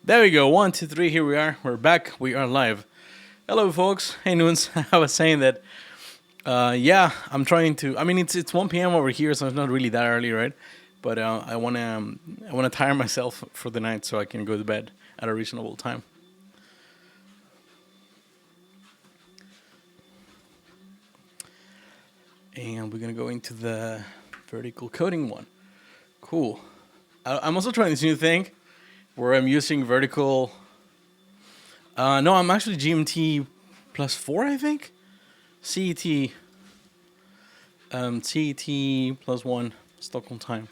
There we go. One, two, three. Here we are. We're back. We are live. Hello, folks. Hey, Noons. I was saying that. Yeah, I'm trying to. I mean, it's 1 p.m. over here, so it's not really that early, right? But I wanna tire myself for the night so I can go to bed at a reasonable time. And we're gonna go into the vertical coding one. Cool. I'm also trying this new thing where I'm using vertical. No, I'm actually GMT plus four, I think. CET, CET plus one Stockholm time.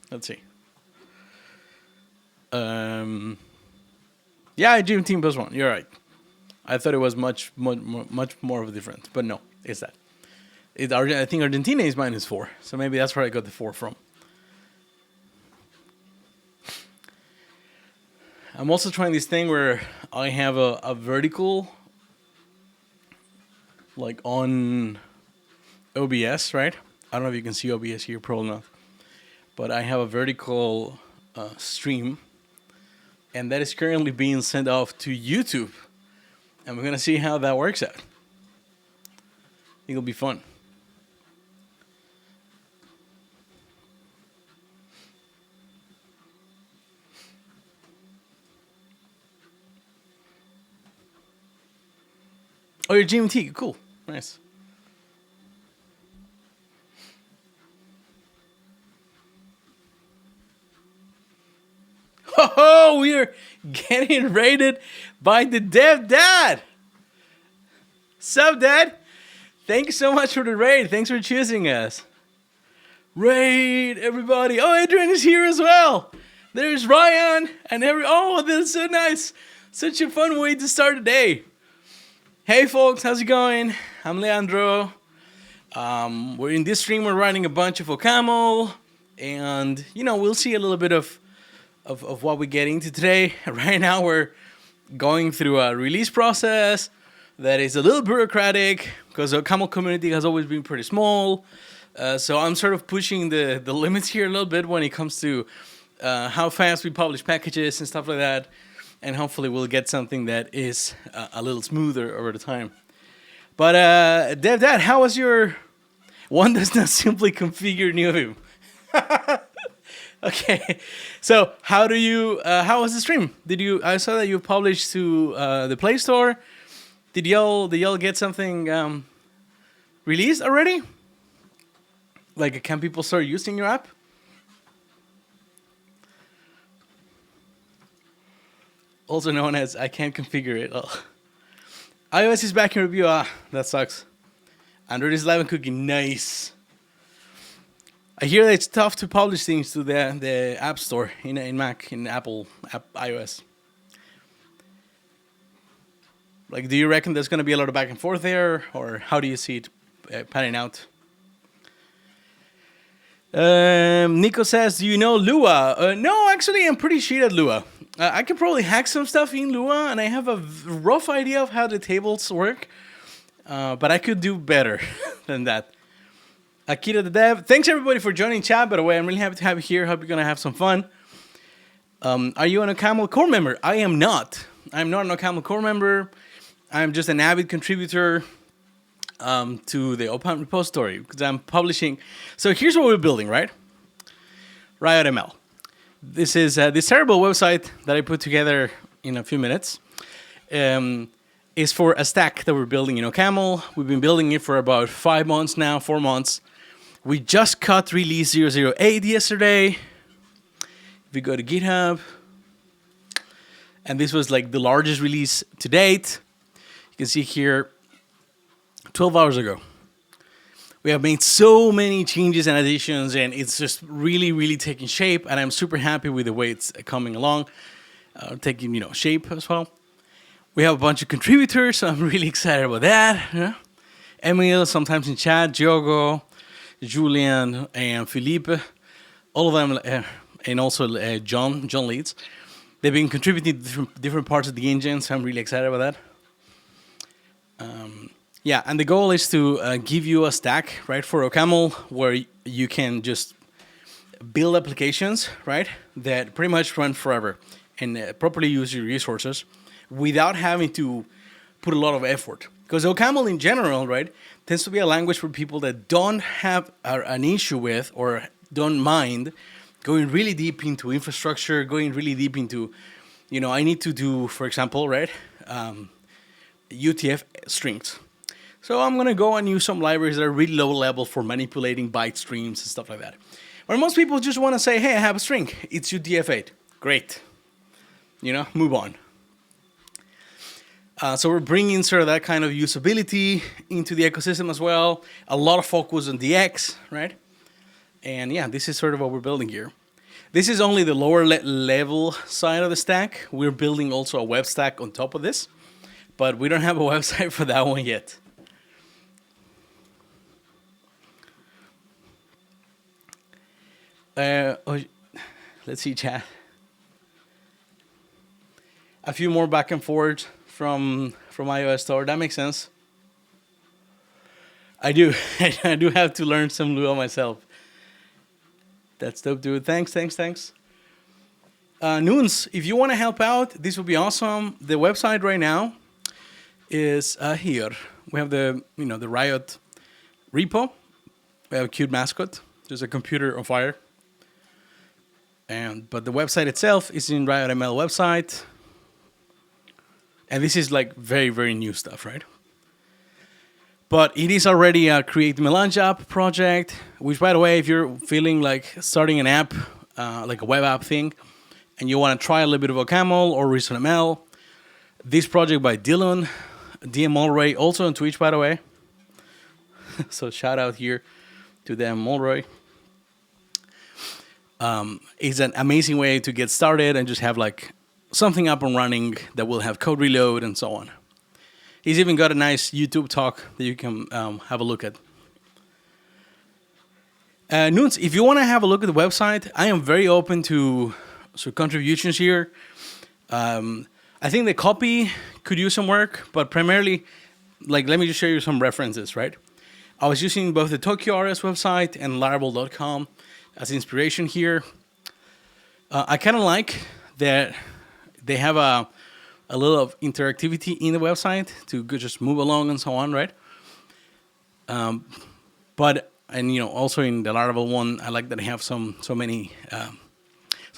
Let's see. Um, yeah, GMT plus one. You're right. I thought it was much more of a difference, but no, it's that. I think Argentina is minus four, so maybe that's where I got the four from. I'm also trying this thing where I have a vertical, like on OBS, right? I don't know if you can see OBS here, probably not. But I have a vertical stream, and that is currently being sent off to YouTube. And we're going to see how that works out. I think it'll be fun. Oh, you're GMT. Cool. Nice. Oh, we are getting rated by the Dev Dad. Sup, Dad? Thank you so much for the raid. Thanks for choosing us. Raid, everybody. Oh, Adrian is here as well. There's Ryan and Oh, that's so nice. Such a fun way to start the day. Hey, folks. How's it going? I'm Leandro. We're in this stream. We're running a bunch of ocaml. And, we'll see a little bit of what we get into today. Right now, we're going through a release process that is a little bureaucratic because the ocaml community has always been pretty small. So I'm sort of pushing the limits here a little bit when it comes to how fast we publish packages and stuff like that. And hopefully we'll get something that is a little smoother over the time. But Dad, how was your... One does not simply configure new view. Okay, so how do you? How was the stream? Did you? I saw that you published to the Play Store. Did y'all get something released already? Like, can people start using your app? Also known as I can't configure it. Oh. iOS is back in review. Ah, that sucks. Android is live and cooking. Nice. I hear that it's tough to publish things to the App Store in Mac, in Apple, iOS. Like, do you reckon there's going to be a lot of back and forth there, or how do you see it panning out? Nico says, do you know Lua? No, actually, I'm pretty shit at Lua. I can probably hack some stuff in Lua, and I have a rough idea of how the tables work, but I could do better than that. Akira the Dev. Thanks everybody for joining chat, by the way. I'm really happy to have you here. Hope you're going to have some fun. Are you an ocaml core member? I am not. I'm not an ocaml core member. I'm just an avid contributor to the open repository because I'm publishing. So here's what we're building, right? Riot ML. This is this terrible website that I put together in a few minutes. Is for a stack that we're building in ocaml. We've been building it for about 5 months now, 4 months. We just cut release 008 yesterday. If we go to GitHub, and this was like the largest release to date. You can see here, 12 hours ago. We have made so many changes and additions, and it's just really, really taking shape. And I'm super happy with the way it's coming along, taking shape as well. We have a bunch of contributors, so I'm really excited about that. Yeah. Emil, sometimes in chat, Diogo, Julian, and Felipe, all of them, and also John Leeds. They've been contributing to different parts of the engine, so I'm really excited about that. Yeah, and the goal is to give you a stack, right, for ocaml, where you can just build applications, right, that pretty much run forever and properly use your resources without having to put a lot of effort. Because OCaml in general, right, tends to be a language for people that don't have an issue with or don't mind going really deep into infrastructure, going really deep into, I need to do, for example, right, UTF strings. So I'm going to go and use some libraries that are really low level for manipulating byte streams and stuff like that. Where most people just want to say, hey, I have a string. It's UTF-8. Great. Move on. So we're bringing sort of that kind of usability into the ecosystem as well. A lot of focus on DX, right? And yeah, this is sort of what we're building here. This is only the lower level side of the stack. We're building also a web stack on top of this, but we don't have a website for that one yet. Let's see, chat. A few more back and forth from iOS Store. That makes sense. I do. I do have to learn some Lua myself. That's dope, dude. Thanks. Noons, if you want to help out, this would be awesome. The website right now is here. We have the Riot repo. We have a cute mascot. There's a computer on fire. But the website itself is in riotml website. And this is like very, very new stuff, right? But it is already a Create Melange app project, which, by the way, if you're feeling like starting an app, like a web app thing, and you want to try a little bit of OCaml or ReasonML, this project by Dylan, DM Mulroy, also on Twitch, by the way. So shout out here to them, Mulroy. Is an amazing way to get started and just have like something up and running that will have code reload and so on. He's even got a nice YouTube talk that you can have a look at. Nunes, if you want to have a look at the website, I am very open to contributions here. I think the copy could use some work, but primarily, let me just show you some references, right? I was using both the TokyoRS website and Laravel.com as inspiration here. I kind of like that they have a little of interactivity in the website to just move along and so on, right? But also in the Laravel one, I like that I have so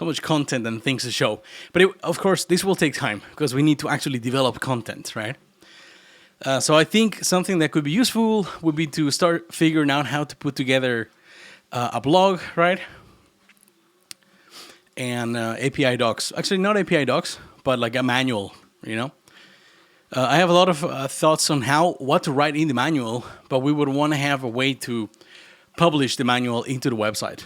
much content and things to show. But of course, this will take time because we need to actually develop content, right? So I think something that could be useful would be to start figuring out how to put together a blog, right? And API docs. Actually, not API docs, but like a manual, I have a lot of thoughts on what to write in the manual, but we would want to have a way to publish the manual into the website.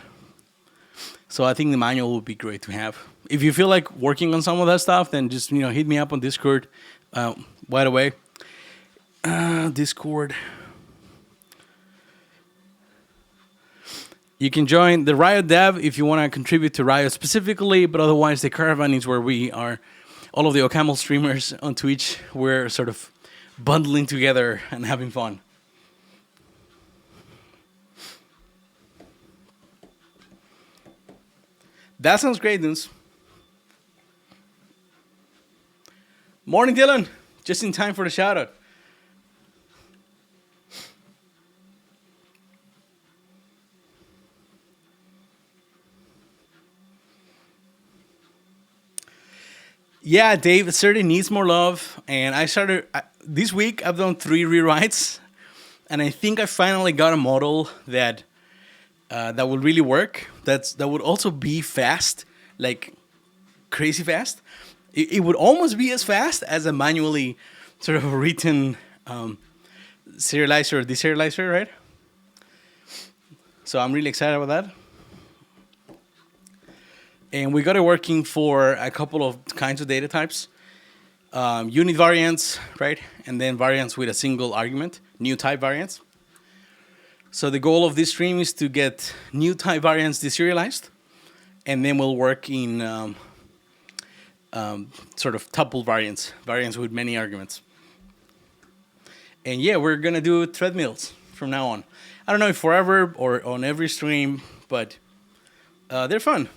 So I think the manual would be great to have. If you feel like working on some of that stuff, then just hit me up on Discord. By the way, Discord. You can join the Riot Dev if you want to contribute to Riot specifically, but otherwise the Caravan is where we are. All of the OCaml streamers on Twitch, we're sort of bundling together and having fun. That sounds great, dudes. Morning, Dylan. Just in time for the shout out. Yeah, Dave, serde needs more love. And I started, this week I've done 3 rewrites. And I think I finally got a model that will really work. That would also be fast, like crazy fast. It would almost be as fast as a manually sort of written serializer or deserializer, right? So I'm really excited about that. And we got it working for a couple of kinds of data types. Unit variants, right? And then variants with a single argument, new type variants. So the goal of this stream is to get new type variants deserialized. And then we'll work in sort of tuple variants with many arguments. And yeah, we're going to do treadmills from now on. I don't know if forever or on every stream, but They're fun.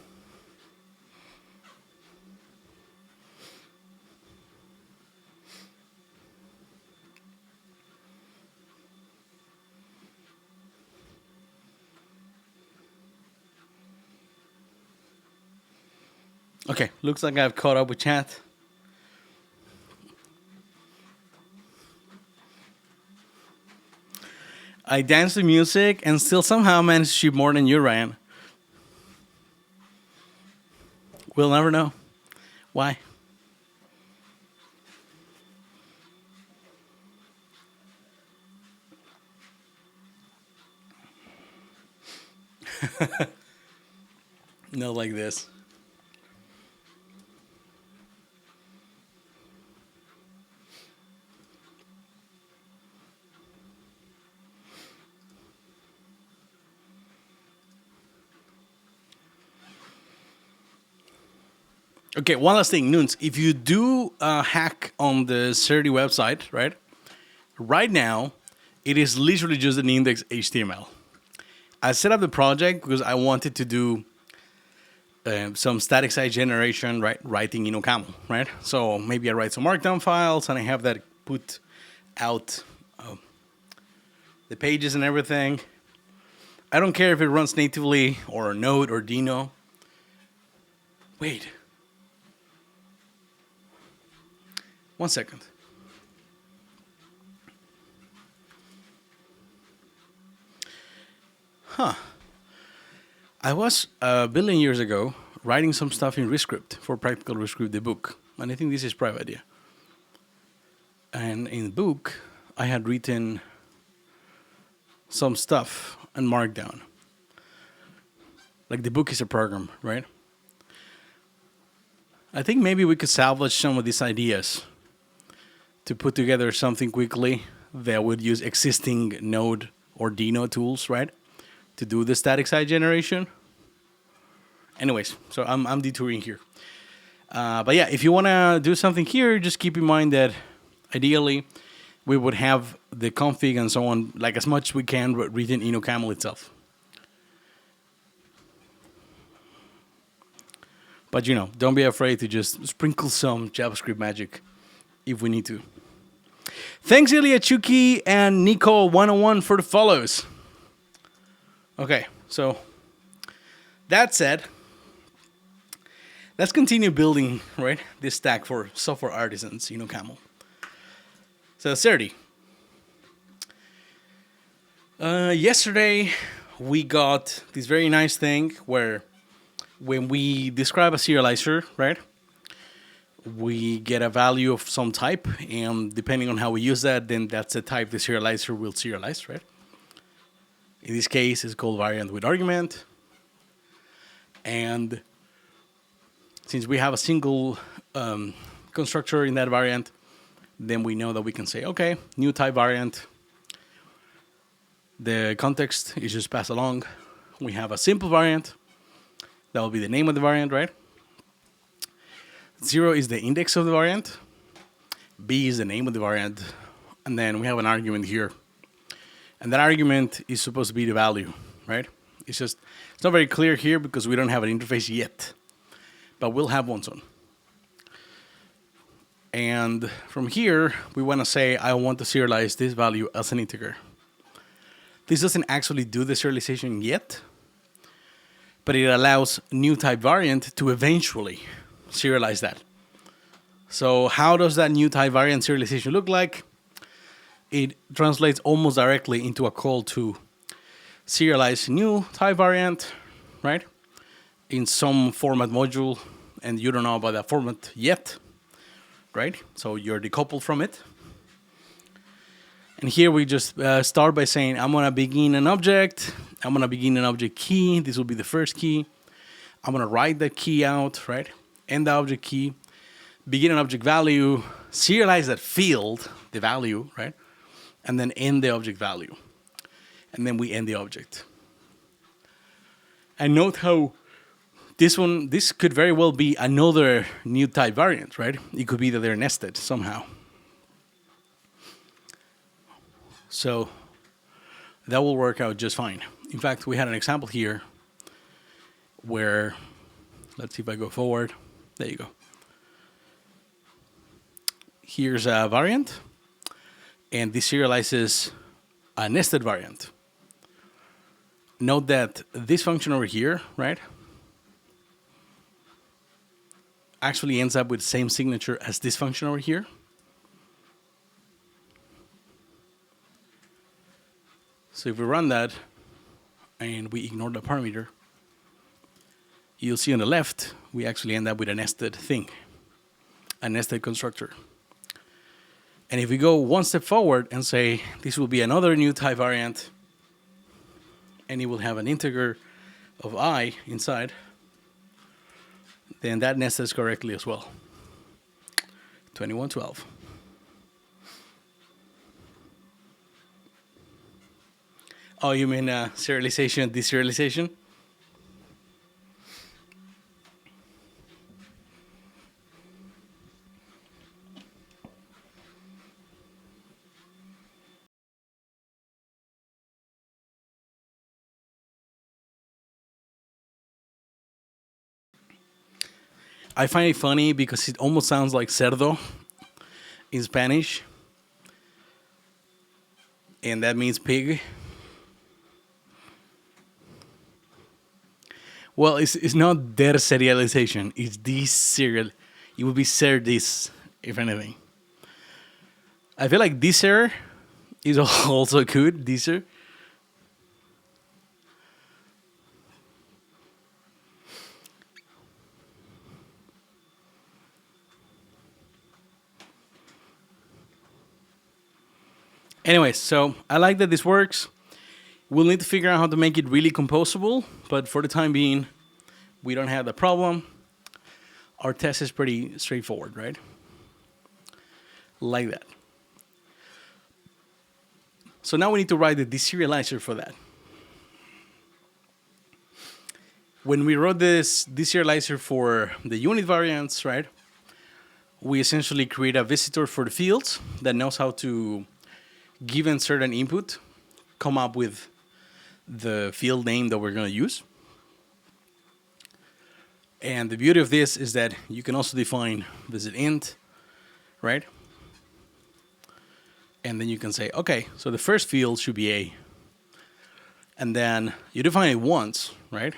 Okay, looks like I've caught up with chat. I dance to music and still somehow manage to shoot more than you, Ryan. We'll never know. Why? Not like this. Okay, one last thing, Nunes. If you do a hack on the serde website, right? Right now, it is literally just an index HTML. I set up the project because I wanted to do some static site generation, right? Writing in ocaml, right? So maybe I write some markdown files and I have that put out the pages and everything. I don't care if it runs natively or Node or Dino. Wait. 1 second. Huh. I was a billion years ago writing some stuff in Rescript for Practical Rescript, the book. And I think this is private, yeah. And in the book, I had written some stuff in Markdown. Like the book is a program, right? I think maybe we could salvage some of these ideas to put together something quickly that would use existing Node or Dino tools, right? To do the static site generation. Anyways, so I'm detouring here. But yeah, if you want to do something here, just keep in mind that ideally we would have the config and so on, like as much as we can written in ocaml itself. But you know, don't be afraid to just sprinkle some JavaScript magic if we need to. Thanks, Ilya Chuki and Nico101 for the follows. Okay, so that said, let's continue building, right, this stack for software artisans in ocaml. So serde. Yesterday, we got this very nice thing where when we describe a serializer, right, we get a value of some type, and depending on how we use that, then that's the type the serializer will serialize, right? In this case, it's called variant with argument. And since we have a single constructor in that variant, then we know that we can say, okay, new type variant. The context is just passed along. We have a simple variant. That will be the name of the variant, right? 0 is the index of the variant. B is the name of the variant. And then we have an argument here. And that argument is supposed to be the value, right? It's not very clear here because we don't have an interface yet. But we'll have one soon. And from here, we want to say, I want to serialize this value as an integer. This doesn't actually do the serialization yet, but it allows new type variant to eventually serialize that. So how does that new type variant serialization look like? It translates almost directly into a call to serialize new type variant, right? In some format module, and you don't know about that format yet, right? So you're decoupled from it. And here we just start by saying, I'm going to begin an object. I'm going to begin an object key. This will be the first key. I'm going to write that key out, right? End the object key. Begin an object value. Serialize that field, the value, right? And then end the object value. And then we end the object. And note how this could very well be another new type variant, right? It could be that they're nested somehow. So that will work out just fine. In fact, we had an example here where, let's see if I go forward. There you go. Here's a variant, and this serializes a nested variant. Note that this function over here, right, actually ends up with the same signature as this function over here. So if we run that and we ignore the parameter, you'll see on the left, we actually end up with a nested thing, a nested constructor. And if we go one step forward and say this will be another new type variant, and it will have an integer of I inside, then that nests correctly as well. 2112. Oh, you mean serialization, deserialization? I find it funny because it almost sounds like cerdo in Spanish, and that means pig. Well, it's not der serialization. It's deserial. It would be serdis, if anything. I feel like deser is also good. Deser. Anyways, so I like that this works. We'll need to figure out how to make it really composable, but for the time being, we don't have the problem. Our test is pretty straightforward, right? Like that. So now we need to write the deserializer for that. When we wrote this deserializer for the unit variants, right, we essentially create a visitor for the fields that knows how to, given certain input, come up with the field name that we're going to use. And the beauty of this is that you can also define visit int, right? And then you can say, okay, so the first field should be A. And then you define it once, right?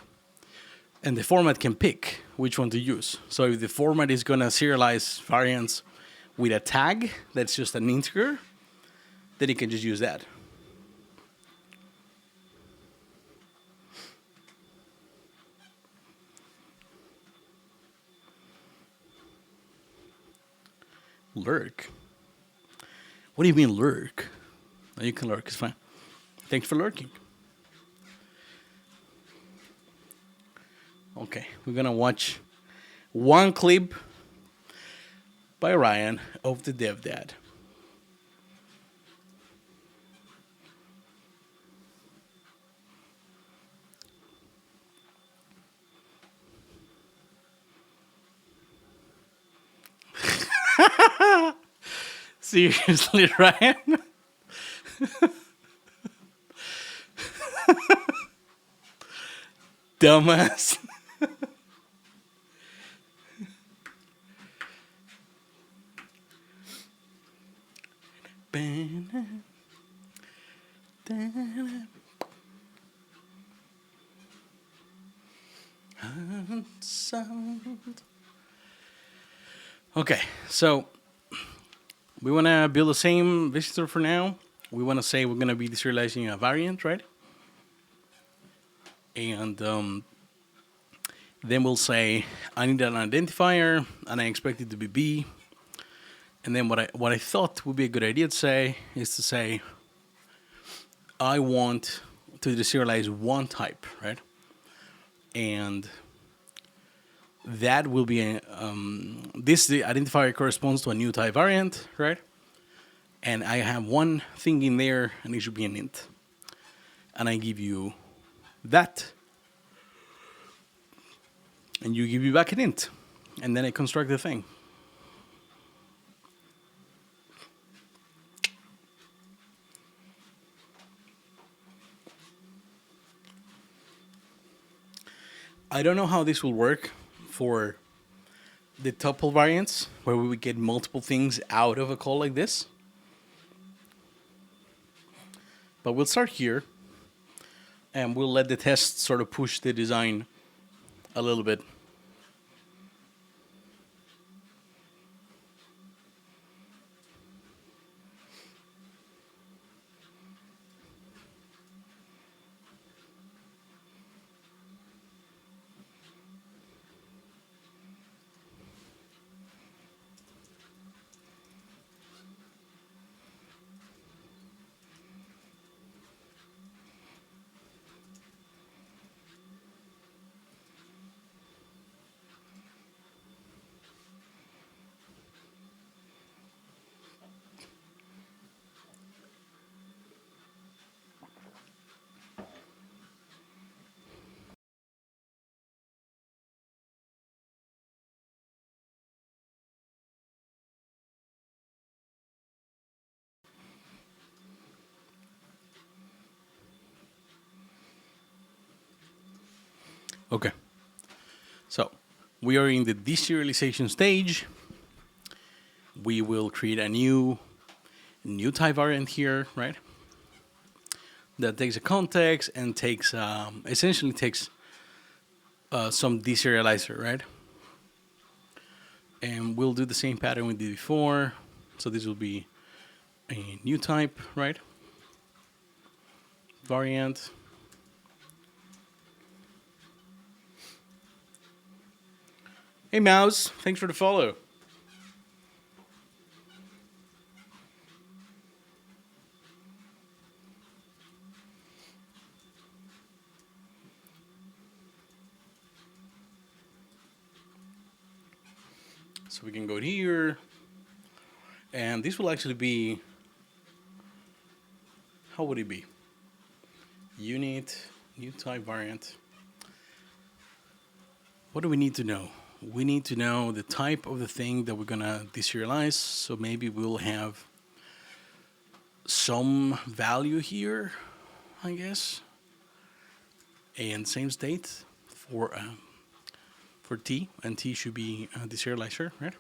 And the format can pick which one to use. So if the format is going to serialize variants with a tag that's just an integer, then it can just use that. Lurk? What do you mean lurk? No, you can lurk, it's fine. Thanks for lurking. Okay, we're gonna watch one clip by Ryan of the Dev Dad. Seriously, Ryan? Dumbass. Okay, so we want to build the same visitor for now. We want to say we're going to be deserializing a variant, right? And then we'll say I need an identifier, and I expect it to be B. And then what I thought would be a good idea to say is to say I want to deserialize one type, right? And that will be this the identifier corresponds to a new type variant, right? And I have one thing in there, and it should be an int. And I give you that, and you give me back an int, and then I construct the thing. I don't know how this will work for the tuple variants, where we would get multiple things out of a call like this. But we'll start here, and we'll let the test sort of push the design a little bit. Okay. So we are in the deserialization stage. We will create a new type variant here, right? That takes a context and takes essentially takes some deserializer, right? And we'll do the same pattern we did before. So this will be a new type, right? Variant. Hey, Mouse. Thanks for the follow. So we can go here. And this will actually be, how would it be? Unit, new type variant. What do we need to know? We need to know the type of the thing that we're gonna deserialize. So maybe we'll have some value here, I guess, and same state for T, and T should be a deserializer, right?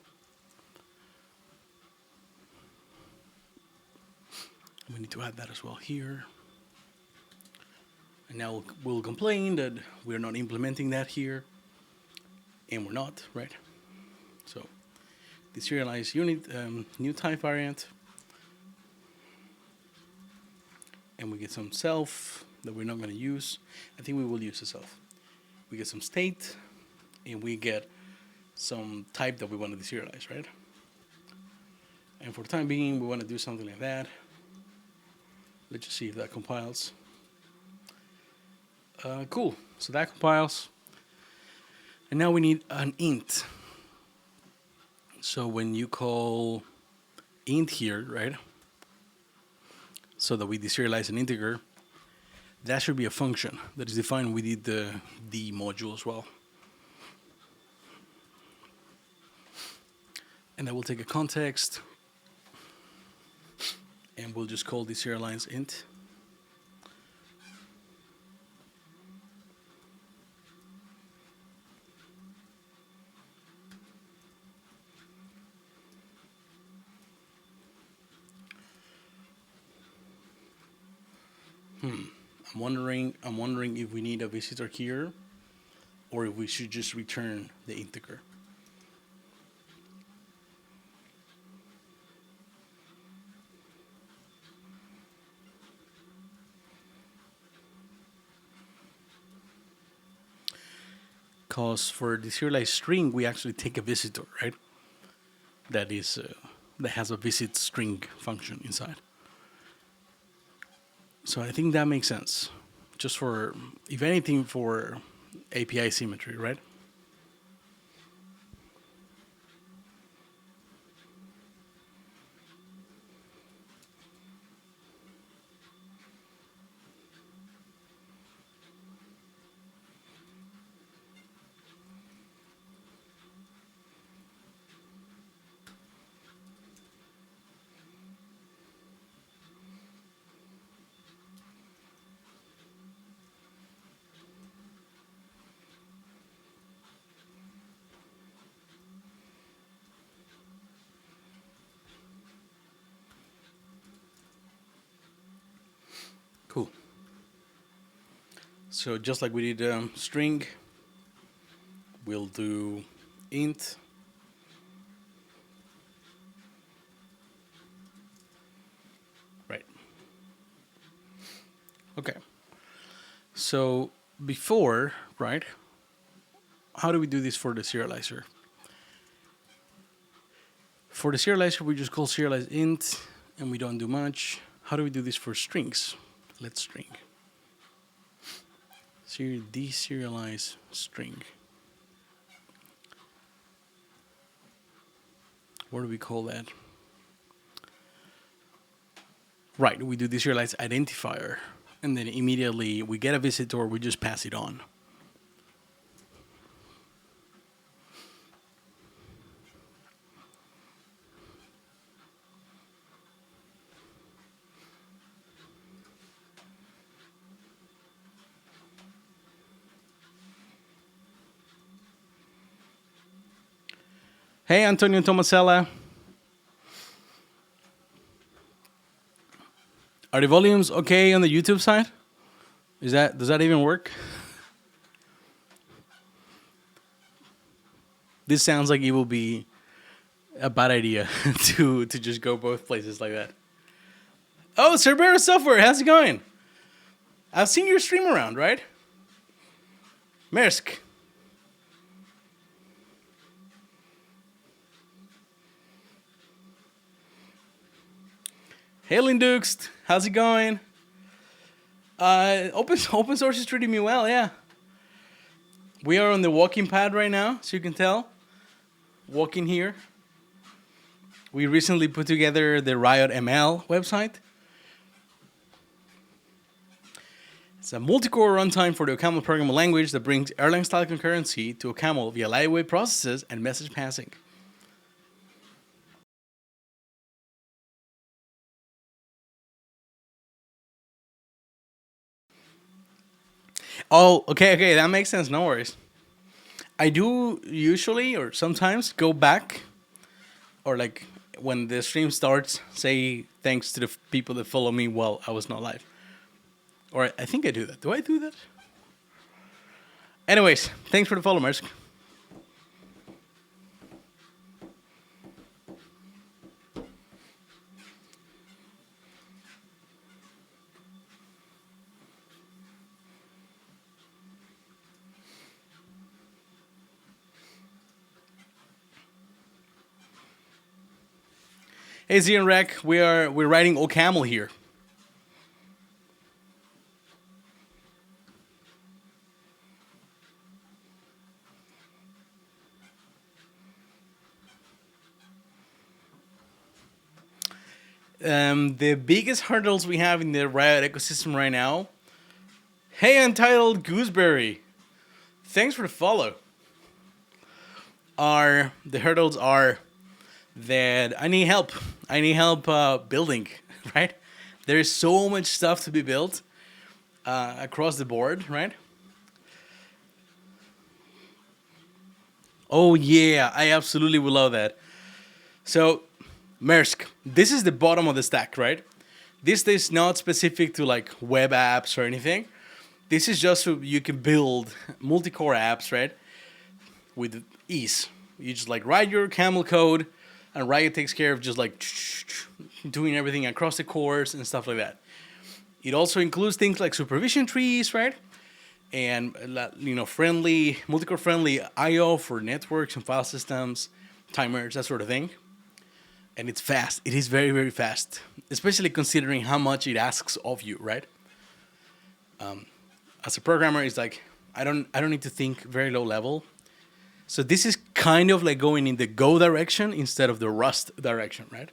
We need to add that as well here. And now we'll complain that we're not implementing that here, and we're not, right? So deserialize unit, new type variant, and we get some self that we're not going to use. I think we will use the self. We get some state, and we get some type that we want to deserialize, right? And for the time being, we want to do something like that. Let's just see if that compiles. Cool. So that compiles. And now we need an int. So when you call int here, right? So that we deserialize an integer, that should be a function that is defined within the D module as well. And that will take a context, and we'll just call deserialize int. I'm wondering if we need a visitor here, or if we should just return the integer. Because for the serialized string, we actually take a visitor, right? That is that has a visit string function inside. So I think that makes sense. Just for, if anything, for API symmetry, right? So just like we did string, we'll do int. Right. Okay. So before, right? How do we do this for the serializer? For the serializer, we just call serialize int, and we don't do much. How do we do this for strings? Let's string. Deserialize string. What do we call that? Right, we do deserialize identifier, and then immediately we get a visitor, we just pass it on. Hey, Antonio Tomasella. Are the volumes okay on the YouTube side? Does that even work? This sounds like it will be a bad idea to just go both places like that. Oh, Cerberus Software, how's it going? I've seen your stream around, right? Maersk. Hey, Lindux, how's it going? Open source is treating me well, yeah. We are on the walking pad right now, so you can tell. Walking here. We recently put together the Riot ML website. It's a multi-core runtime for the ocaml programming language that brings Erlang-style concurrency to ocaml via lightweight processes and message passing. Oh, okay, that makes sense. No worries. I do usually or sometimes go back, or like when the stream starts, say thanks to the people that follow me while I was not live. Or I think I do that. Do I do that? Anyways, thanks for the follow, Maersk. Hey, Zion Rec, we're writing ocaml here. The biggest hurdles we have in the Riot ecosystem right now. Hey, Untitled Gooseberry, thanks for the follow. The hurdles are that I need help. I need help building, right? There's so much stuff to be built across the board, right? Oh yeah, I absolutely would love that. So, Maersk, this is the bottom of the stack, right? This is not specific to like web apps or anything. This is just so you can build multi-core apps, right? With ease. You just like write your camel code, and Riot takes care of just like doing everything across the cores and stuff like that. It also includes things like supervision trees, right? And friendly, multi-core friendly I/O for networks and file systems, timers, that sort of thing. And it's fast. It is very, very fast, especially considering how much it asks of you, right? As a programmer, it's like I don't need to think very low level. So this is kind of like going in the Go direction instead of the Rust direction, right?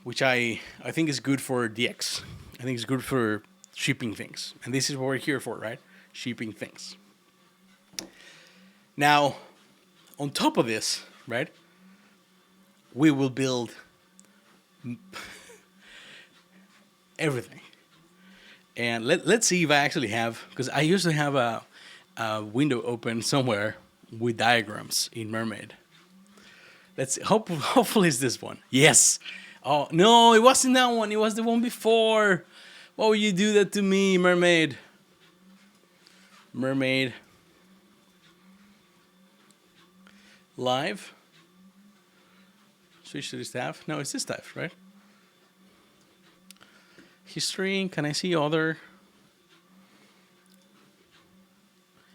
Which I think is good for DX. I think it's good for shipping things. And this is what we're here for, right? Shipping things. Now, on top of this, right, we will build everything. And let's see if I actually have, because I usually have a window open somewhere with diagrams in Mermaid. Let's hopefully it's this one. Yes. Oh no, it wasn't that one. It was the one before. Why would you do that to me, Mermaid? Mermaid live. Switch to this tab. No, it's this tab, right? History. Can I see other?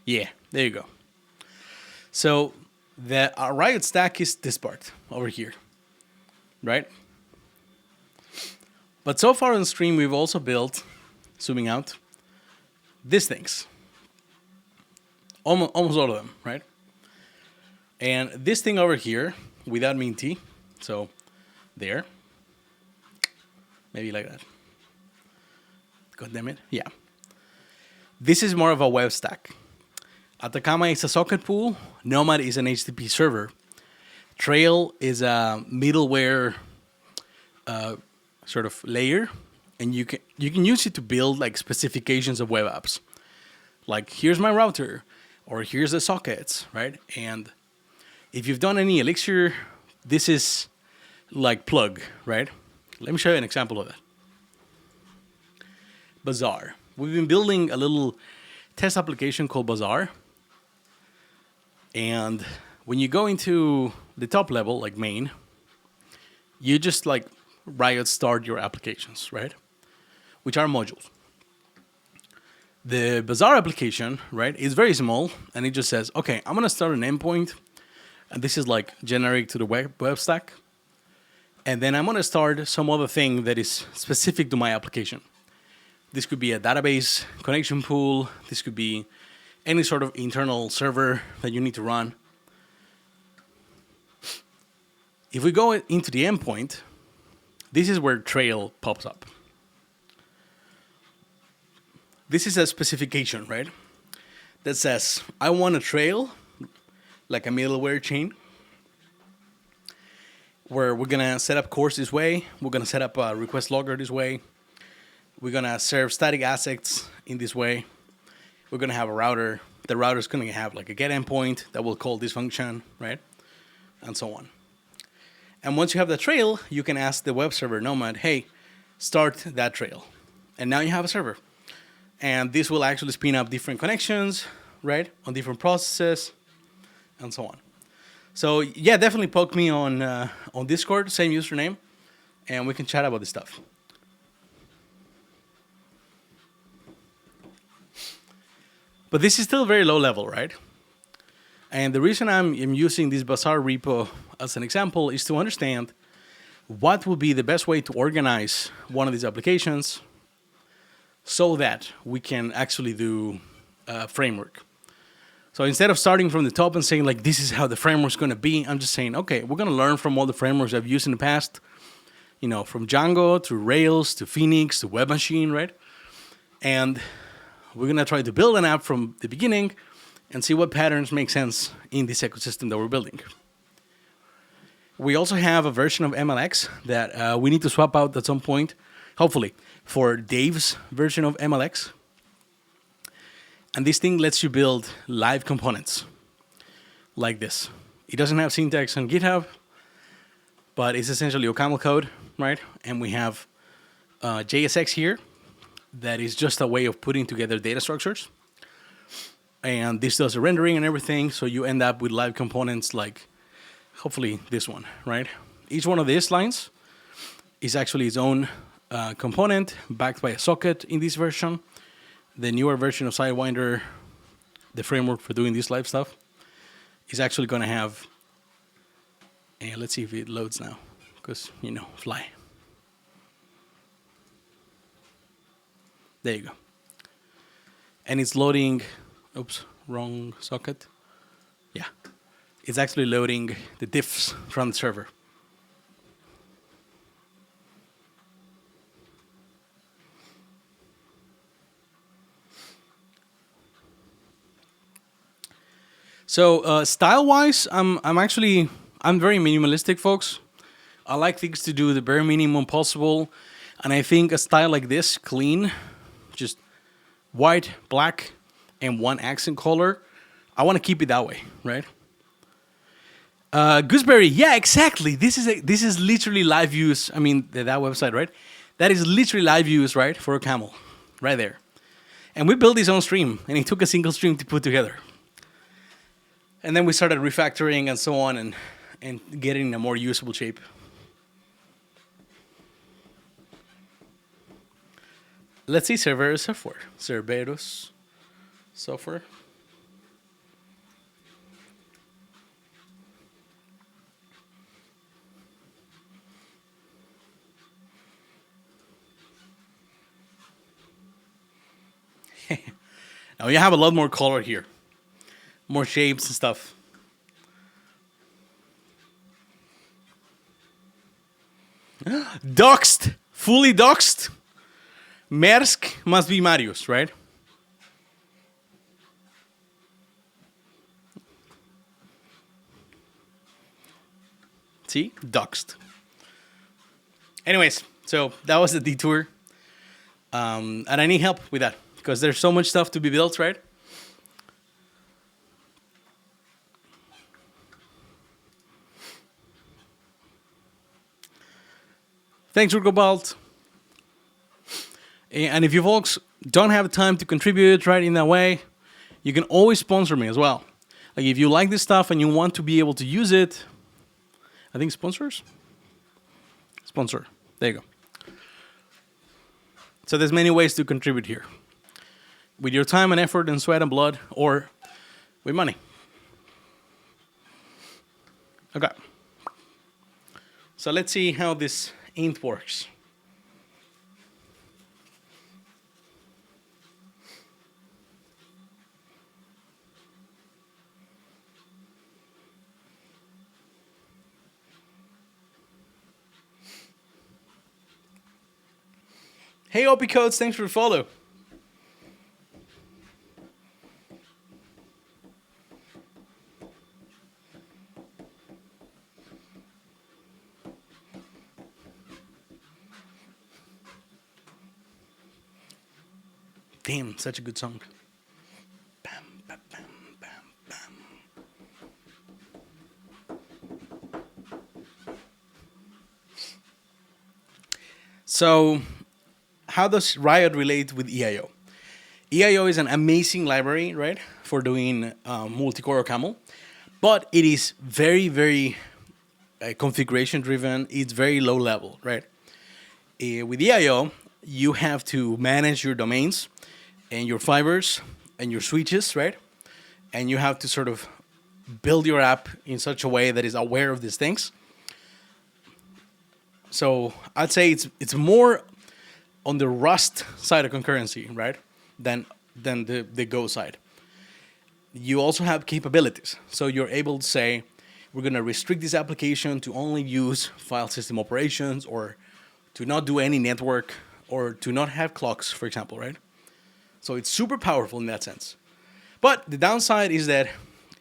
Yeah, there you go. So the riot stack is this part over here, right? But so far on stream, we've also built, zooming out, these things. Almost all of them, right? And this thing over here, without Minty, so there, maybe like that. God damn it, yeah. This is more of a web stack. Atacama is a socket pool. Nomad is an HTTP server. Trail is a middleware sort of layer, and you can use it to build like specifications of web apps. Like here's my router, or here's the sockets, right? And if you've done any Elixir, this is like plug, right? Let me show you an example of that. Bazaar. We've been building a little test application called Bazaar. And when you go into the top level, like main, you just like Riot start your applications, right? Which are modules. The Bazaar application, right, is very small, and it just says, okay, I'm going to start an endpoint, and this is like generic to the web stack. And then I'm going to start some other thing that is specific to my application. This could be a database connection pool. This could be any sort of internal server that you need to run. If we go into the endpoint, this is where Trail pops up. This is a specification, right? That says, I want a trail, like a middleware chain, where we're going to set up cores this way. We're going to set up a request logger this way. We're going to serve static assets in this way. We're going to have a router. The router is going to have like a get endpoint that will call this function, right? And so on. And once you have the trail, you can ask the web server Nomad, hey, start that trail. And now you have a server. And this will actually spin up different connections, right? On different processes and so on. So yeah, definitely poke me on Discord, same username, and we can chat about this stuff. But this is still very low level, right? And the reason I'm using this Bazaar repo as an example is to understand what would be the best way to organize one of these applications so that we can actually do a framework. So instead of starting from the top and saying, like, this is how the framework's going to be, I'm just saying, okay, we're going to learn from all the frameworks I've used in the past, you know, from Django to Rails to Phoenix to Web Machine, right? And we're going to try to build an app from the beginning and see what patterns make sense in this ecosystem that we're building. We also have a version of MLX that we need to swap out at some point, hopefully, for Dave's version of MLX. And this thing lets you build live components like this. It doesn't have syntax on GitHub, but it's essentially ocaml code, right? And we have JSX here that is just a way of putting together data structures. And this does the rendering and everything, so you end up with live components like, hopefully, this one, right? Each one of these lines is actually its own component backed by a socket in this version. The newer version of Sidewinder, the framework for doing this live stuff, is actually going to have, and let's see if it loads now, because, you know, fly. There you go. And it's loading, oops, wrong socket. Yeah, it's actually loading the diffs from the server. So style-wise, I'm very minimalistic, folks. I like things to do the bare minimum possible, and I think a style like this, clean, just white, black, and one accent color, I want to keep it that way, right? Gooseberry, yeah, exactly. This is literally live use. I mean, that website, right? That is literally live use, right, for ocaml, right there. And we built his own stream, and it took a single stream to put together. And then we started refactoring and so on, and getting a more usable shape. Let's see Cerberus software. Cerberus software. Now you have a lot more color here. More shapes and stuff. Doxed. Fully doxed. Maersk must be Marius, right? See? Doxed. Anyways, so that was the detour. And I need help with that because there's so much stuff to be built, right? Thanks, Rugobalt. And if you folks don't have time to contribute right in that way, you can always sponsor me as well. Like if you like this stuff and you want to be able to use it, I think sponsors? Sponsor. There you go. So there's many ways to contribute here. With your time and effort and sweat and blood, or with money. Okay. So let's see how this int works. Hey, OP Codes, thanks for the follow. Damn, such a good song. Bam, bam, bam, bam, bam. So, how does Riot relate with EIO? EIO is an amazing library, right, for doing multi-core ocaml, but it is very, very configuration driven. It's very low level, right? With EIO, you have to manage your domains and your fibers and your switches, right? And you have to sort of build your app in such a way that is aware of these things. So I'd say it's more on the Rust side of concurrency, right, than the Go side. You also have capabilities. So you're able to say, we're going to restrict this application to only use file system operations, or to not do any network, or to not have clocks, for example, right? So it's super powerful in that sense. But the downside is that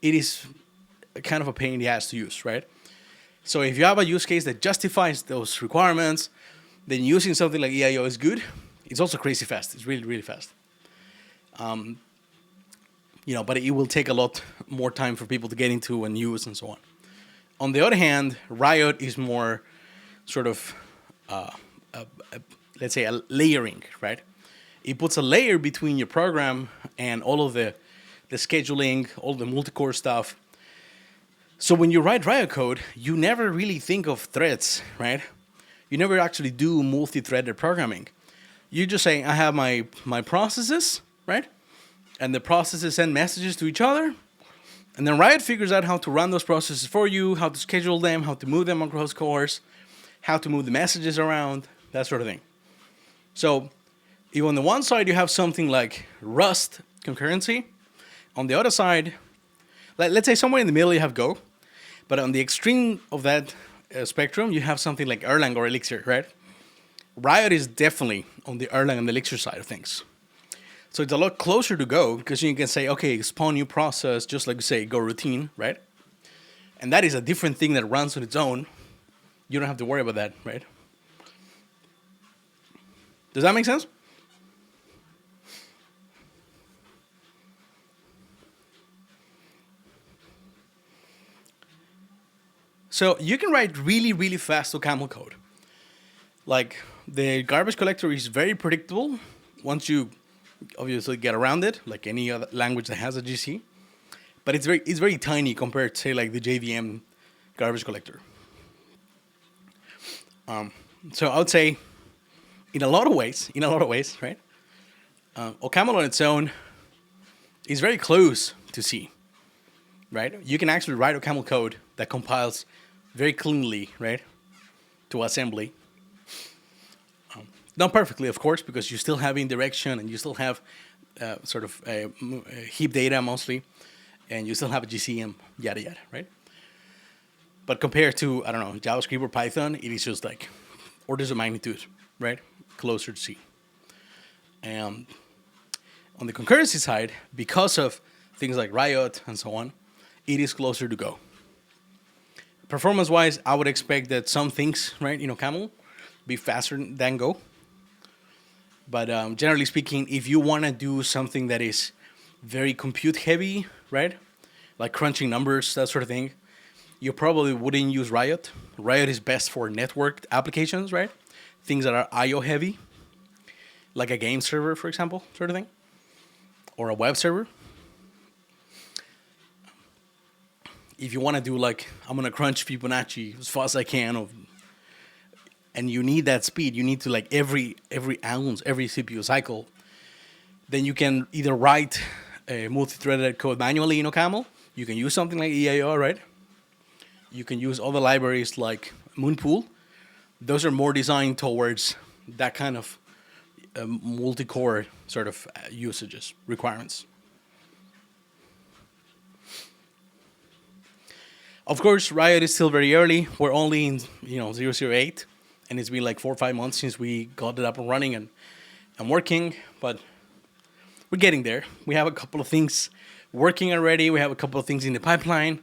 it is kind of a pain in the ass to use, right? So if you have a use case that justifies those requirements, then using something like EIO is good. It's also crazy fast. It's really, really fast. But it will take a lot more time for people to get into and use and so on. On the other hand, Riot is more sort of, let's say, a layering, right? It puts a layer between your program and all of the scheduling, all the multi-core stuff. So when you write Riot code, you never really think of threads, right? You never actually do multi-threaded programming. You just say, I have my processes, right? And the processes send messages to each other. And then Riot figures out how to run those processes for you, how to schedule them, how to move them across cores, how to move the messages around, that sort of thing. So if on the one side you have something like Rust concurrency, on the other side, let's say somewhere in the middle you have Go, but on the extreme of that spectrum, you have something like Erlang or Elixir, right? Riot is definitely on the Erlang and Elixir side of things. So it's a lot closer to Go, because you can say, okay, spawn new process, just like you say, Go routine, right? And that is a different thing that runs on its own. You don't have to worry about that, right? Does that make sense? So you can write really, really fast OCaml code. Like, the garbage collector is very predictable once you obviously get around it, like any other language that has a GC. But it's very tiny compared to say like the JVM garbage collector. So I would say, in a lot of ways, right? OCaml on its own is very close to C, right? You can actually write OCaml code that compiles very cleanly, right, to assembly. Not perfectly, of course, because you still have indirection and you still have sort of heap data mostly, and you still have a GCM, yada yada, right? But compared to, I don't know, JavaScript or Python, it is just like orders of magnitude, right? Closer to C. And on the concurrency side, because of things like riot and so on, it is closer to Go. Performance-wise, I would expect that some things, right, OCaml be faster than Go. But generally speaking, if you want to do something that is very compute heavy, right, like crunching numbers, that sort of thing, you probably wouldn't use Riot. Riot is best for networked applications, right? Things that are I/O heavy, like a game server, for example, sort of thing, or a web server. If you want to do like, I'm gonna crunch Fibonacci as fast as I can, and you need that speed, you need to like every ounce, every CPU cycle, then you can either write a multi-threaded code manually in OCaml. You can use something like EIO, right? You can use other libraries like Moonpool. Those are more designed towards that kind of multi-core sort of usages, requirements. Of course, Riot is still very early. We're only in 008, and it's been like 4 or 5 months since we got it up and running and working, but we're getting there. We have a couple of things working already. We have a couple of things in the pipeline.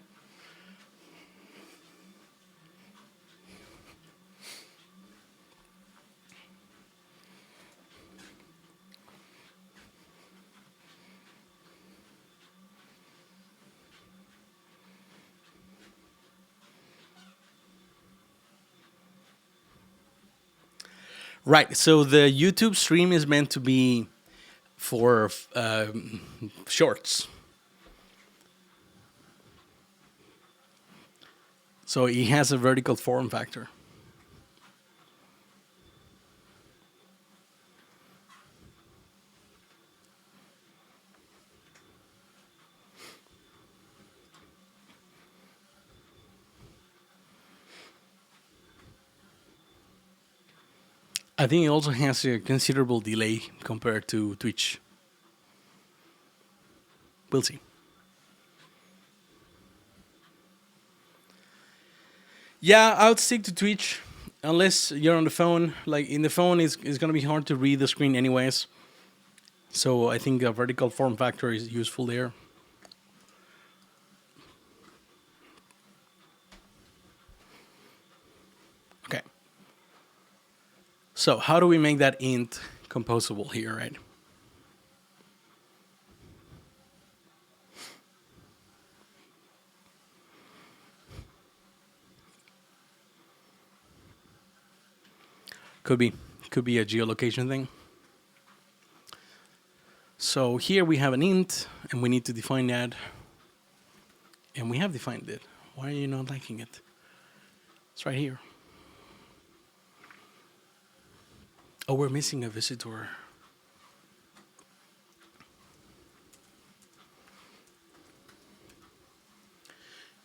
Right. So the YouTube stream is meant to be for shorts. So it has a vertical form factor. I think it also has a considerable delay compared to Twitch. We'll see. Yeah, I would stick to Twitch unless you're on the phone. Like in the phone, it's going to be hard to read the screen anyways. So I think a vertical form factor is useful there. Okay. So how do we make that int composable here, right? Could be a geolocation thing. So here we have an int, and we need to define that. And we have defined it. Why are you not liking it? It's right here. Oh, we're missing a visitor.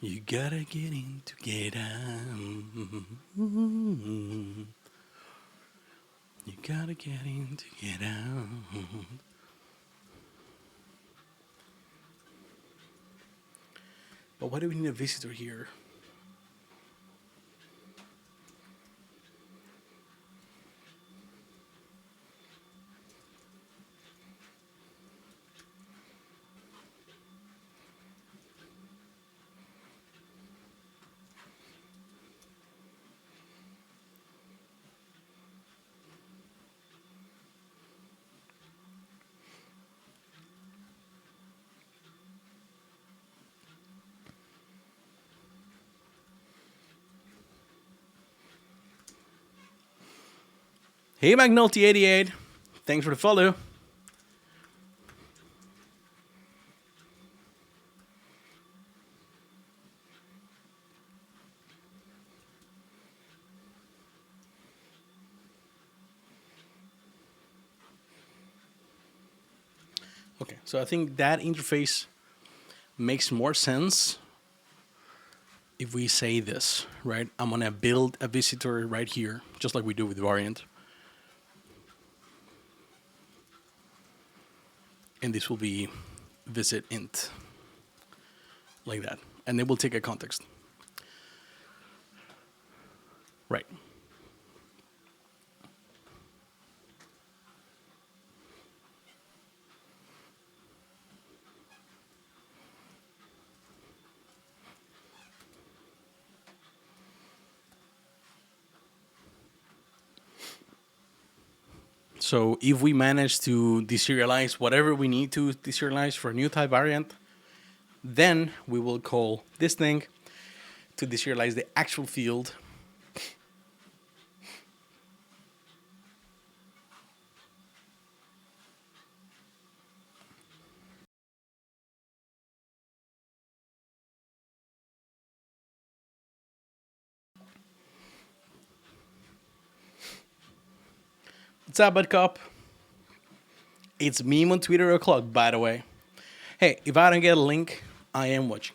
You gotta get in to get out. You gotta get in to get out. But why do we need a visitor here? Hey, McNulty88. Thanks for the follow. Okay, so I think that interface makes more sense if we say this, right? I'm gonna build a visitor right here, just like we do with variant. And this will be visit int, like that. And it will take a context. Right. So if we manage to deserialize whatever we need to deserialize for a new type variant, then we will call this thing to deserialize the actual field. What's up, Butcup? It's meme on Twitter o'clock, by the way. Hey, if I don't get a link, I am watching.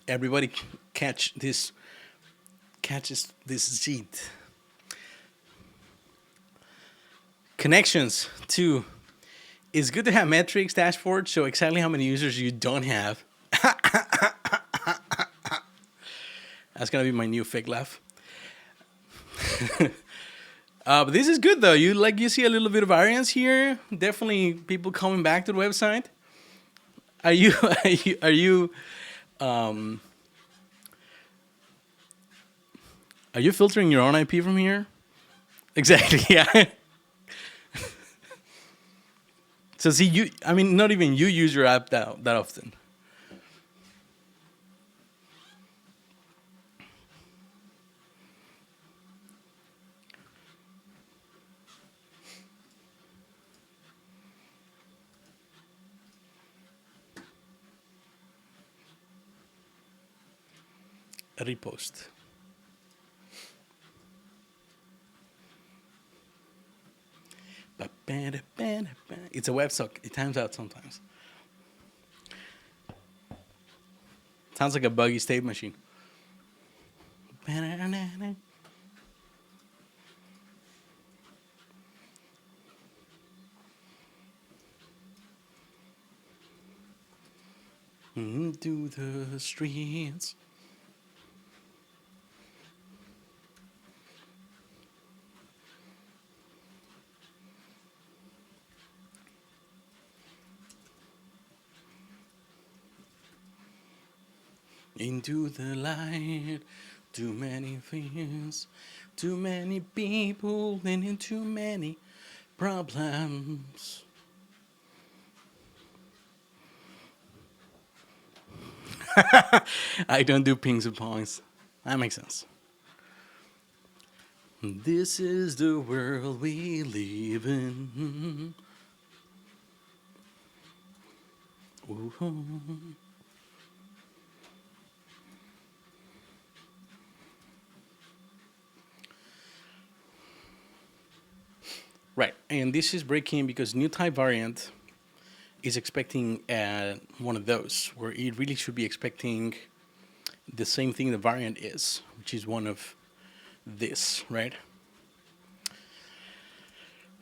Everybody catches this seed. Connections to. It's good to have metrics dashboard, so exactly how many users you don't have. That's gonna be my new fake laugh. But this is good though. You see a little bit of variance here. Definitely people coming back to the website. Are you are you are you filtering your own IP from here? Exactly. Yeah. So see, not even you use your app that often. A repost. It's a WebSock. It times out sometimes. Sounds like a buggy state machine. Into the streets. Into the light. Too many things. Too many people and too many problems. I don't do pings and pongs. That makes sense. This is the world we live in. Ooh. Right, and this is breaking because new type variant is expecting one of those where it really should be expecting the same thing the variant is, which is one of this, right?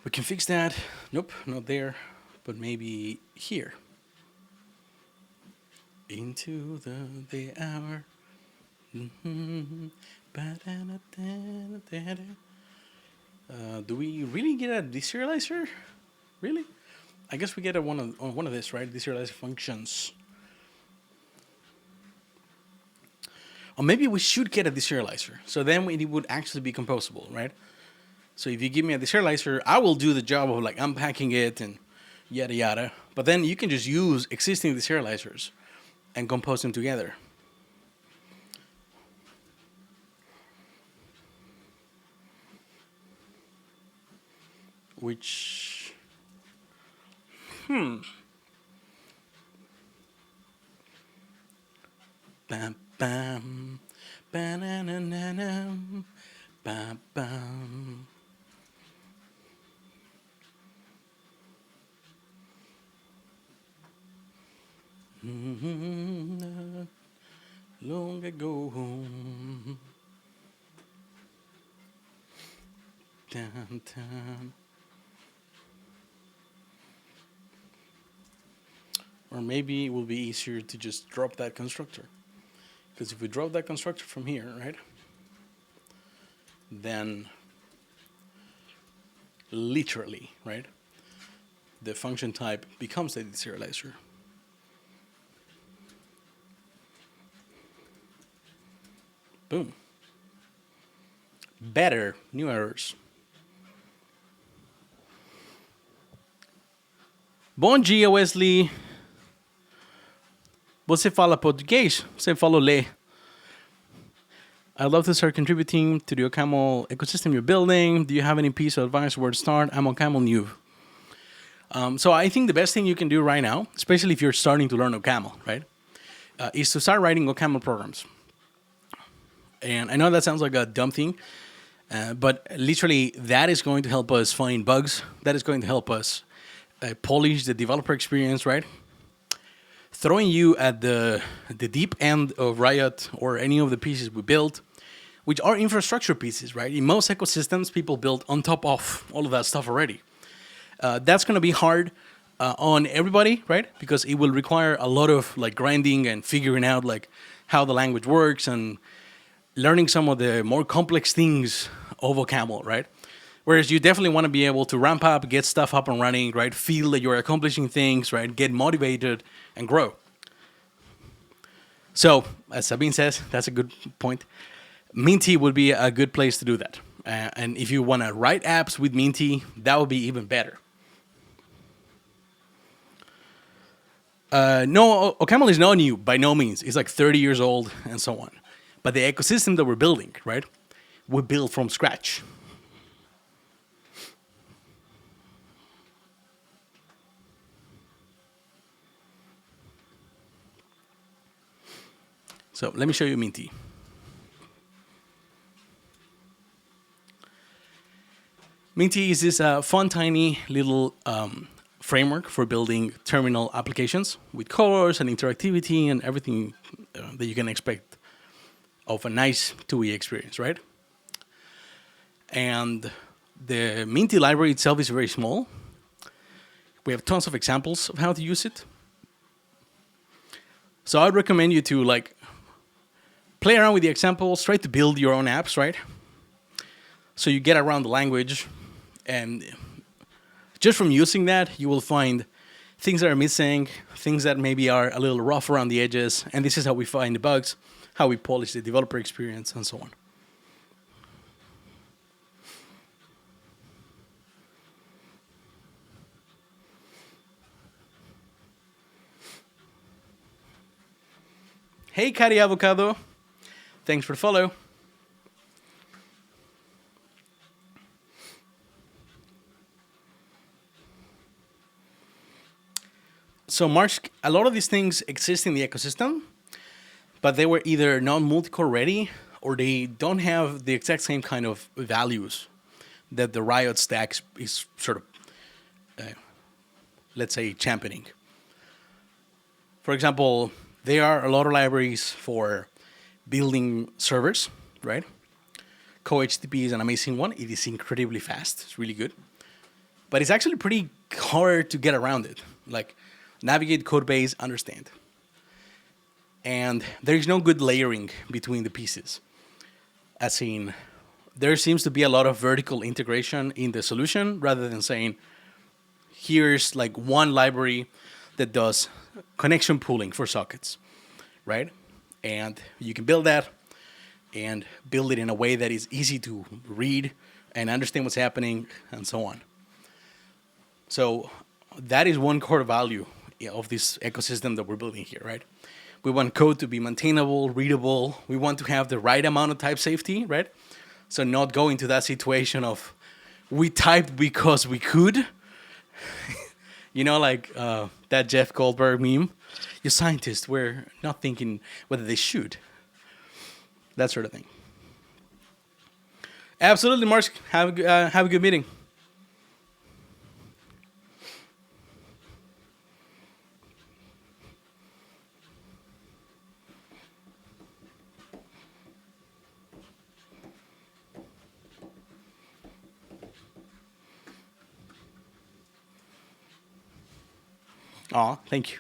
We can fix that. Nope, not there, but maybe here. Into the hour. Do we really get a deserializer? Really? I guess we get on one of this, right? Deserializer functions. Or maybe we should get a deserializer. So then it would actually be composable, right? So if you give me a deserializer, I will do the job of like unpacking it and yada yada. But then you can just use existing deserializers and compose them together. Which, Bam, bam, ba-na-na-na-na, bam, bam. Not long ago. Downtown. Or maybe it will be easier to just drop that constructor. Because if we drop that constructor from here, right, then literally, right, the function type becomes the deserializer. Boom. Better, new errors. Bom dia, Wesley. Você fala português? Você fala lê? I'd love to start contributing to the ocaml ecosystem you're building. Do you have any piece of advice where to start? I'm ocaml new. So I think the best thing you can do right now, especially if you're starting to learn ocaml, right, is to start writing ocaml programs. And I know that sounds like a dumb thing, but literally that is going to help us find bugs. That is going to help us polish the developer experience, right? Throwing you at the deep end of Riot or any of the pieces we build, which are infrastructure pieces, right? In most ecosystems, people build on top of all of that stuff already. That's going to be hard on everybody, right? Because it will require a lot of like grinding and figuring out like how the language works and learning some of the more complex things of ocaml, right? Whereas you definitely want to be able to ramp up, get stuff up and running, right? Feel that you're accomplishing things, right? Get motivated and grow. So, as Sabine says, that's a good point. Minty would be a good place to do that. And if you want to write apps with Minty, that would be even better. No, ocaml is not new by no means. It's like 30 years old and so on. But the ecosystem that we're building, right, we build from scratch. So let me show you Minty. Minty is this fun, tiny little framework for building terminal applications with colors and interactivity and everything that you can expect of a nice TUI experience, right? And the Minty library itself is very small. We have tons of examples of how to use it. So I'd recommend you to like play around with the examples, try to build your own apps, right? So you get around the language, and just from using that, you will find things that are missing, things that maybe are a little rough around the edges, and this is how we find the bugs, how we polish the developer experience, and so on. Hey, Cari Avocado. Thanks for the follow. So March, a lot of these things exist in the ecosystem, but they were either not multi-core ready or they don't have the exact same kind of values that the Riot stack is sort of, let's say, championing. For example, there are a lot of libraries for building servers, right? CoHTTP is an amazing one. It is incredibly fast. It's really good. But it's actually pretty hard to get around it. Like, navigate code base, understand. And there is no good layering between the pieces. As in, there seems to be a lot of vertical integration in the solution rather than saying, here's like one library that does connection pooling for sockets, right? And you can build that and build it in a way that is easy to read and understand what's happening and so on. So that is one core value of this ecosystem that we're building here, right? We want code to be maintainable, readable. We want to have the right amount of type safety, right? So not go into that situation of we typed because we could. You know, like that Jeff Goldberg meme. You scientists were not thinking whether they should. That sort of thing. Absolutely, Mark. Have a good meeting. Aw, thank you.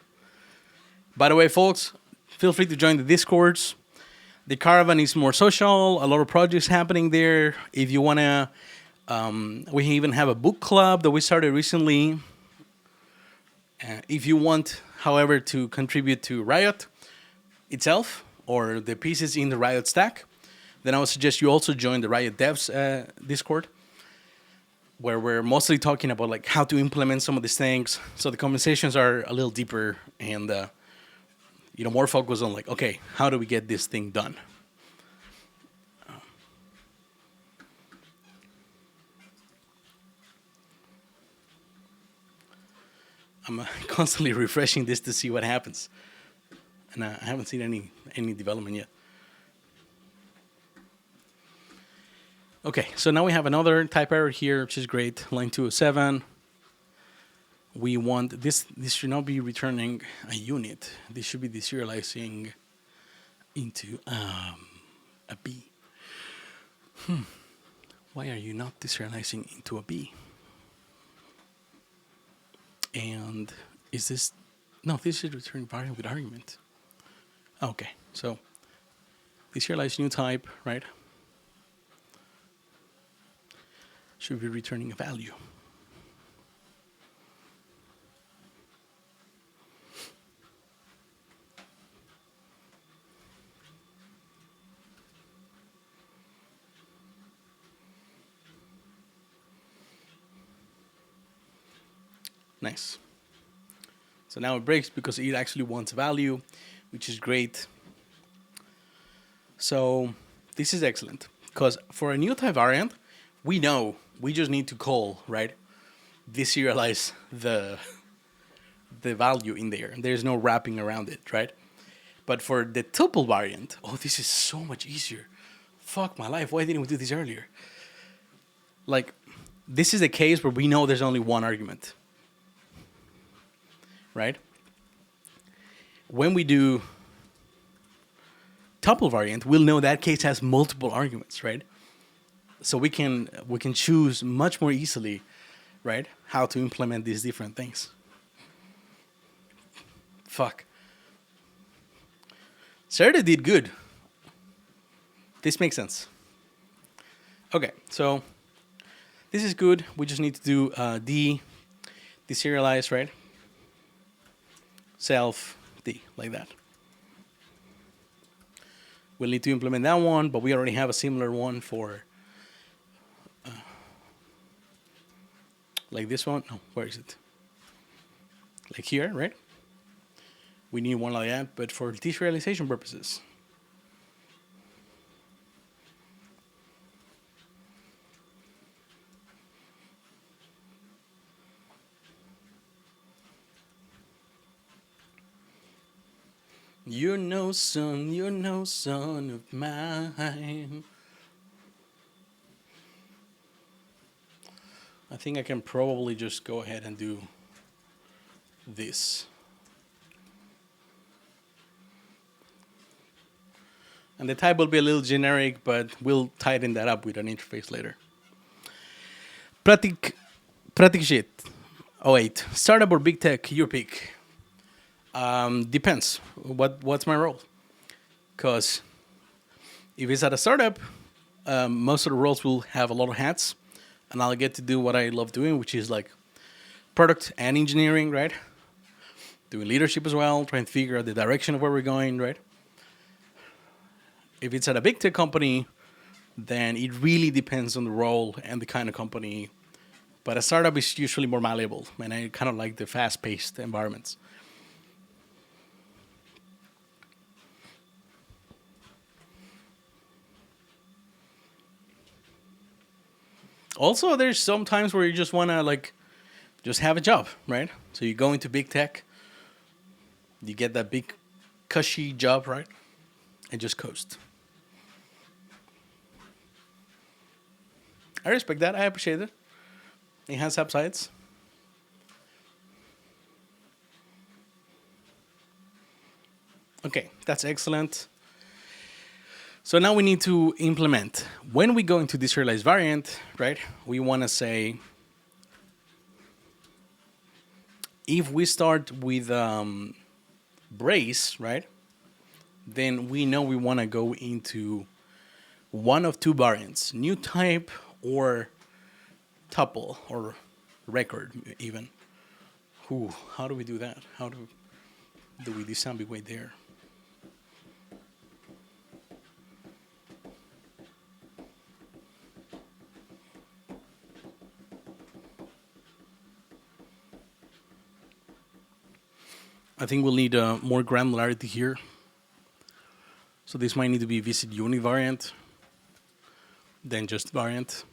By the way, folks, feel free to join the Discords. The caravan is more social. A lot of projects happening there. If you wanna, we even have a book club that we started recently. If you want, however, to contribute to Riot itself or the pieces in the Riot stack, then I would suggest you also join the Riot Devs Discord, where we're mostly talking about like how to implement some of these things. So the conversations are a little deeper and more focused on like, okay, how do we get this thing done? I'm constantly refreshing this to see what happens, and I haven't seen any development yet. Okay, so now we have another type error here, which is great. Line 207. We want this. This should not be returning a unit. This should be deserializing into a B. Why are you not deserializing into a B? And is this... No, this is returning variant with argument. Okay, so deserialize new type, right? Should be returning a value. Nice. So now it breaks because it actually wants a value, which is great. So this is excellent because for a new type variant, we know we just need to call, right? Deserialize the value in there. There's no wrapping around it, right? But for the tuple variant, oh, this is so much easier. Fuck my life. Why didn't we do this earlier? Like, this is a case where we know there's only one argument, right? When we do tuple variant, we'll know that case has multiple arguments, right? So we can choose much more easily, right, how to implement these different things. Fuck. Serde did good. This makes sense. Okay, so this is good. We just need to do deserialize, right? Self D, like that. We'll need to implement that one, but we already have a similar one for like this one. No, where is it? Like here, right? We need one like that, but for deserialization purposes. You're no son of mine. I think I can probably just go ahead and do this. And the type will be a little generic, but we'll tighten that up with an interface later. Pratic shit. Oh wait, startup or big tech, your pick. Depends. What's my role? Because if it's at a startup, most of the roles will have a lot of hats, and I'll get to do what I love doing, which is like product and engineering, right? Doing leadership as well, trying to figure out the direction of where we're going, right? If it's at a big tech company, then it really depends on the role and the kind of company. But a startup is usually more malleable, and I kind of like the fast-paced environments. Also, there's some times where you just want to like just have a job, right? So you go into big tech You get that big, cushy job, right? And just coast. I respect that. I appreciate it. It has upsides. Okay, that's excellent. So now we need to implement. When we go into deserialized variant, right, we want to say if we start with brace, right, then we know we want to go into one of two variants, new type or tuple or record even. Ooh, how do we do that? How do we disambiguate there? I think we'll need more granularity here. So this might need to be visit univariant than just variant.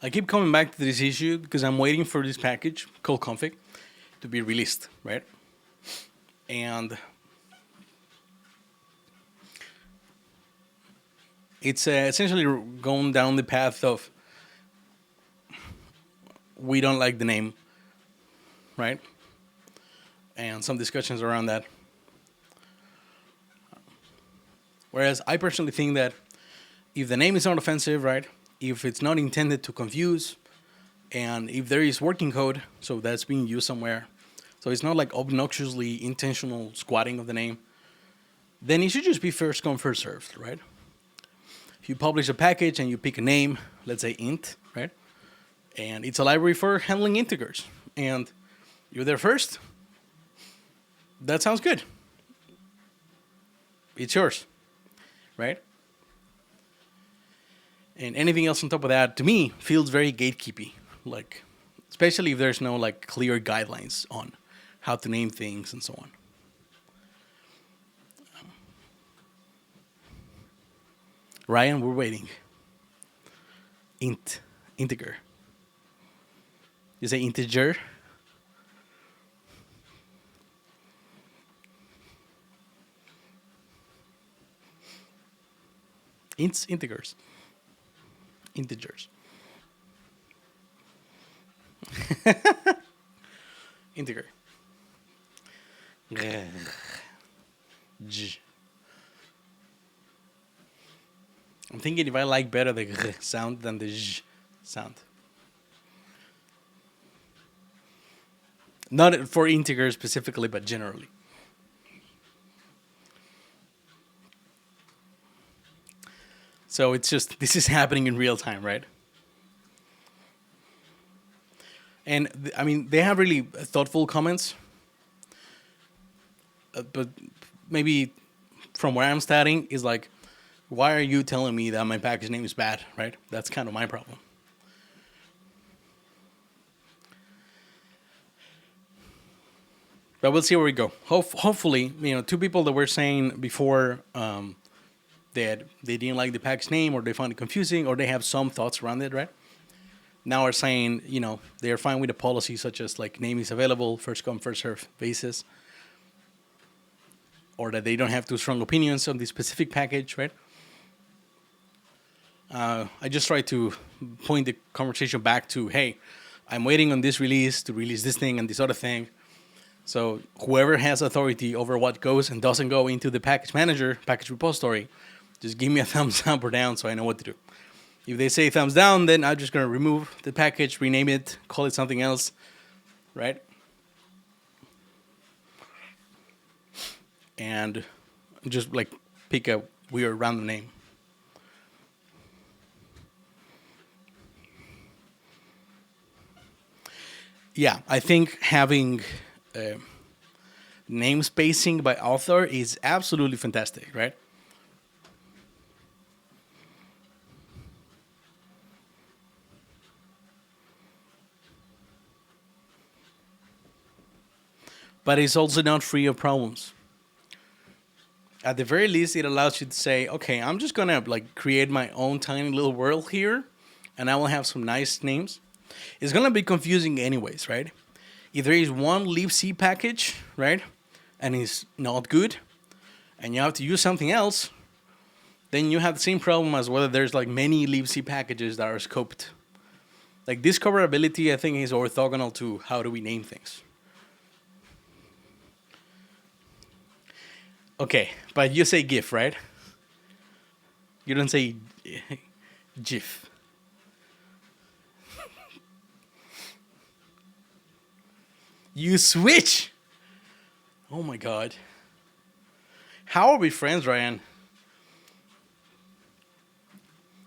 I keep coming back to this issue because I'm waiting for this package called config to be released, right? And it's essentially going down the path of we don't like the name, right? And some discussions around that. Whereas I personally think that if the name is not offensive, right? If it's not intended to confuse, and if there is working code, so that's being used somewhere, so it's not like obnoxiously intentional squatting of the name, then it should just be first come, first served, right? If you publish a package and you pick a name, let's say int, right? And it's a library for handling integers, and you're there first, that sounds good. It's yours, right? And anything else on top of that, to me, feels very gatekeepy. Like, especially if there's no like clear guidelines on how to name things and so on. Ryan, we're waiting. Integer. You say integer? Integers. Integers. Integer. G. I'm thinking if I like better the g sound than the j sound. Not for integers specifically, but generally. So it's just, this is happening in real time, right? And I mean, they have really thoughtful comments. But maybe from where I'm starting is like, why are you telling me that my package name is bad, right? That's kind of my problem. But we'll see where we go. Hopefully, two people that were saying before that they didn't like the package name or they found it confusing or they have some thoughts around it, right? now are saying, they're fine with a policy such as like name is available, first come, first serve basis, or that they don't have too strong opinions on the specific package, right? I just try to point the conversation back to, hey, I'm waiting on this release to release this thing and this other thing. So whoever has authority over what goes and doesn't go into the package manager, package repository, just give me a thumbs up or down so I know what to do. If they say thumbs down, then I'm just going to remove the package, rename it, call it something else, right? And just like pick a weird random name. Yeah, I think having name spacing by author is absolutely fantastic, right? But it's also not free of problems. At the very least, it allows you to say, okay, I'm just gonna like create my own tiny little world here, and I will have some nice names. It's gonna be confusing anyways, right? If there is one libc package, right, and it's not good, and you have to use something else, then you have the same problem as whether there's like many libc packages that are scoped. Like discoverability, I think, is orthogonal to how do we name things. Okay, but you say GIF, right? You don't say GIF. You switch. Oh my God. How are we friends, Ryan?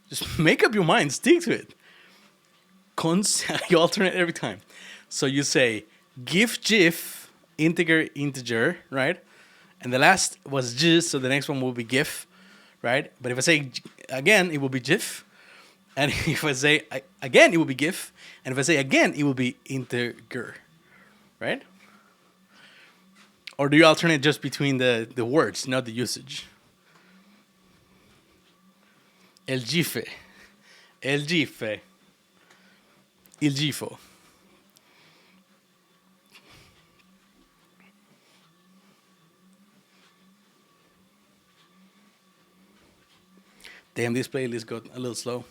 Just make up your mind. Stick to it. You alternate every time. So you say GIF, integer, right? And the last was GIF, so the next one will be GIF, right? But if I say again, it will be GIF. And if I say again, it will be GIF. And if I say again, it will be integer, right? Or do you alternate just between the words, not the usage? El GIF, el GIF, il GIFo. Damn, this playlist got a little slow.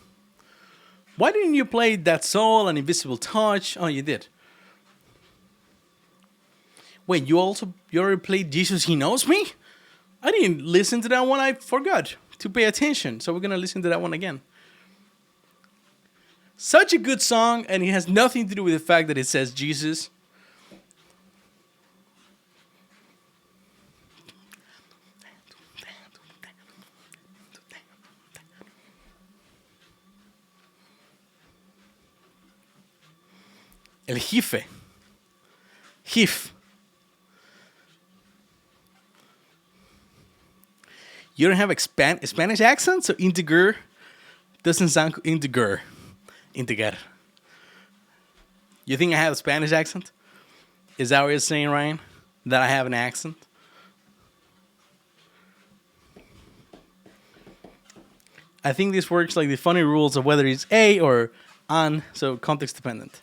Why didn't you play That Soul and Invisible Touch? Oh, you did. Wait, you already played Jesus He Knows Me? I didn't listen to that one. I forgot to pay attention. So we're going to listen to that one again. Such a good song, and it has nothing to do with the fact that it says Jesus. El Jefe. Hif. You don't have a Spanish accent, so integer doesn't sound integer. Integer. You think I have a Spanish accent? Is that what you're saying, Ryan? That I have an accent? I think this works like the funny rules of whether it's a or an, so context dependent.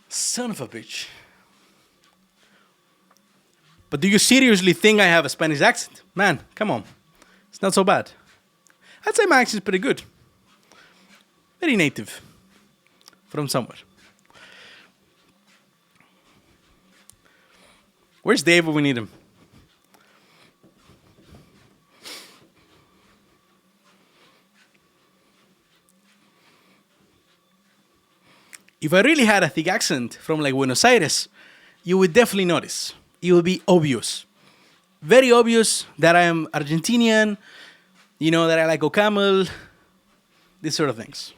Son of a bitch. But do you seriously think I have a Spanish accent? Man, come on. It's not so bad. I'd say my accent's pretty good. Very native. From somewhere. Where's Dave when we need him? If I really had a thick accent from like Buenos Aires, you would definitely notice. It would be obvious. Very obvious that I am Argentinian, that I like ocaml, these sort of things.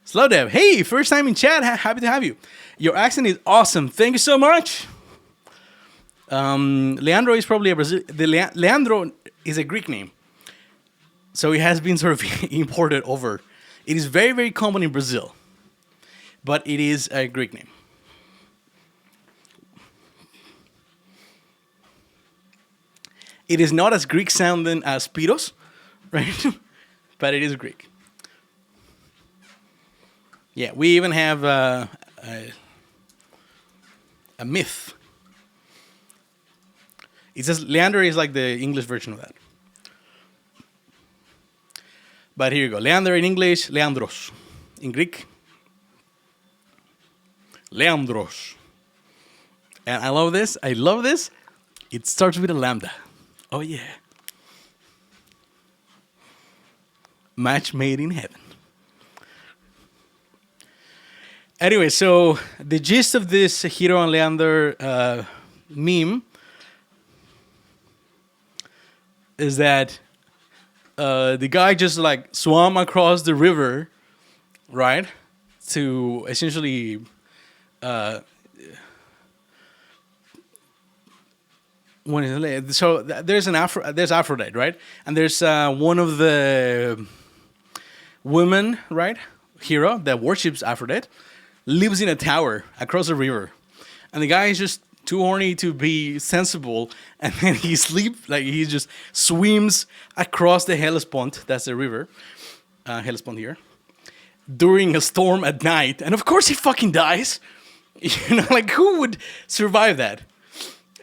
Slow Dev, hey, first time in chat, happy to have you. Your accent is awesome, thank you so much. Leandro is probably a Leandro is a Greek name. So it has been sort of imported over. It is very, very common in Brazil. But it is a Greek name. It is not as Greek sounding as Spiros, right? But it is Greek. Yeah, we even have a myth. It says Leander is like the English version of that. But here you go. Leander in English, Leandros. In Greek, Leandros. And I love this. I love this. It starts with a lambda. Oh, yeah. Match made in heaven. Anyway, so the gist of this Hero and Leander meme is that the guy just like swam across the river, right? To essentially so there's there's Aphrodite, right? And there's one of the women, right? Hero that worships Aphrodite lives in a tower across a river, and the guy is just too horny to be sensible, and then he he just swims across the Hellespont, that's the river, Hellespont here, during a storm at night, and of course he fucking dies. You know, like who would survive that?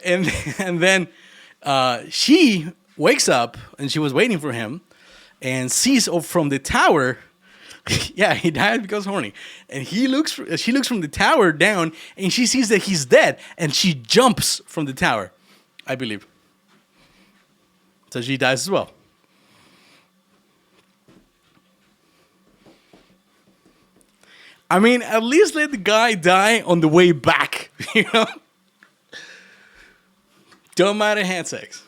And then she wakes up, and she was waiting for him, and sees from the tower. Yeah, he died because horny, and she looks from the tower down, and she sees that he's dead, and she jumps from the tower, I believe. So she dies as well. I mean, at least let the guy die on the way back, you know? Don't matter hand sex.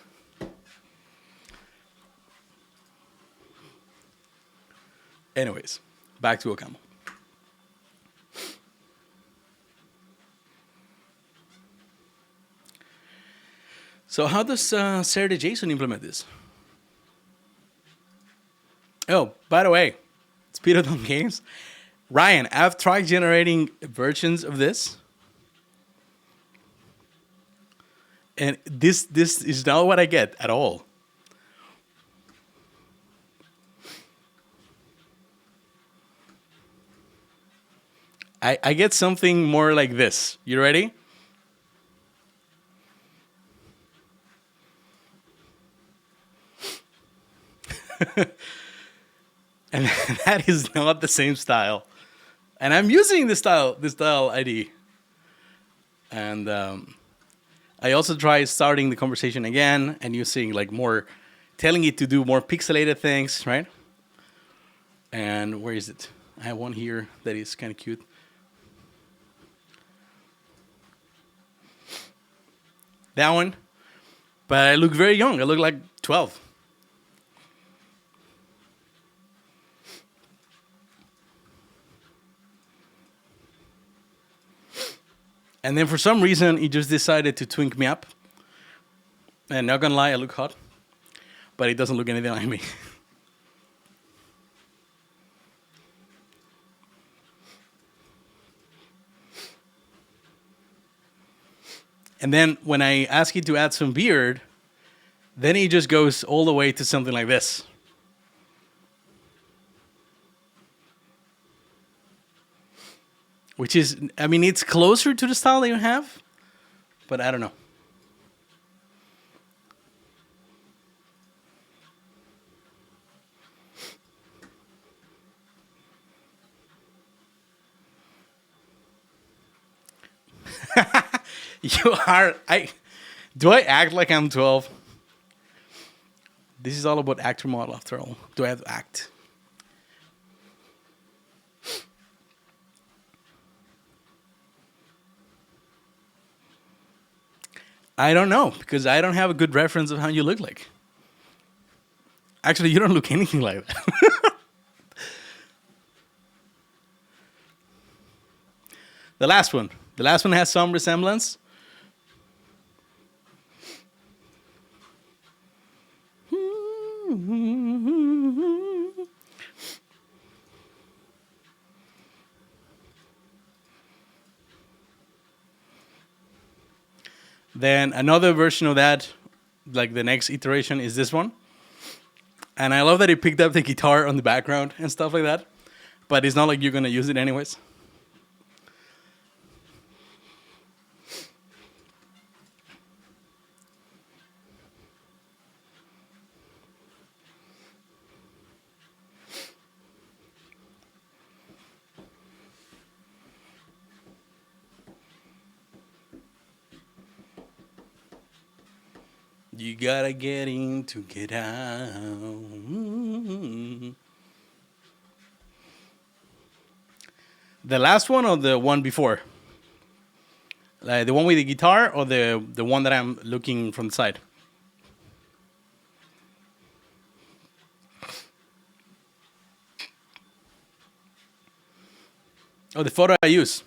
Anyways, back to ocaml. So how does serde JSON implement this? Oh, by the way, speed of games. Ryan, I've tried generating versions of this, and this is not what I get at all. I get something more like this. You ready? And that is not the same style. And I'm using this style ID. And I also tried starting the conversation again and using like more, telling it to do more pixelated things, right? And where is it? I have one here that is kind of cute. That one. But I look very young. I look like 12. And then for some reason, he just decided to twink me up. And not gonna lie, I look hot. But it doesn't look anything like me. And then when I ask it to add some beard, then he just goes all the way to something like this. Which is, I mean, it's closer to the style that you have, but I don't know. Do I act like I'm 12? This is all about actor model after all. Do I have to act? I don't know, because I don't have a good reference of how you look like. Actually, you don't look anything like that. The last one. The last one has some resemblance. Then another version of that, like the next iteration, is this one. And I love that he picked up the guitar on the background and stuff like that. But it's not like you're gonna use it anyways. You gotta get in to get out. The last one or the one before? Like the one with the guitar or the one that I'm looking from the side? Oh, the photo I use.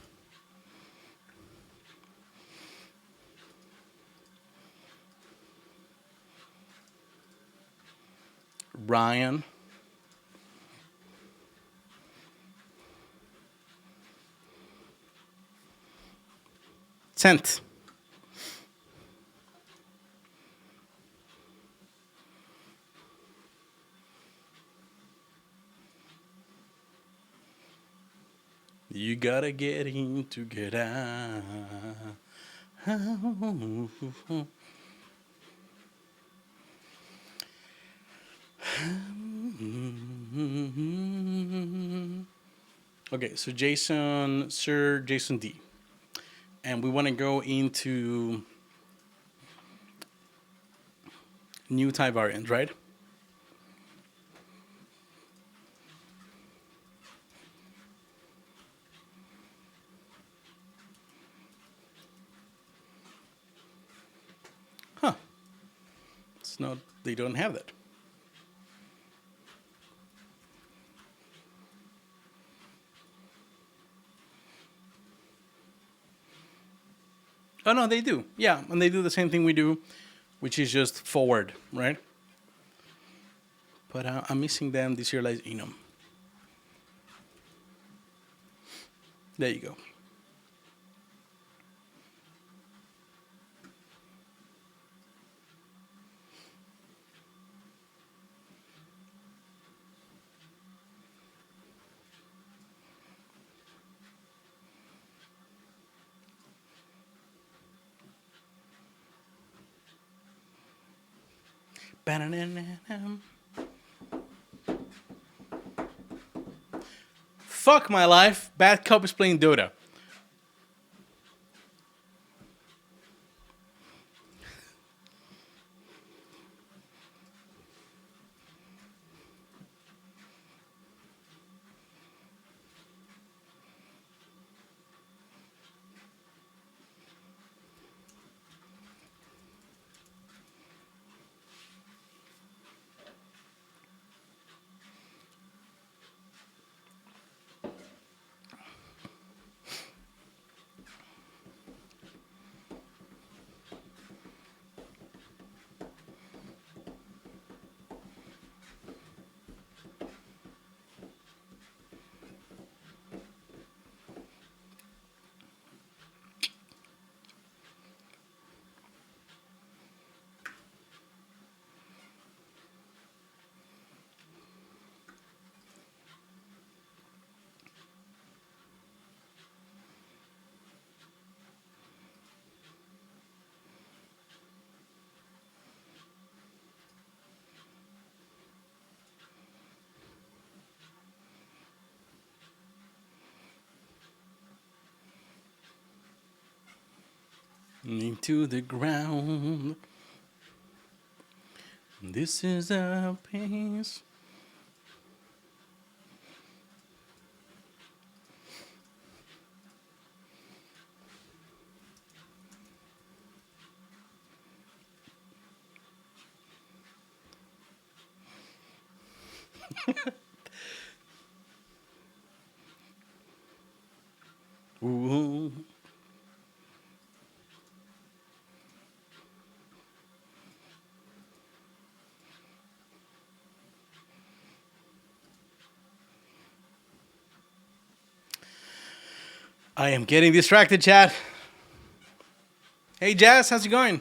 Ryan. Sent. You gotta get in to get out. Okay, so Jason, Sir Jason D. And we want to go into new type variant, right? Huh. It's not, they don't have that. Oh, no, they do. Yeah, and they do the same thing we do, which is just forward, right? But I'm missing them deserialized enum. There you go. Fuck my life. Bad Cop is playing Dota. Into the ground. This is a pace. Ooh. I am getting distracted, chat. Hey, Jazz, how's it going?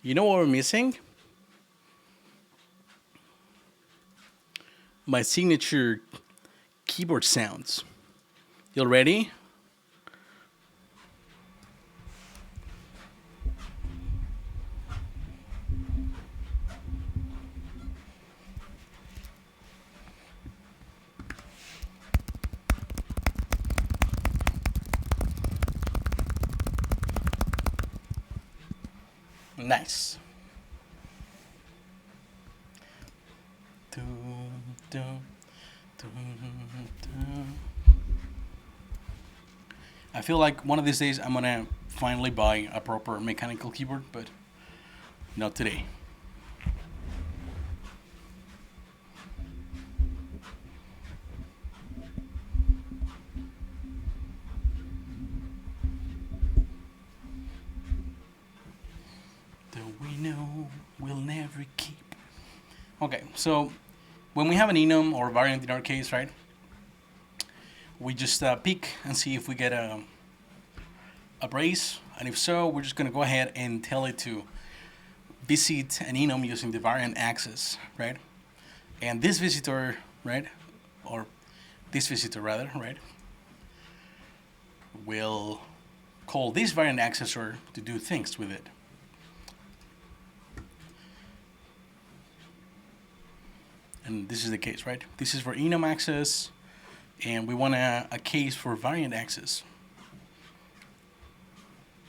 You know what we're missing? My signature keyboard sounds. You ready? Nice. I feel like one of these days I'm gonna finally buy a proper mechanical keyboard, but not today. Though we know we'll never keep. Okay, so when we have an enum or variant in our case, right? We just pick and see if we get a brace, and if so, we're just gonna go ahead and tell it to visit an enum using the variant access, right? And this visitor, right, or this visitor rather, right, will call this variant accessor to do things with it. And this is the case, right? This is for enum access, and we want a case for variant access.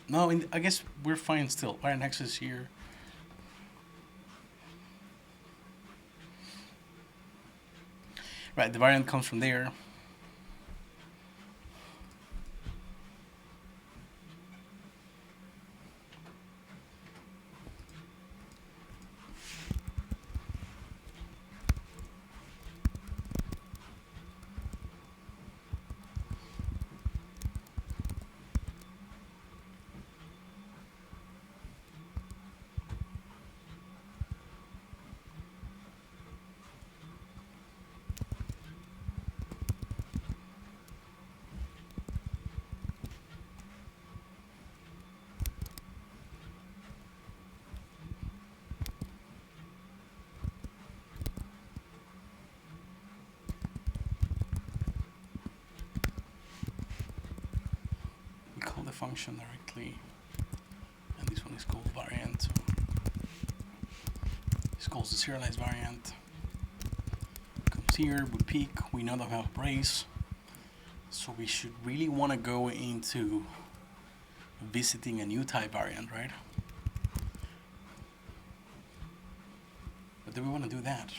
No, I guess we're fine still. Variant access here. Right, the variant comes from there. We call the function directly, and this one is called variant. So this calls the serialized variant. Comes here, we pick, we know that we have a brace, so we should really want to go into visiting a new type variant, right? But do we want to do that?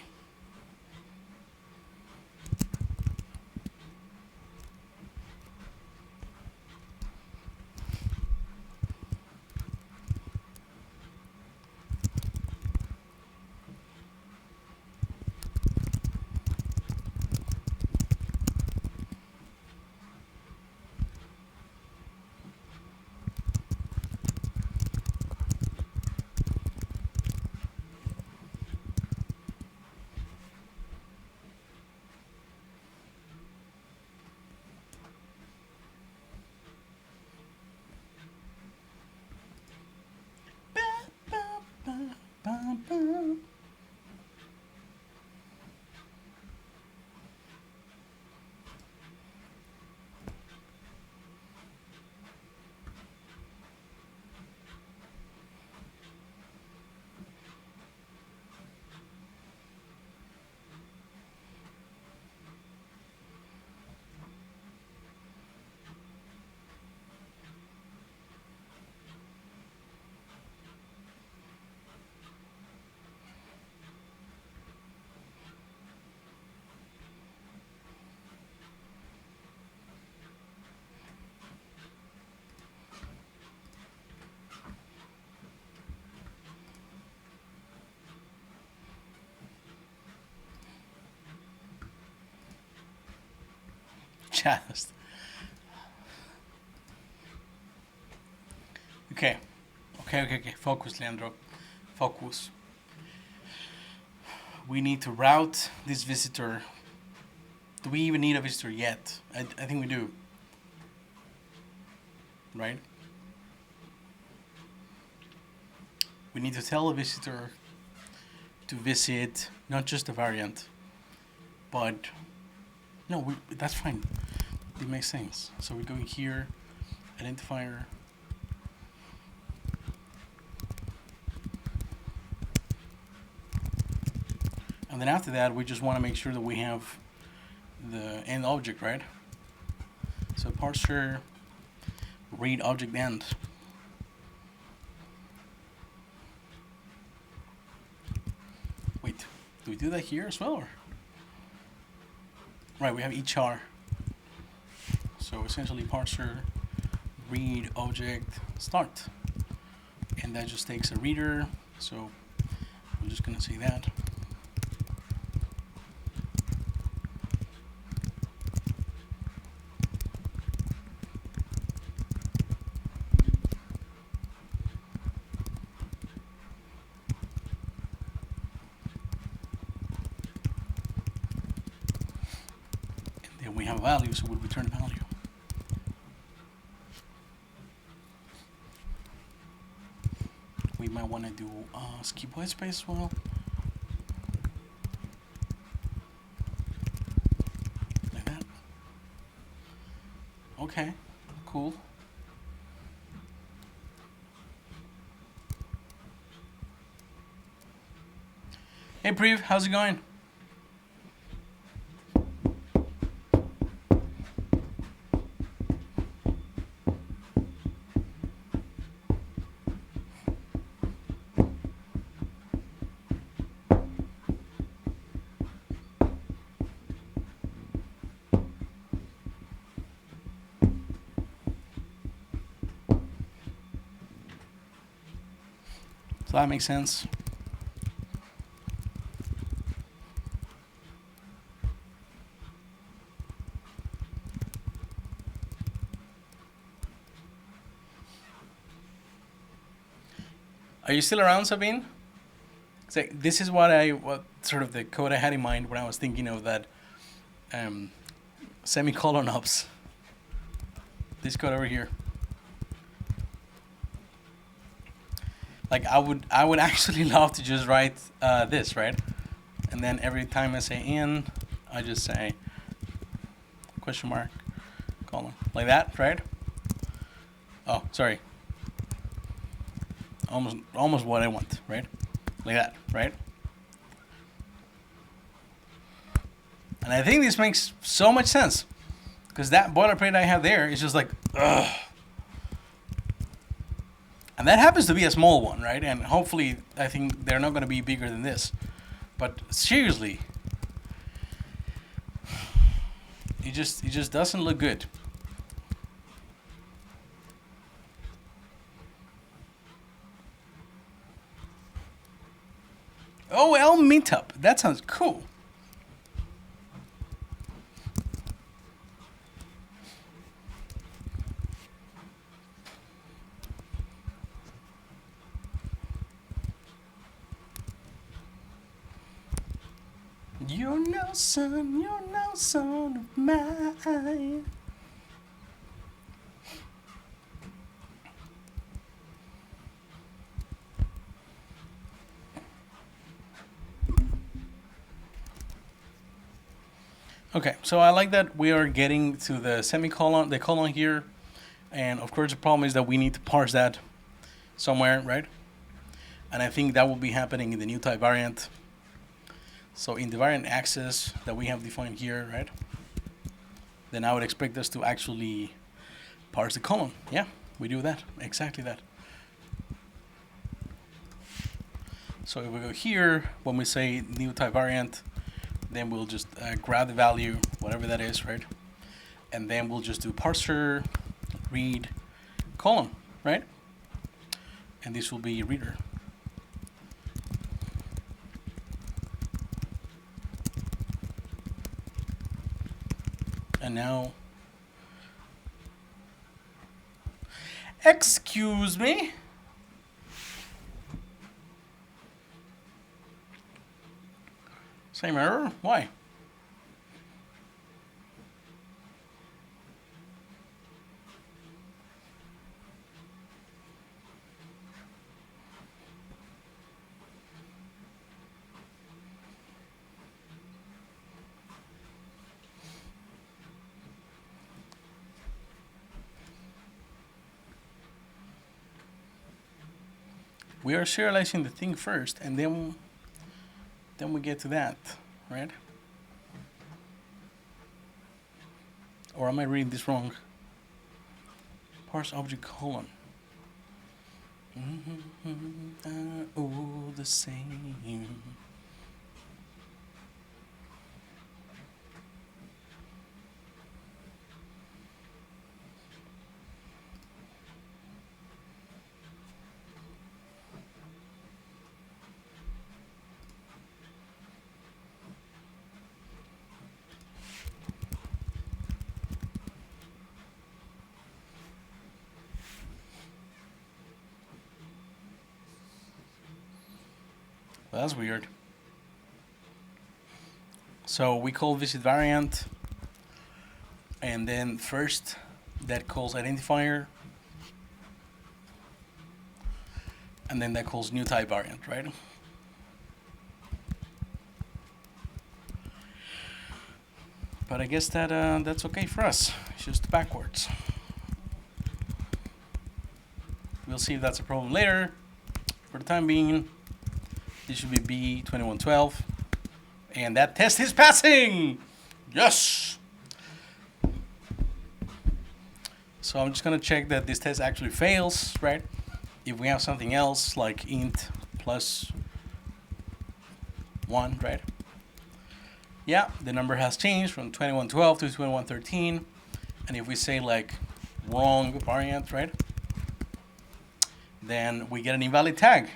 Just. Okay. Okay. Focus, Leandro. Focus. We need to route this visitor. Do we even need a visitor yet? I think we do. Right? we need to tell a visitor to visit not just the variant, but no, that's fine. It makes sense. So we're going here, identifier. And then after that, we just want to make sure that we have the end object, right? So parser read object end. Wait, do we do that here as well? Or? Right, we have each-r. So essentially parser read object start. And that just takes a reader. So we're just gonna say that. We have a value, so we'll return value. We might want to do skip white space as well. Like that. Okay, cool. Hey Prev, how's it going? So that makes sense. Are you still around, Sabine? So this is what sort of the code I had in mind when I was thinking of that semicolon ops. This code over here. Like I would actually love to just write this, right? And then every time I say in, I just say question mark, colon, like that, right? Oh, sorry. Almost what I want, right? Like that, right? And I think this makes so much sense because that boilerplate I have there is just like, ugh. And that happens to be a small one, right? And hopefully, I think they're not going to be bigger than this. But seriously, it just doesn't look good. OL meetup. That sounds cool. You're no son of mine. Okay, so I like that we are getting to the semicolon, the colon here, and of course the problem is that we need to parse that somewhere, right? And I think that will be happening in the new type variant. So in the variant access that we have defined here, right? Then I would expect us to actually parse the colon. Yeah, we do that, exactly that. So if we go here, when we say new type variant, then we'll just grab the value, whatever that is, right? And then we'll just do parser read colon, right? And this will be reader. And now, excuse me. Same error? Why? We are serializing the thing first, and then we get to that, right? Or am I reading this wrong? Parse object colon. All the same. Well, that's weird. So we call visit variant, and then first that calls identifier, and then that calls new type variant, right? But I guess that that's okay for us. It's just backwards. We'll see if that's a problem later. For the time being, this should be B2112. And that test is passing! Yes! So I'm just gonna check that this test actually fails, right? If we have something else like int plus 1, right? Yeah, the number has changed from 2112 to 2113. And if we say like wrong variant, right? Then we get an invalid tag.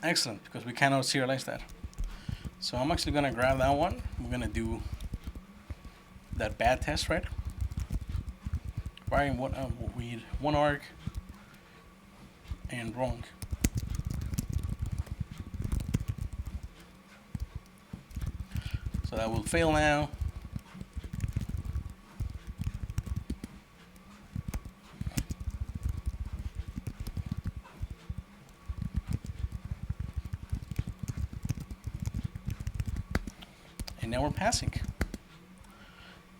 Excellent, because we cannot serialize that. So I'm actually gonna grab that one. We're gonna do that bad test, right? Variant with one arg and wrong. So that will fail now. And now we're passing.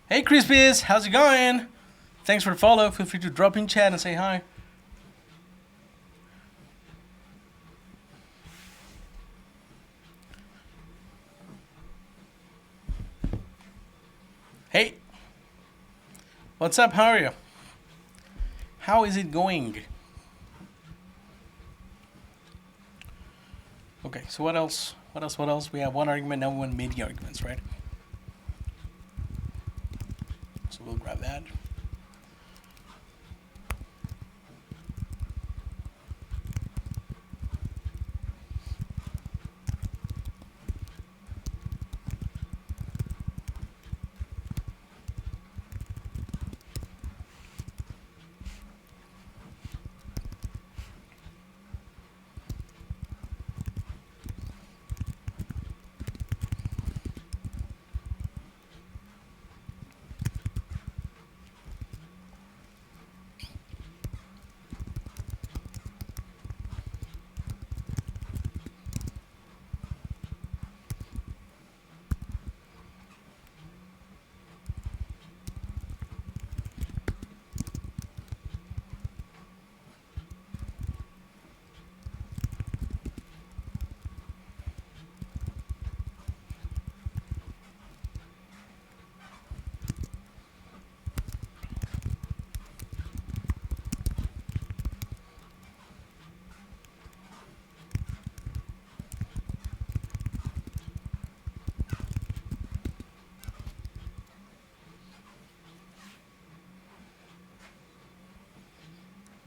Hey Crispies, how's it going? Thanks for the follow. Feel free to drop in chat and say hi. Hey, what's up? How are you? How is it going? Okay, so what else? What else? We have one argument, now we want many arguments, right? So we'll grab that.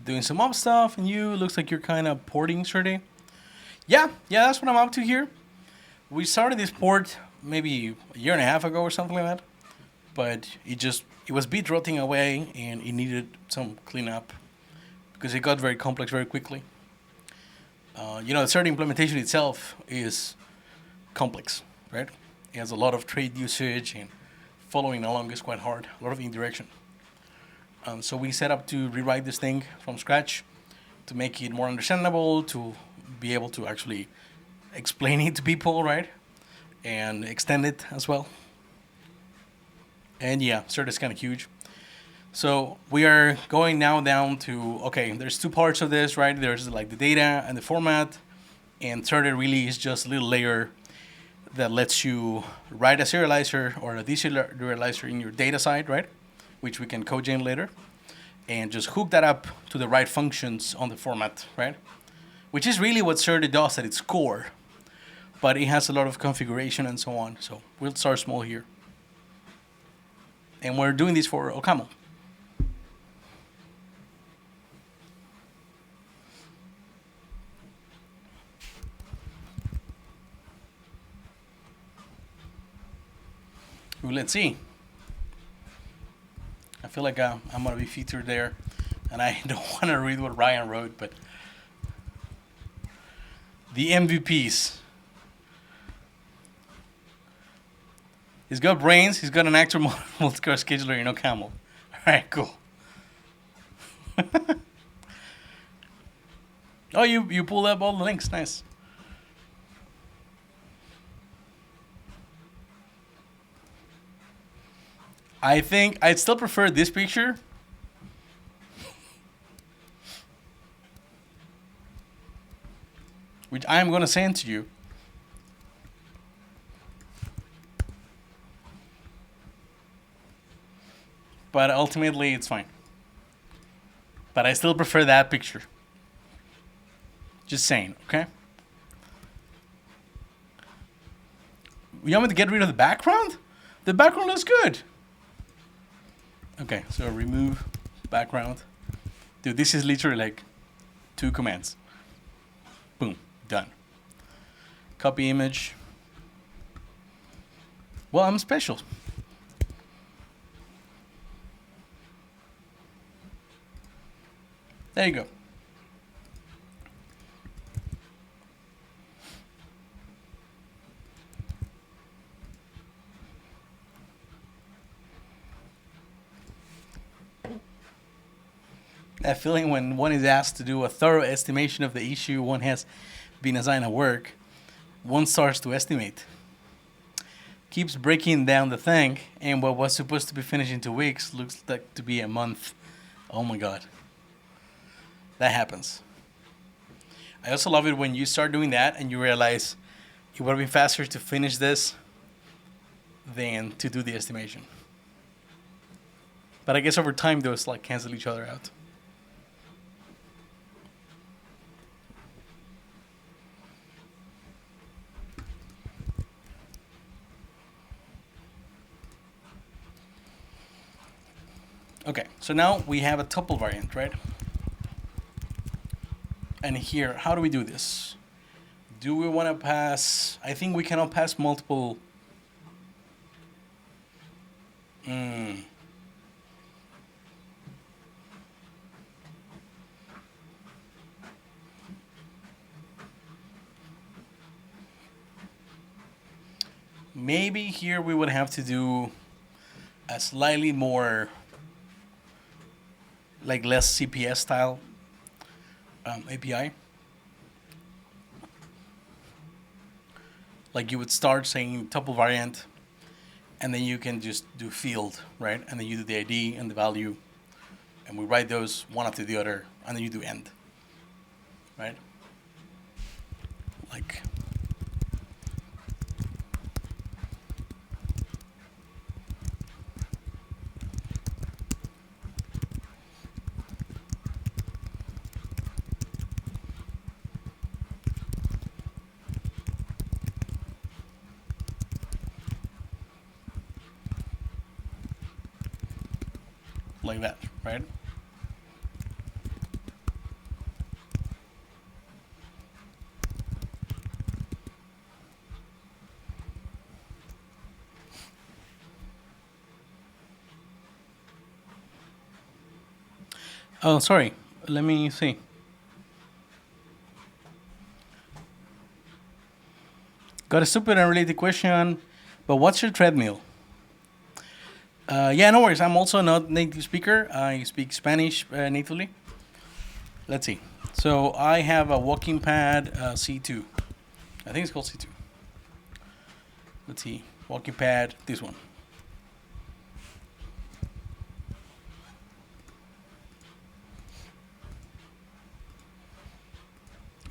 Doing some up stuff, and you looks like you're kind of porting serde. Yeah, that's what I'm up to here. We started this port maybe a year and a half ago or something like that, but it was bit rotting away, and it needed some cleanup because it got very complex very quickly. The serde implementation itself is complex, right? It has a lot of trade usage, and following along is quite hard. A lot of indirection. So we set up to rewrite this thing from scratch to make it more understandable, to be able to actually explain it to people, right? And extend it as well. And yeah, serde is kind of huge. So we are going now down to, okay, there's two parts of this, right? There's like the data and the format, and serde really is just a little layer that lets you write a serializer or a deserializer in your data side, right? Which we can code gen later, and just hook that up to the right functions on the format, right? Which is really what serde does at its core, but it has a lot of configuration and so on. So we'll start small here. And we're doing this for ocaml. Well, let's see. I feel like I'm going to be featured there, and I don't want to read what Ryan wrote, but the MVPs. He's got brains. He's got an actor multi-core scheduler in ocaml. All right, cool. Oh, you pulled up all the links. Nice. I think I'd still prefer this picture. Which I'm going to send to you. But ultimately, it's fine. But I still prefer that picture. Just saying, okay? You want me to get rid of the background? The background looks good. Okay, so remove background. Dude, this is literally like 2 commands. Boom, done. Copy image. Well, I'm special. There you go. That feeling when one is asked to do a thorough estimation of the issue one has been assigned at work, one starts to estimate. Keeps breaking down the thing, and what was supposed to be finished in 2 weeks looks like to be a month. Oh my god. That happens. I also love it when you start doing that and you realize it would have been faster to finish this than to do the estimation. But I guess over time those like cancel each other out. Okay, so now we have a tuple variant, right? And here, how do we do this? Do we want to pass? I think we cannot pass multiple. Maybe here we would have to do a slightly more, like less CPS style API. Like you would start saying tuple variant, and then you can just do field, right? And then you do the ID and the value, and we write those one after the other, and then you do end, right? Like. Like that, right? Oh, sorry. Let me see. Got a stupid and related question, but what's your treadmill? Yeah, no worries. I'm also not native speaker. I speak Spanish natively. Let's see. So I have a walking pad C2. I think it's called C2. Let's see. Walking pad, this one.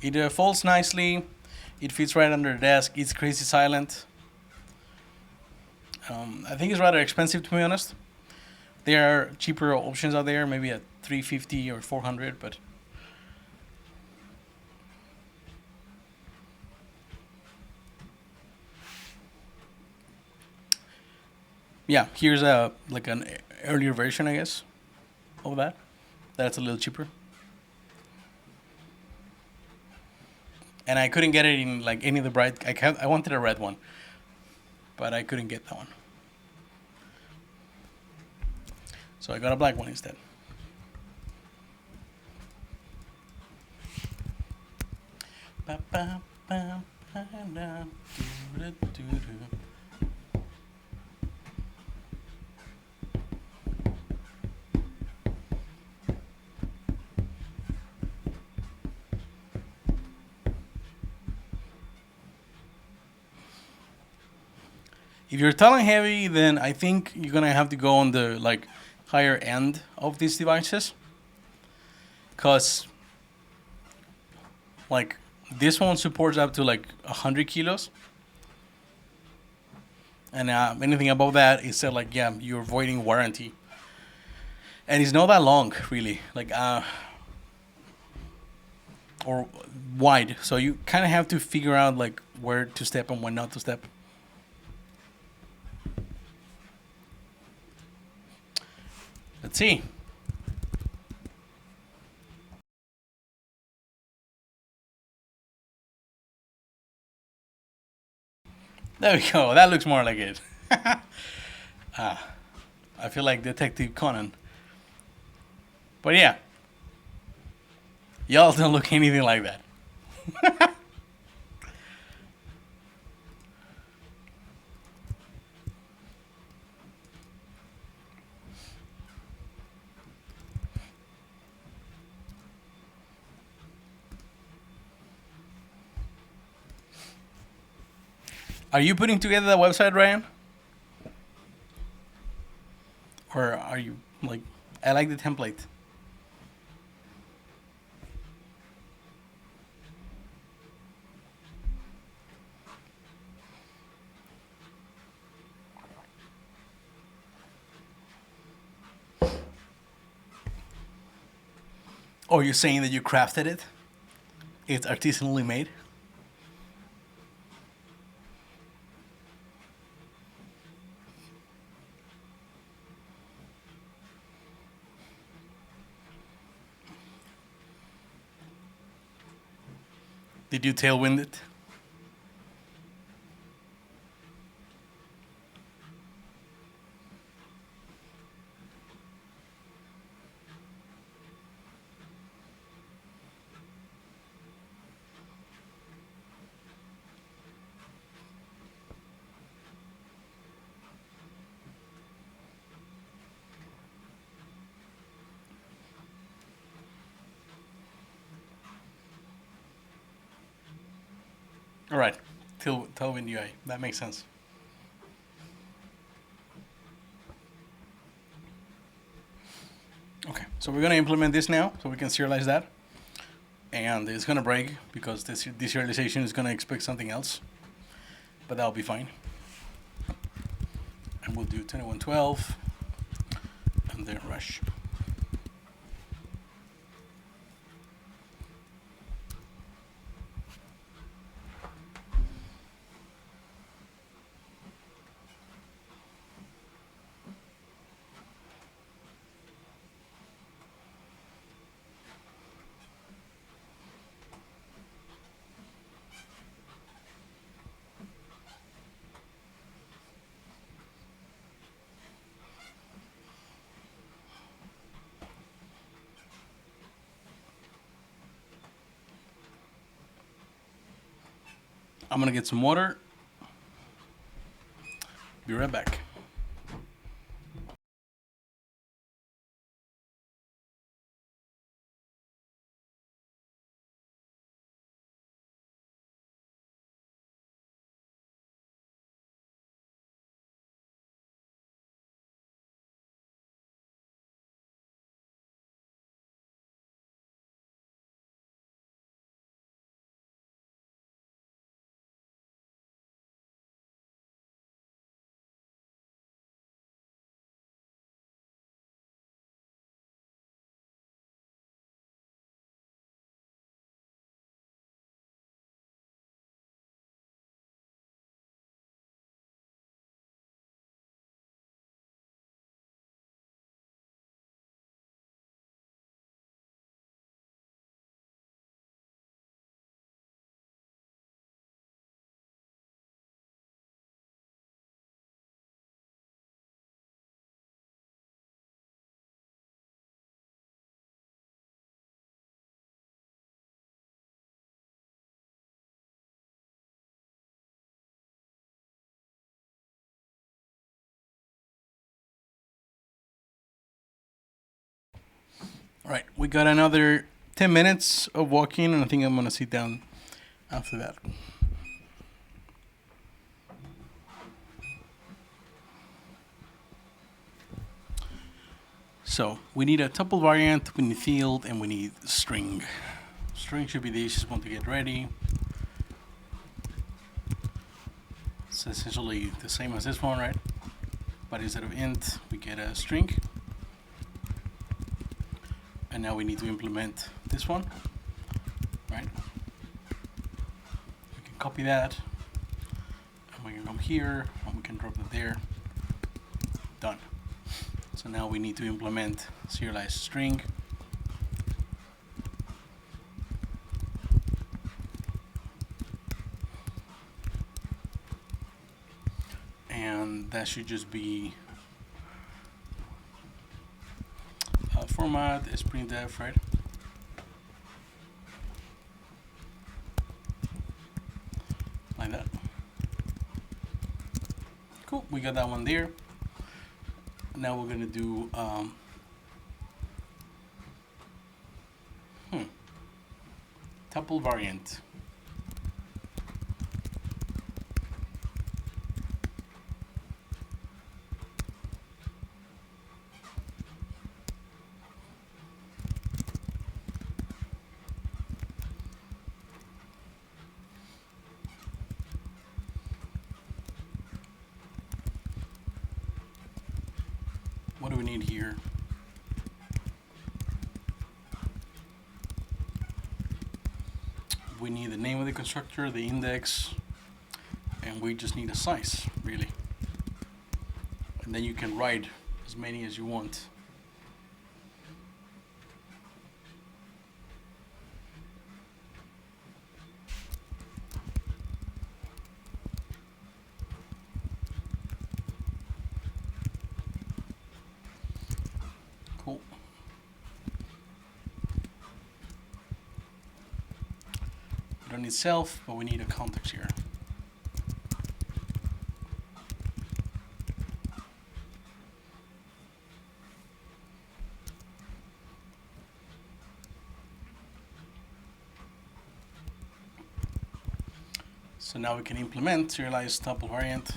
It folds nicely. It fits right under the desk. It's crazy silent. I think it's rather expensive, to be honest. There are cheaper options out there, maybe at 350 or 400, but yeah, here's a like an earlier version, I guess, of that. That's a little cheaper. And I couldn't get it in like any of the bright. I wanted a red one, but I couldn't get that one. So I got a black one instead. Ba, ba, ba, ba, da, doo, doo, doo, doo. If you're talent heavy, then I think you're gonna have to go on the like higher end of these devices, cause like this one supports up to like 100 kilos, and anything above that is like yeah you're avoiding warranty, and it's not that long really like or wide, so you kind of have to figure out like where to step and when not to step. Let's see. There we go. That looks more like it. I feel like Detective Conan. But yeah, y'all don't look anything like that. Are you putting together the website, Ryan? Or are you like, I like the template. Or you're saying that you crafted it? It's artisanally made? Did you tailwind it? All right, tailwind UI. That makes sense. Okay, so we're gonna implement this now, so we can serialize that, and it's gonna break because this deserialization is gonna expect something else, but that'll be fine. And we'll do 2112 and then rush. I'm gonna get some water. Be right back. All right, we got another 10 minutes of walking, and I think I'm going to sit down after that. So we need a tuple variant, we need field, and we need string. String should be the easiest one to get ready. It's essentially the same as this one, right? But instead of int, we get a string. And now we need to implement this one, right? We can copy that, and we can come here, and we can drop it there. Done. So now we need to implement serialized string. And that should just be format is printf, right? Like that. Cool, we got that one there. Now we're gonna do tuple variant. What do we need here? We need the name of the constructor, the index, and we just need a size, really. And then you can write as many as you want. Cool. We don't need self, but we need a context here. So now we can implement serialized tuple variant.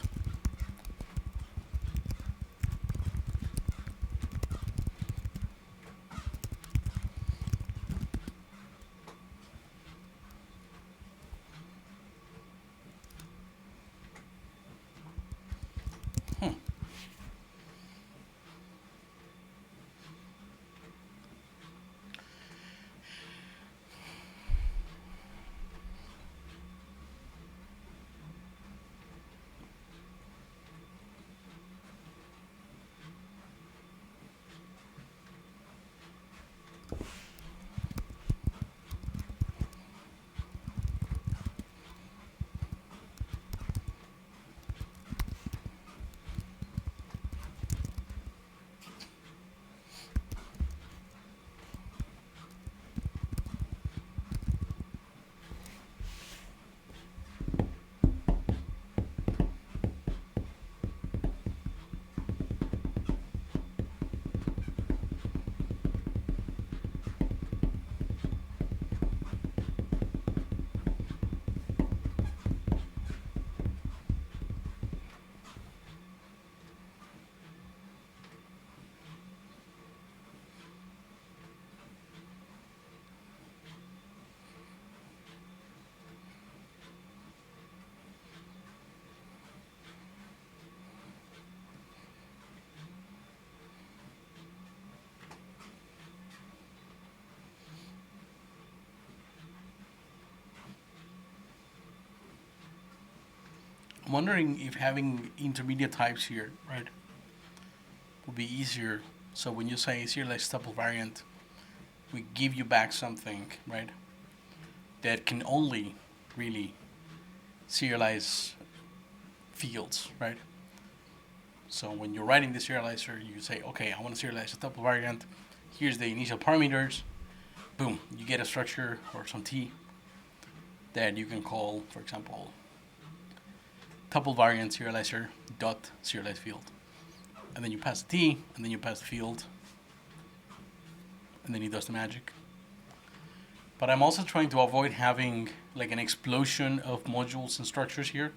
I'm wondering if having intermediate types here, right, would be easier. So when you say serialized tuple variant, we give you back something, right, that can only really serialize fields, right? So when you're writing the serializer, you say, okay, I want to serialize a tuple variant. Here's the initial parameters. Boom, you get a structure or some T that you can call, for example, tuple variant serializer dot serialize field. And then you pass the T, and then you pass the field, and then it does the magic. But I'm also trying to avoid having like an explosion of modules and structures here.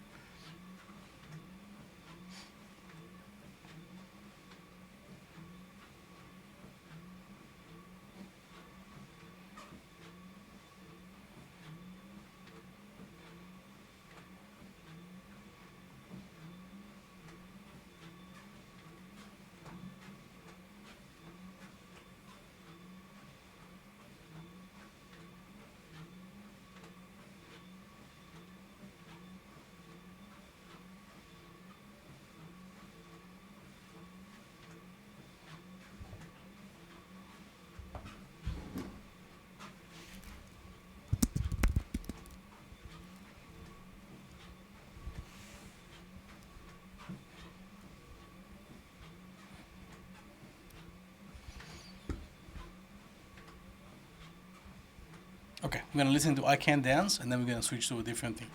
Okay, I'm gonna listen to I Can Dance, and then we're gonna switch to a different thing.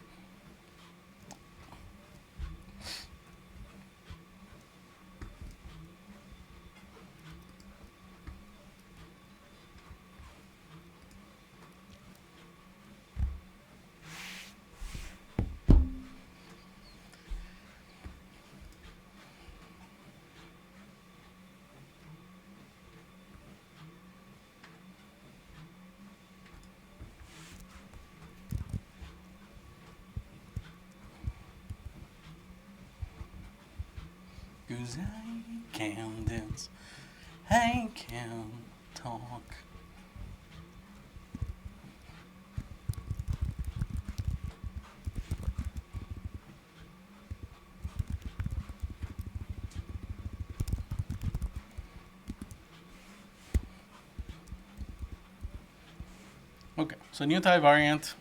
Cause I can dance, I can talk. Okay, so new type variant.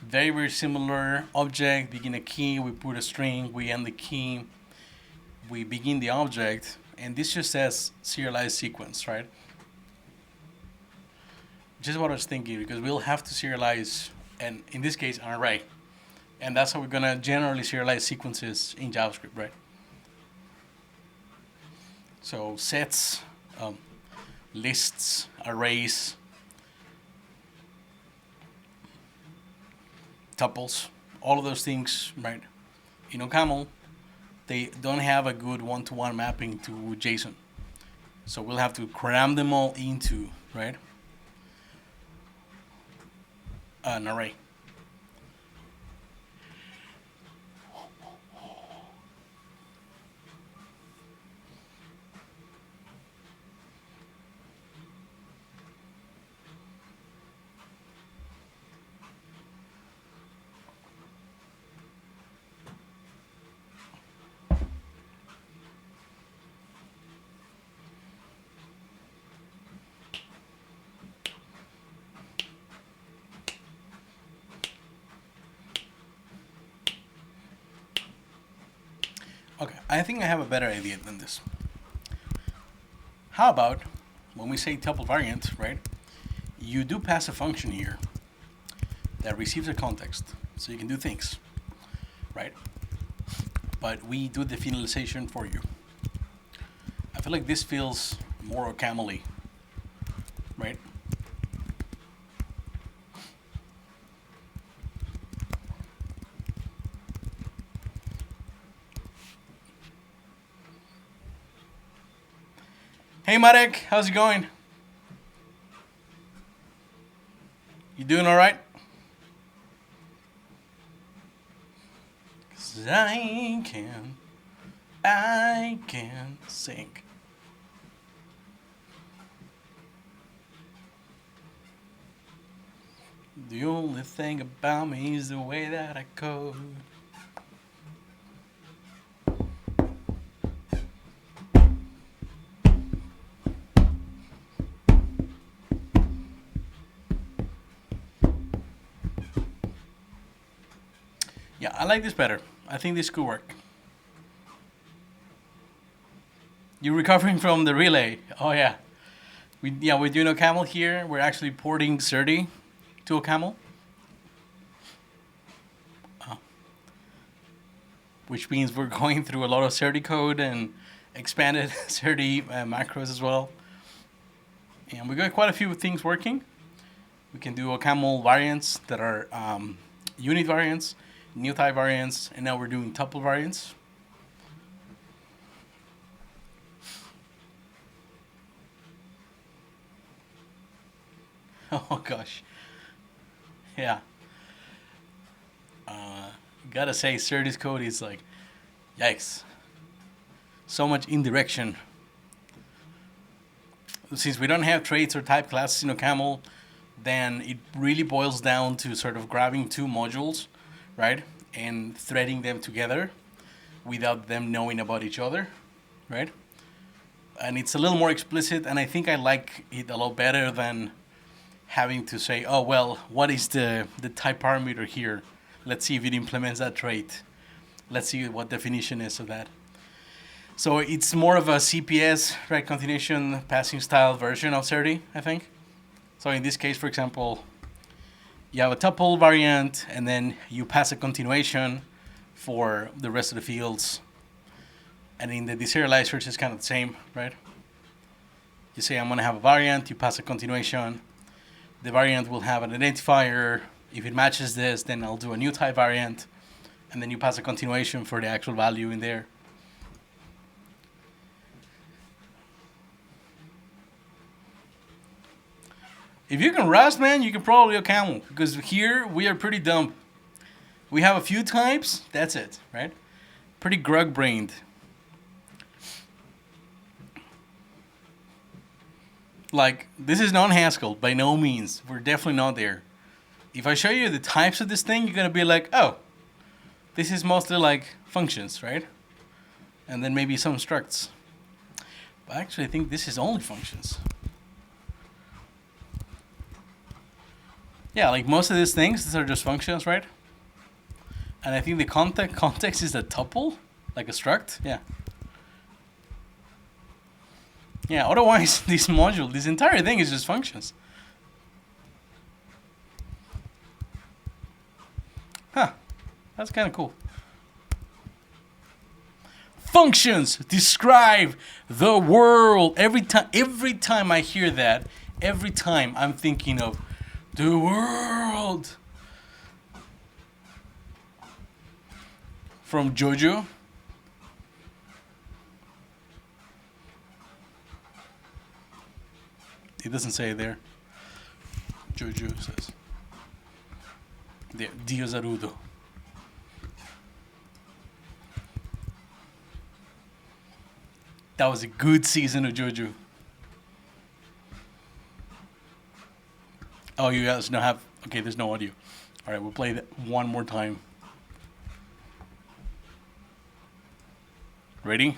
Very, very similar. Object, begin a key, we put a string, we end the key, we begin the object, and this just says serialized sequence, right? Just what I was thinking, because we'll have to serialize, and in this case, an array. And that's how we're gonna generally serialize sequences in JavaScript, right? So sets, lists, arrays, tuples, all of those things, right? In OCaml, they don't have a good one-to-one mapping to JSON. So we'll have to cram them all into, right, an array. Okay, I think I have a better idea than this. How about when we say tuple variant, right? You do pass a function here that receives a context, so you can do things, right? But we do the finalization for you. I feel like this feels more ocaml-y, right? Hey Marek, how's it going? You doing all right? 'Cause I can sing. The only thing about me is the way that I code. Yeah, I like this better. I think this could work. You're recovering from the relay. Oh yeah. We're doing OCaml here. We're actually porting serde to OCaml. Which means we're going through a lot of serde code and expanded serde macros as well. And we got quite a few things working. We can do ocaml variants that are unit variants, new type variants, and now we're doing tuple variants. Oh gosh. Yeah. Gotta say, serde's code is like, yikes. So much indirection. Since we don't have traits or type classes in ocaml, then it really boils down to sort of grabbing two modules, right? And threading them together without them knowing about each other, right? And it's a little more explicit, and I think I like it a lot better than having to say, oh, well, what is the type parameter here? Let's see if it implements that trait. Let's see what definition is of that. So it's more of a CPS, right, continuation passing style version of serde, I think. So in this case, for example, you have a tuple variant, and then you pass a continuation for the rest of the fields. And in the deserializers, it's kind of the same, right? You say, I'm going to have a variant, you pass a continuation. The variant will have an identifier. If it matches this, then I'll do a new type variant. And then you pass a continuation for the actual value in there. If you can Rust, man, you can probably ocaml. Because here, we are pretty dumb. We have a few types, that's it, right? Pretty grug-brained. Like, this is not Haskell, by no means. We're definitely not there. If I show you the types of this thing, you're going to be like, oh, this is mostly like functions, right? And then maybe some structs. But actually, I think this is only functions. Yeah, like most of these things, these are just functions, right? And I think the context is a tuple, like a struct, yeah. Yeah, otherwise, this module, this entire thing is just functions. Huh, that's kind of cool. Functions describe the world. Every time I hear that, every time I'm thinking of the world. From JoJo. It doesn't say it there. JoJo says. There, Dios Arudo. That was a good season of JoJo. Oh, you guys don't have... Okay, there's no audio. All right, we'll play that one more time. Ready?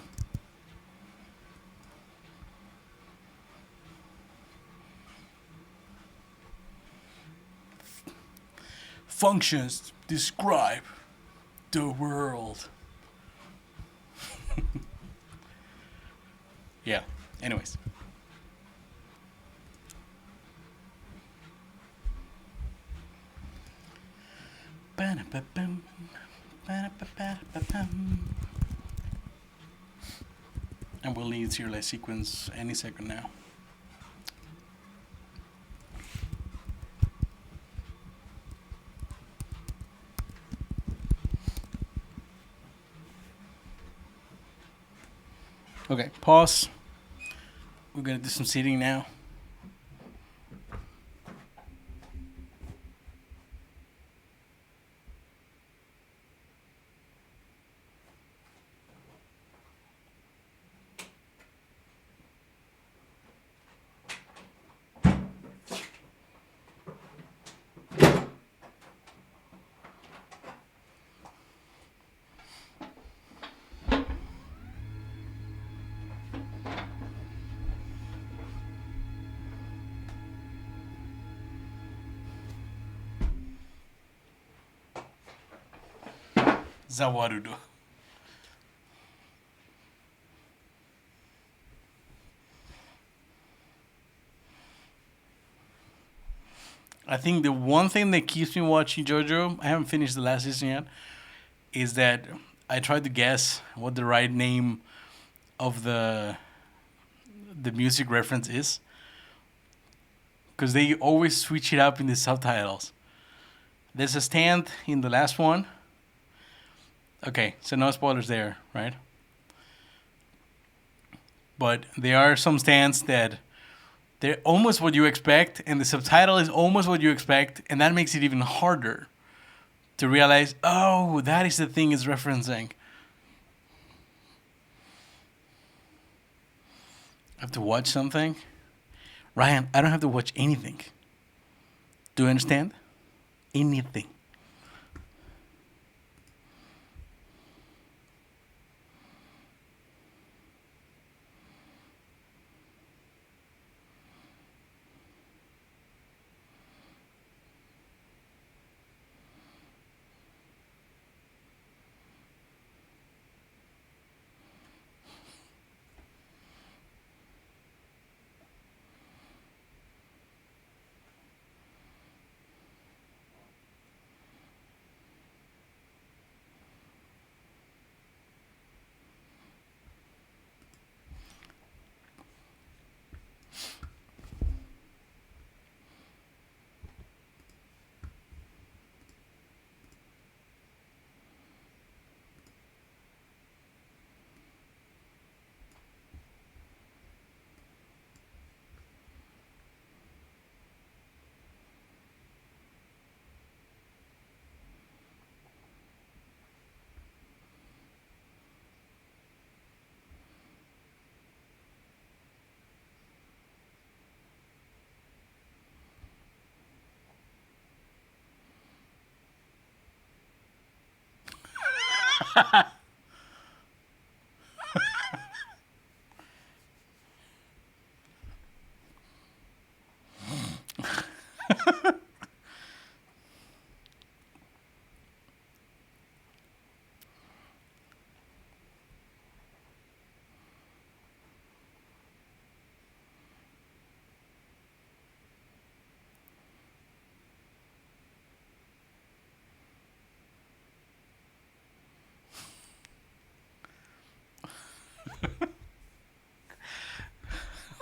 Functions describe the world. Yeah, anyways. And we'll leave serialized sequence any second now. Okay, pause. We're gonna do some seeding now. Zawarudo. I think the one thing that keeps me watching JoJo, I haven't finished the last season yet, is that I tried to guess what the right name of the music reference is, because they always switch it up in the subtitles. There's a stand in the last one. Okay, so no spoilers there, right? But there are some stands that they're almost what you expect, and the subtitle is almost what you expect, and that makes it even harder to realize, oh, that is the thing it's referencing. I have to watch something. Ryan, I don't have to watch anything. Do you understand? Anything.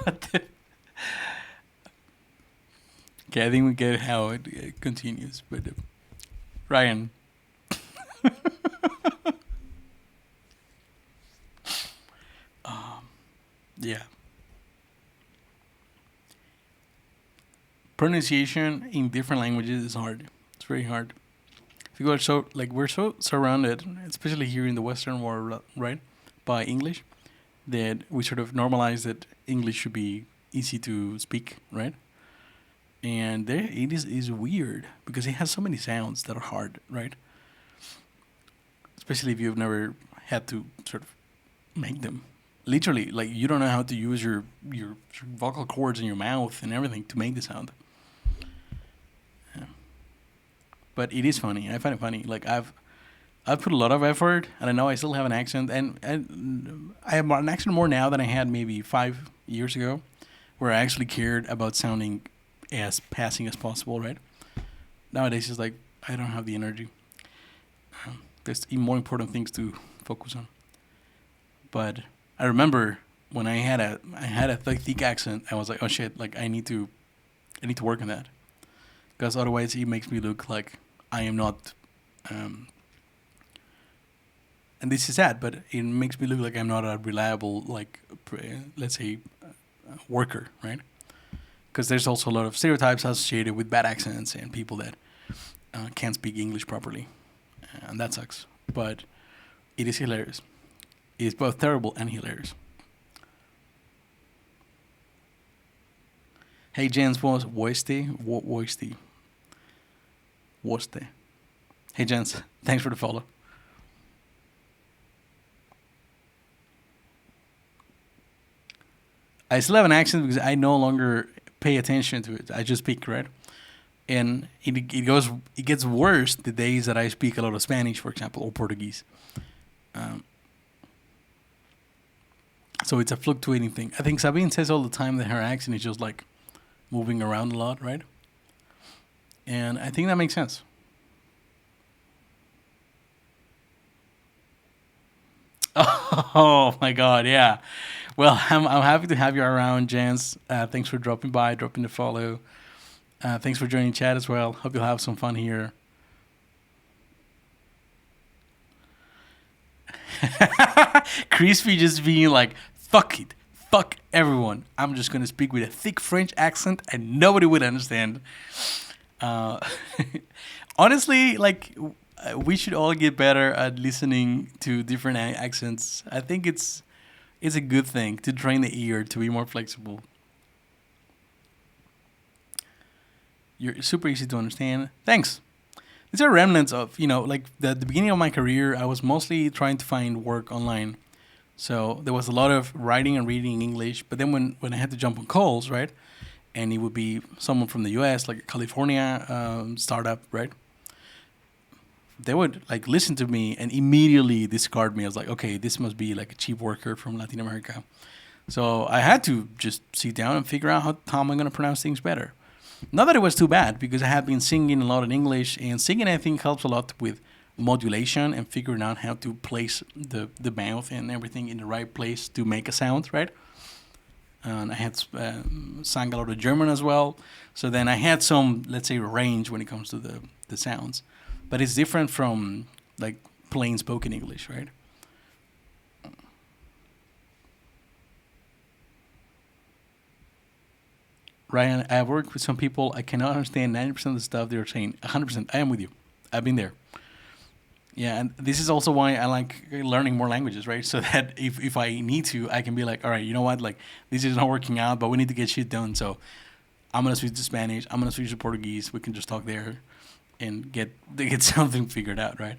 What the? Okay, I think we get how it continues, but Ryan. Yeah. Pronunciation in different languages is hard. It's very hard. If you are so like we're so surrounded, especially here in the Western world, right, by English, that we sort of normalize that English should be easy to speak, right? And there it is weird because it has so many sounds that are hard, right? Especially if you've never had to sort of make them. Literally, like you don't know how to use your vocal cords in your mouth and everything to make the sound. Yeah. But it is funny. I find it funny. Like I've put a lot of effort, and I know I still have an accent, and I have an accent more now than I had maybe 5 years ago, where I actually cared about sounding as passing as possible. Right nowadays, it's like I don't have the energy. There's even more important things to focus on. But I remember when I had a thick accent, I was like, oh shit, like I need to work on that because otherwise it makes me look like I am not. And this is sad, but it makes me look like I'm not a reliable, like, let's say, worker, right? Because there's also a lot of stereotypes associated with bad accents and people that can't speak English properly, and that sucks. But it is hilarious. It's both terrible and hilarious. Hey, Jens was Woiste. Woiste. Hey, Jens. Thanks for the follow. I still have an accent because I no longer pay attention to it. I just speak, right? And it gets worse the days that I speak a lot of Spanish, for example, or Portuguese. Um, so it's a fluctuating thing. I think Sabine says all the time that her accent is just like moving around a lot, right? And I think that makes sense. Oh my God, yeah. Well, I'm happy to have you around, Jens. Thanks for dropping by, dropping the follow. Thanks for joining chat as well. Hope you'll have some fun here. Crispy just being like, fuck it. Fuck everyone. I'm just going to speak with a thick French accent and nobody would understand. Uh, honestly, like, we should all get better at listening to different accents. I think it's a good thing to train the ear to be more flexible. You're super easy to understand. Thanks. These are remnants of, like the beginning of my career, I was mostly trying to find work online. So there was a lot of writing and reading in English. But then when I had to jump on calls, right? And it would be someone from the US, like a California startup, right? They would like listen to me and immediately discard me. I was like, okay, this must be like a cheap worker from Latin America. So I had to just sit down and figure out how am I going to pronounce things better. Not that it was too bad because I had been singing a lot in English, and singing I think helps a lot with modulation and figuring out how to place the mouth and everything in the right place to make a sound, right? And I had sang a lot of German as well, so then I had some, let's say, range when it comes to the sounds, but it's different from like plain spoken English, right? Ryan, I've worked with some people. I cannot understand 90% of the stuff they're saying. 100%. I am with you. I've been there. Yeah, and this is also why I like learning more languages, right? So that if I need to, I can be like, all right, you know what? Like, this is not working out, but we need to get shit done. So I'm going to switch to Spanish. I'm going to switch to Portuguese. We can just talk there and get something figured out, right?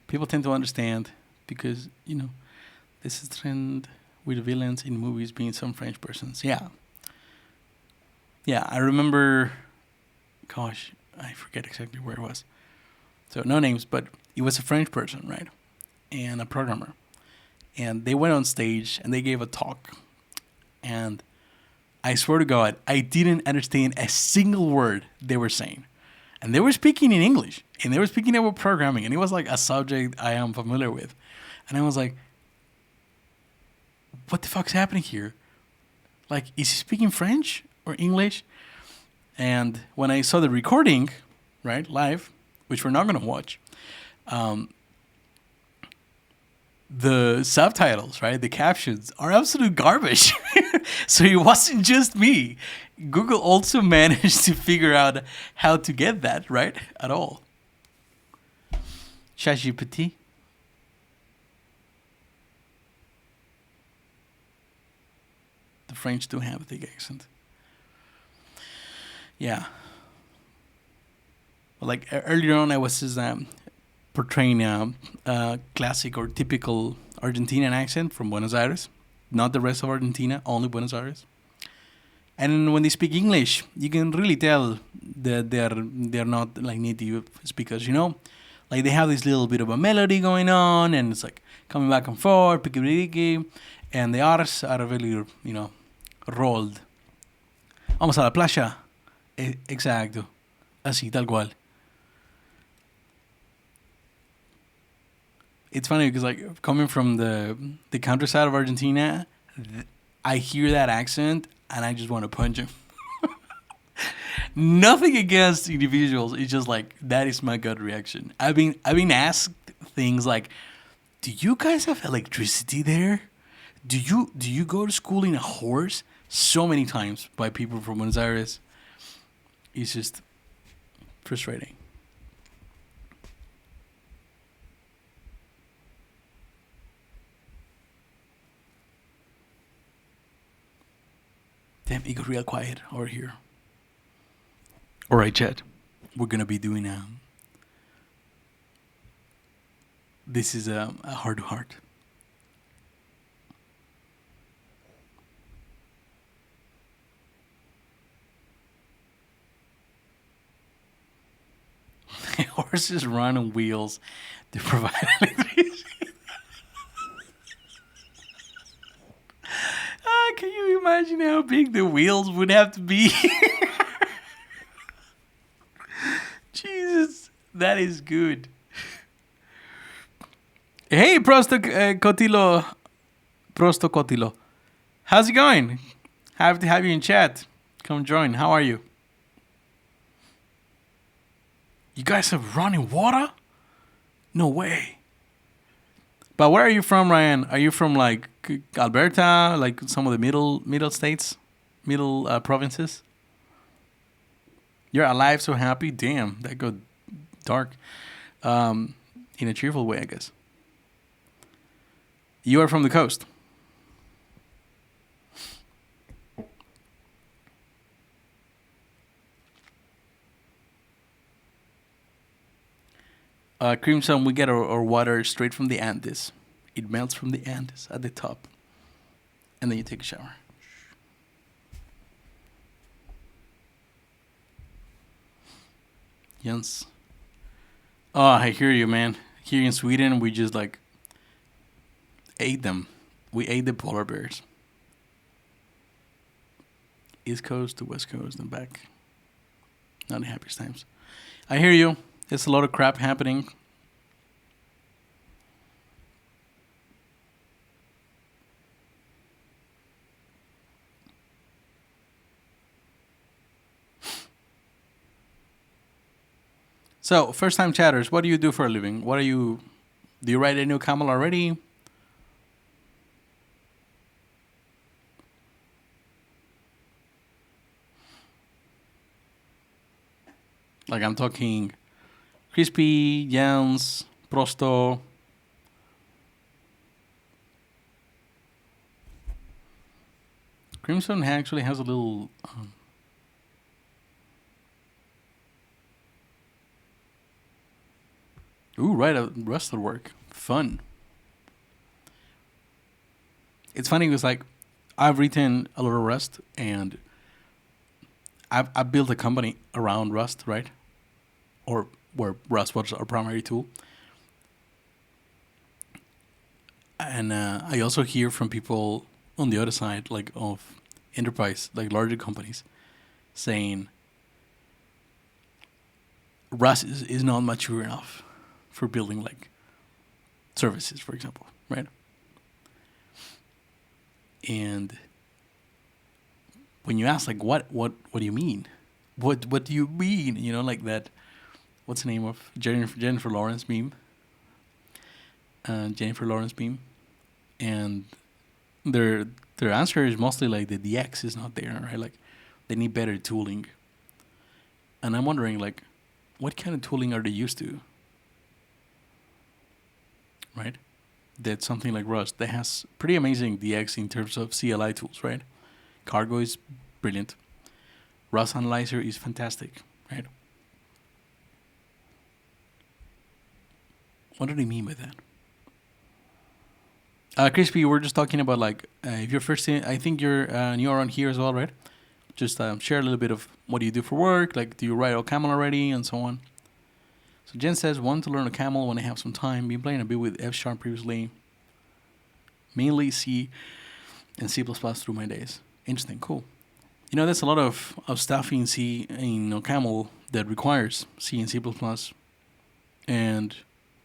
People tend to understand because, this is trend with villains in movies being some French persons. Yeah. Yeah, I remember, gosh, I forget exactly where it was. So no names, but it was a French person, right? And a programmer. And they went on stage and they gave a talk. And I swear to God, I didn't understand a single word they were saying. And they were speaking in English. And they were speaking about programming. And it was like a subject I am familiar with. And I was like, what the fuck's happening here? Like, is he speaking French or English? And when I saw the recording, right, live, which we're not going to watch, um, the subtitles, right, the captions are absolute garbage. So it wasn't just me. Google also managed to figure out how to get that right at all. ChatGPT. The French do have a thick accent. Yeah. Like earlier on, I was just portraying a classic or typical Argentinian accent from Buenos Aires, not the rest of Argentina, only Buenos Aires. And when they speak English, you can really tell that they're not like native speakers, like they have this little bit of a melody going on, and it's like coming back and forth, picky, and the R's are really, rolled. Vamos a la playa. Exacto. Así, tal cual. It's funny because like coming from the countryside of Argentina, I hear that accent and I just want to punch him. Nothing against individuals. It's just like that is my gut reaction. I've been asked things like, "Do you guys have electricity there? Do you go to school in a horse?" So many times by people from Buenos Aires. It's just frustrating. Damn, it got real quiet over here. All right, Chad. We're gonna be doing this is a heart to heart. Horses run on wheels to provide electricity. Can you imagine how big the wheels would have to be? Jesus, that is good. Hey, Prosto Cotilo. Prosto Cotilo. How's it going? Happy to have you in chat. Come join. How are you? You guys have running water? No way. But where are you from, Ryan? Are you from like Alberta, like some of the middle states, middle provinces? You're alive, so happy. Damn, that got dark. In a cheerful way, I guess. You are from the coast. Crimson, we get our water straight from the Andes. It melts from the Andes at the top. And then you take a shower. Jens. Oh, I hear you, man. Here in Sweden, we just like ate them. We ate the polar bears. East Coast to West Coast and back. Not the happiest times. I hear you. There's a lot of crap happening. So, first time chatters, what do you do for a living? Do you write a new ocaml already? Like I'm talking Crispy, Jans, Prosto. Crimson actually has a little... Ooh, right, Rust will work. Fun. It's funny because like I've written a lot of Rust and I've built a company around Rust, right? Or where Rust was our primary tool. And I also hear from people on the other side, like of enterprise, like larger companies, saying Rust is not mature enough for building like services, for example, right? And when you ask like what do you mean? What do you mean? You know, like that. What's the name of Jennifer Lawrence meme? Jennifer Lawrence meme, and their answer is mostly like the DX is not there, right? Like they need better tooling. And I'm wondering like, what kind of tooling are they used to? Right? That something like Rust that has pretty amazing DX in terms of CLI tools, right? Cargo is brilliant. Rust Analyzer is fantastic, right? What do they mean by that? Crispy, we're just talking about like if you're first in, I think you're new around here as well, right? Just share a little bit of what do you do for work, like do you write ocaml already, and so on. So Jen says, want to learn ocaml when I have some time. Been playing a bit with F# previously. Mainly C and C++ through my days. Interesting, cool. You know, there's a lot of stuff in C, in ocaml that requires C and C++. And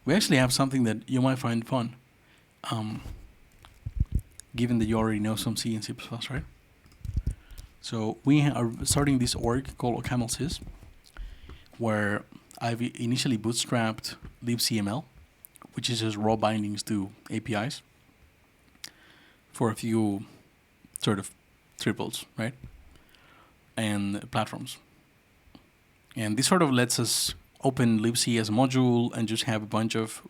we actually have something that you might find fun. Given that you already know some C and C++, right? So we are starting this org called ocaml where I've initially bootstrapped libcml, which is just raw bindings to APIs for a few sort of triples, right? And platforms. And this sort of lets us open libc as a module and just have a bunch of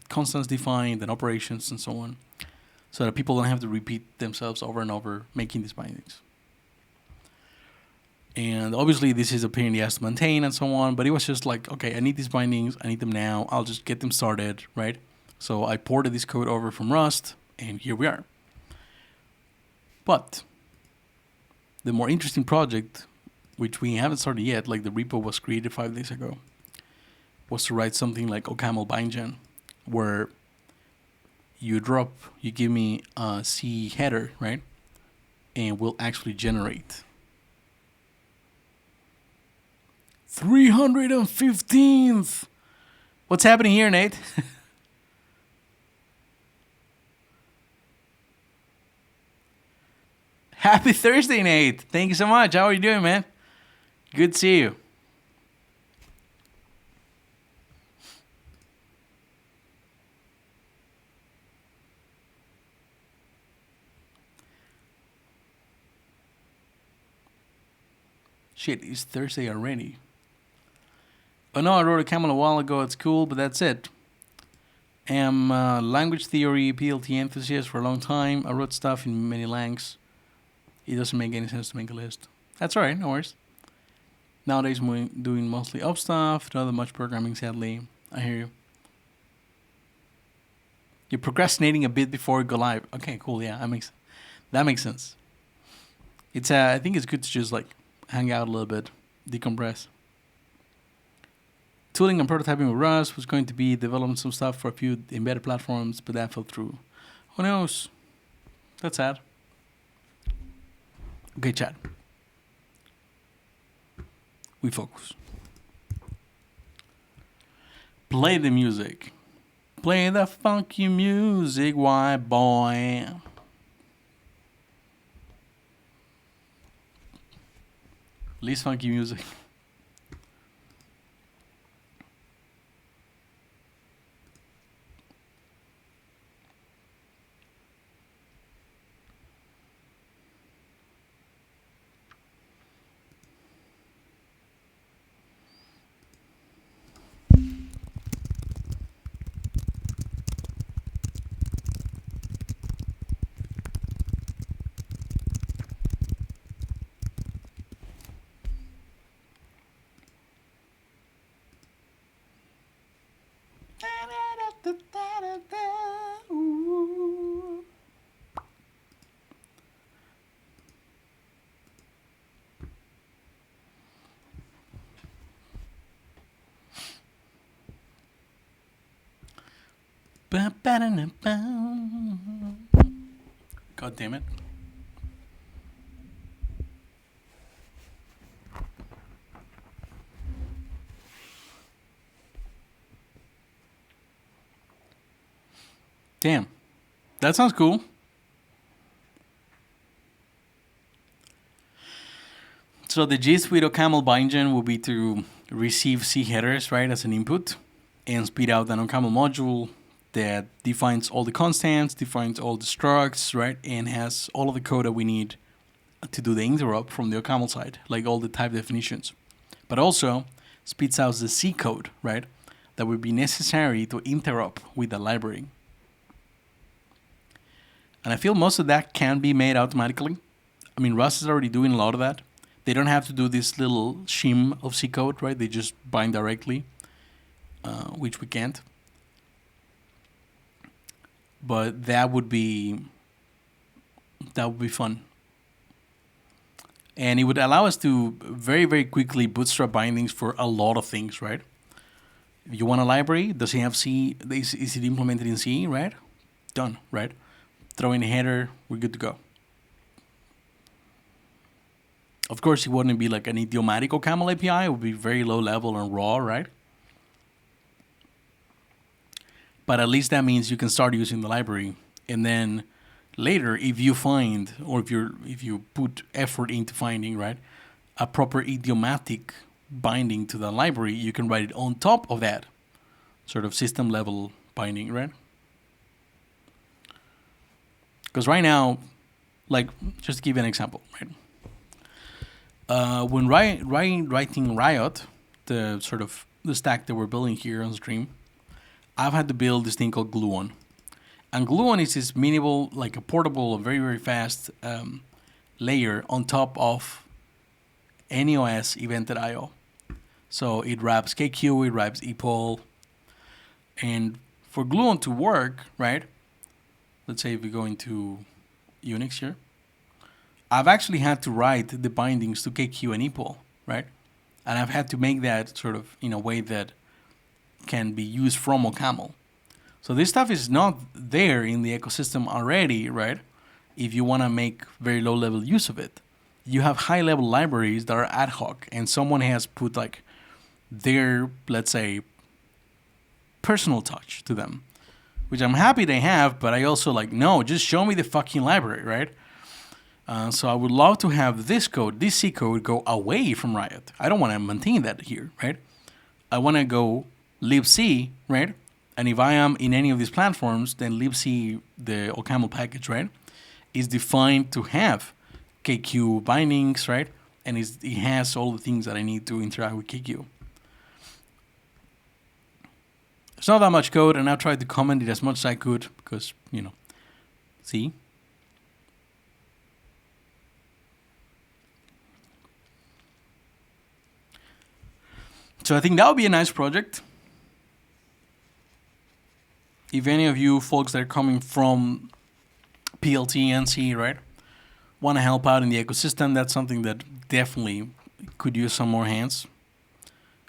constants defined and operations and so on, so that people don't have to repeat themselves over and over making these bindings. And obviously this is a pain in the ass to maintain and so on, but it was just like, okay, I need these bindings, I need them now, I'll just get them started, right? So I ported this code over from Rust, and here we are. But the more interesting project, which we haven't started yet, like the repo was created 5 days ago, was to write something like ocaml bindgen, where you give me a C header, right? And we'll actually generate 315th. What's happening here, Nate? Happy Thursday, Nate. Thank you so much. How are you doing, man? Good to see you. Shit, it's Thursday already. Oh no, I wrote a camel a while ago. It's cool, but that's it. Am language theory PLT enthusiast for a long time. I wrote stuff in many languages. It doesn't make any sense to make a list. That's alright, no worries. Nowadays, I'm doing mostly up stuff, not that much programming, sadly. I hear you. You're procrastinating a bit before you go live. Okay, cool. Yeah, that makes sense. It's I think it's good to just like hang out a little bit, decompress. Tooling and prototyping with Rust was going to be developing some stuff for a few embedded platforms, but that fell through. Who knows? That's sad. Okay, chat. We focus. Play the music. Play the funky music, white boy. Least funky music. God damn it. Damn. That sounds cool. So the gist with ocaml bindgen will be to receive C headers, right, as an input and spit out an ocaml module that defines all the constants, defines all the structs, right, and has all of the code that we need to do the interrupt from the ocaml side, like all the type definitions. But also spits out the C code, right, that would be necessary to interrupt with the library. And I feel most of that can be made automatically. I mean, Rust is already doing a lot of that. They don't have to do this little shim of C code, right? They just bind directly, which we can't. But that would be fun. And it would allow us to very, very quickly bootstrap bindings for a lot of things, right? If you want a library, does it have C? Is it implemented in C, right? Done, right? Throw in a header, we're good to go. Of course, it wouldn't be like an idiomatic ocaml API. It would be very low level and raw, right? But at least that means you can start using the library. And then later, if you find, or if you put effort into finding, right, a proper idiomatic binding to the library, you can write it on top of that sort of system level binding, right? Because right now, like, just to give you an example, right? When writing Riot, the sort of the stack that we're building here on stream, I've had to build this thing called Gluon. And Gluon is this miniable, like a portable, very, very fast layer on top of NEOS evented.io. So it wraps KQ, it wraps EPOL. And for Gluon to work, right, let's say if we go into Unix here, I've actually had to write the bindings to KQ and EPOL, right? And I've had to make that sort of in a way that can be used from ocaml. So this stuff is not there in the ecosystem already, right? If you want to make very low level use of it. You have high level libraries that are ad hoc and someone has put like their, let's say, personal touch to them, which I'm happy they have, but I also like, no, just show me the fucking library, right? So I would love to have this code, this C code, go away from Riot. I don't want to maintain that here, right? I want to go libc, right? And if I am in any of these platforms, then libc, the ocaml package, right, is defined to have KQ bindings, right? And it has all the things that I need to interact with KQ. It's not that much code, and I tried to comment it as much as I could because, see? So I think that would be a nice project. If any of you folks that are coming from PLT, NC, right, want to help out in the ecosystem, that's something that definitely could use some more hands.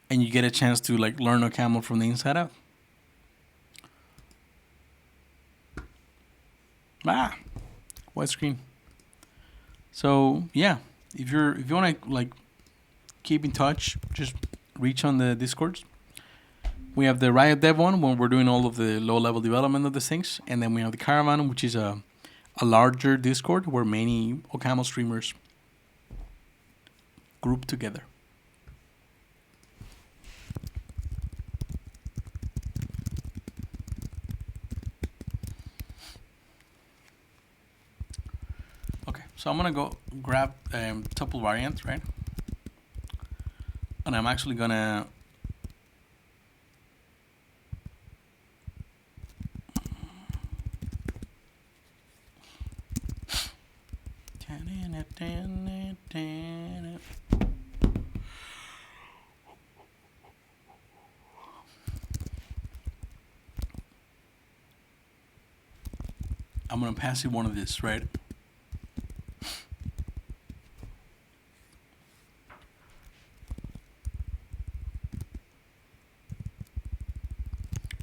And you get a chance to learn ocaml from the inside out. White screen. So yeah, if you want to keep in touch, just reach on the Discords. We have the Riot Dev one when we're doing all of the low level development of the things, and then we have the Caravan, which is a larger Discord where many ocaml streamers group together. So I'm gonna go grab tuple variant, right? And I'm actually gonna pass you one of this, right?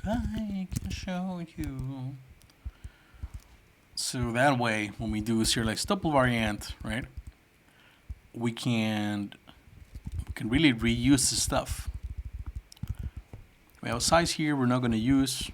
I can show you. So that way, when we do serialized tuple variant, right, we can really reuse the stuff. We have a size here we're not going to use.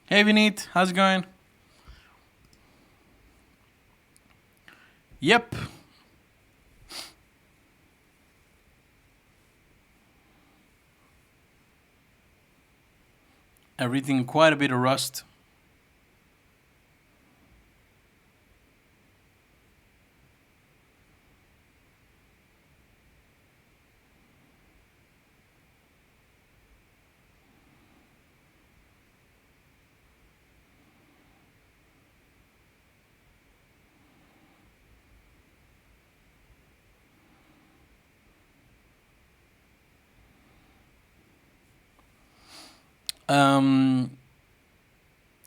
Hey Vinit, how's it going? Yep. Everything quite a bit of rust.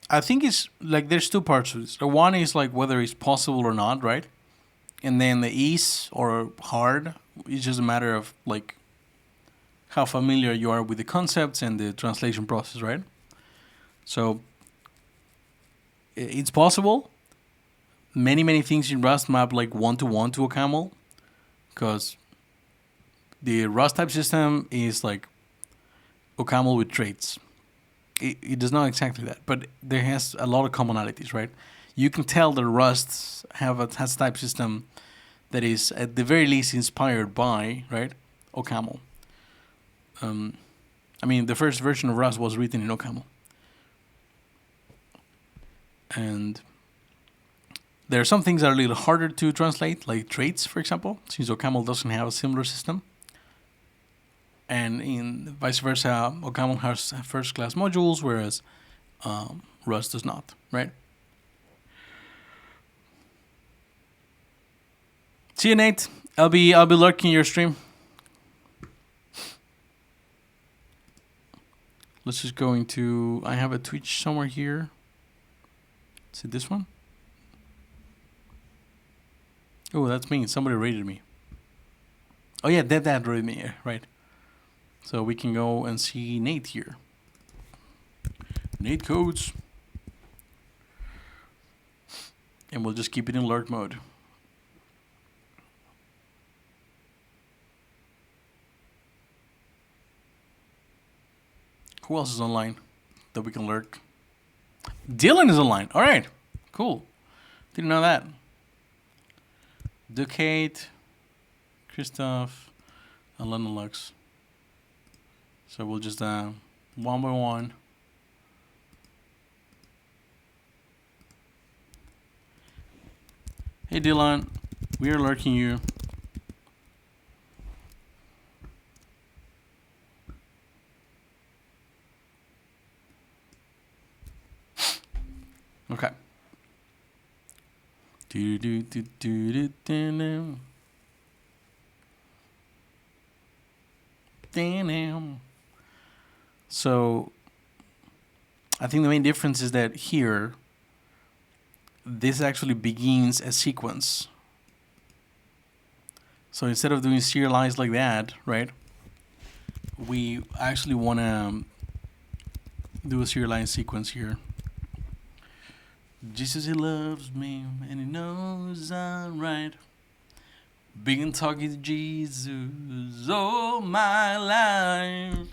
I think it's there's two parts to this. One is whether it's possible or not, right? And then the ease or hard is just a matter of how familiar you are with the concepts and the translation process, right? So it's possible. Many things in Rust map one-to-one to ocaml, because the Rust type system is ocaml with traits. It does not exactly that, but there has a lot of commonalities, right? You can tell that Rust has a type system that is at the very least inspired by, right, ocaml. The first version of Rust was written in ocaml. And there are some things that are a little harder to translate, like traits, for example, since ocaml doesn't have a similar system. and in vice versa, ocaml has first class modules, whereas Rust does not. Right. See you, Nate. I'll be lurking your stream. Let's just go into. I have a Twitch somewhere here. Is it this one? Oh, that's me. Somebody rated me. Oh yeah, that rated me. Yeah, right. So we can go and see Nate here. Nate codes. And we'll just keep it in alert mode. Who else is online that we can lurk? Dylan is online. All right. Cool. Didn't know that. Ducate, Christoph, and London Lux. So we'll just one by one. Hey Dylan, we are lurking you. Okay. Damn. So I think the main difference is that here this actually begins a sequence. So instead of doing serialized like that, right? We actually want to do a serialized sequence here. Jesus, he loves me and he knows I'm right. Begin talking to Jesus all my life.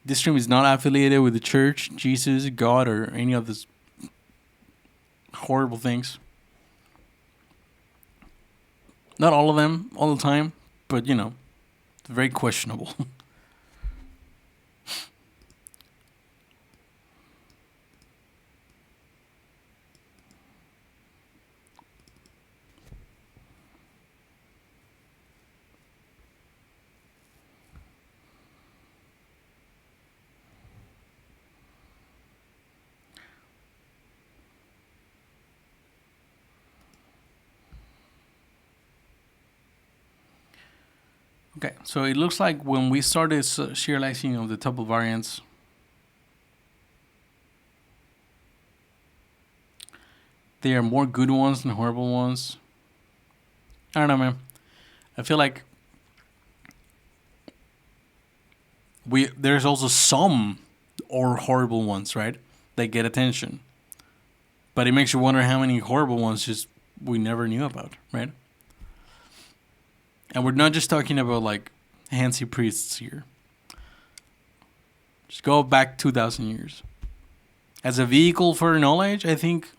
This stream is not affiliated with the church, Jesus, God, or any of these horrible things. Not all of them, all the time, but you know, very questionable. Okay, so it looks like when we started serializing of the tuple variants, there are more good ones than horrible ones. I don't know, man. I feel like there's also some or horrible ones, right? That get attention. But it makes you wonder how many horrible ones just we never knew about, right? And we're not just talking about like Hansi priests here. Just go back 2,000 years. As a vehicle for knowledge, I think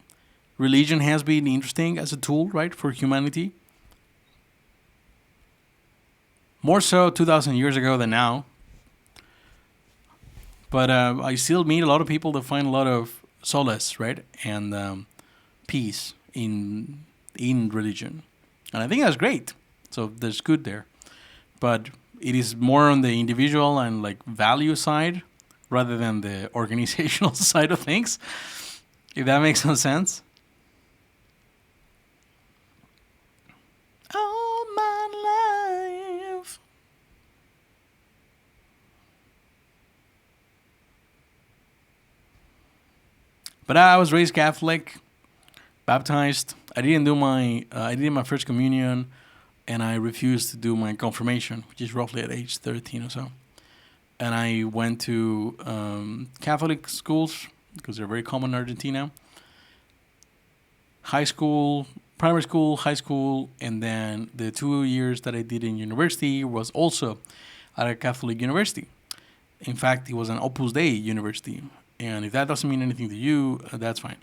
religion has been interesting as a tool, right, for humanity. More so 2,000 years ago than now. But I still meet a lot of people that find a lot of solace, right, and peace in religion. And I think that's great. So there's good there. But it is more on the individual and like value side rather than the organizational side of things. If that makes some sense. All my life. But I was raised Catholic, baptized. I did my first communion. And I refused to do my confirmation, which is roughly at age 13 or so. And I went to Catholic schools, because they're very common in Argentina. High school, primary school, high school, and then the 2 years that I did in university was also at a Catholic university. In fact, it was an Opus Dei university. And if that doesn't mean anything to you, that's fine.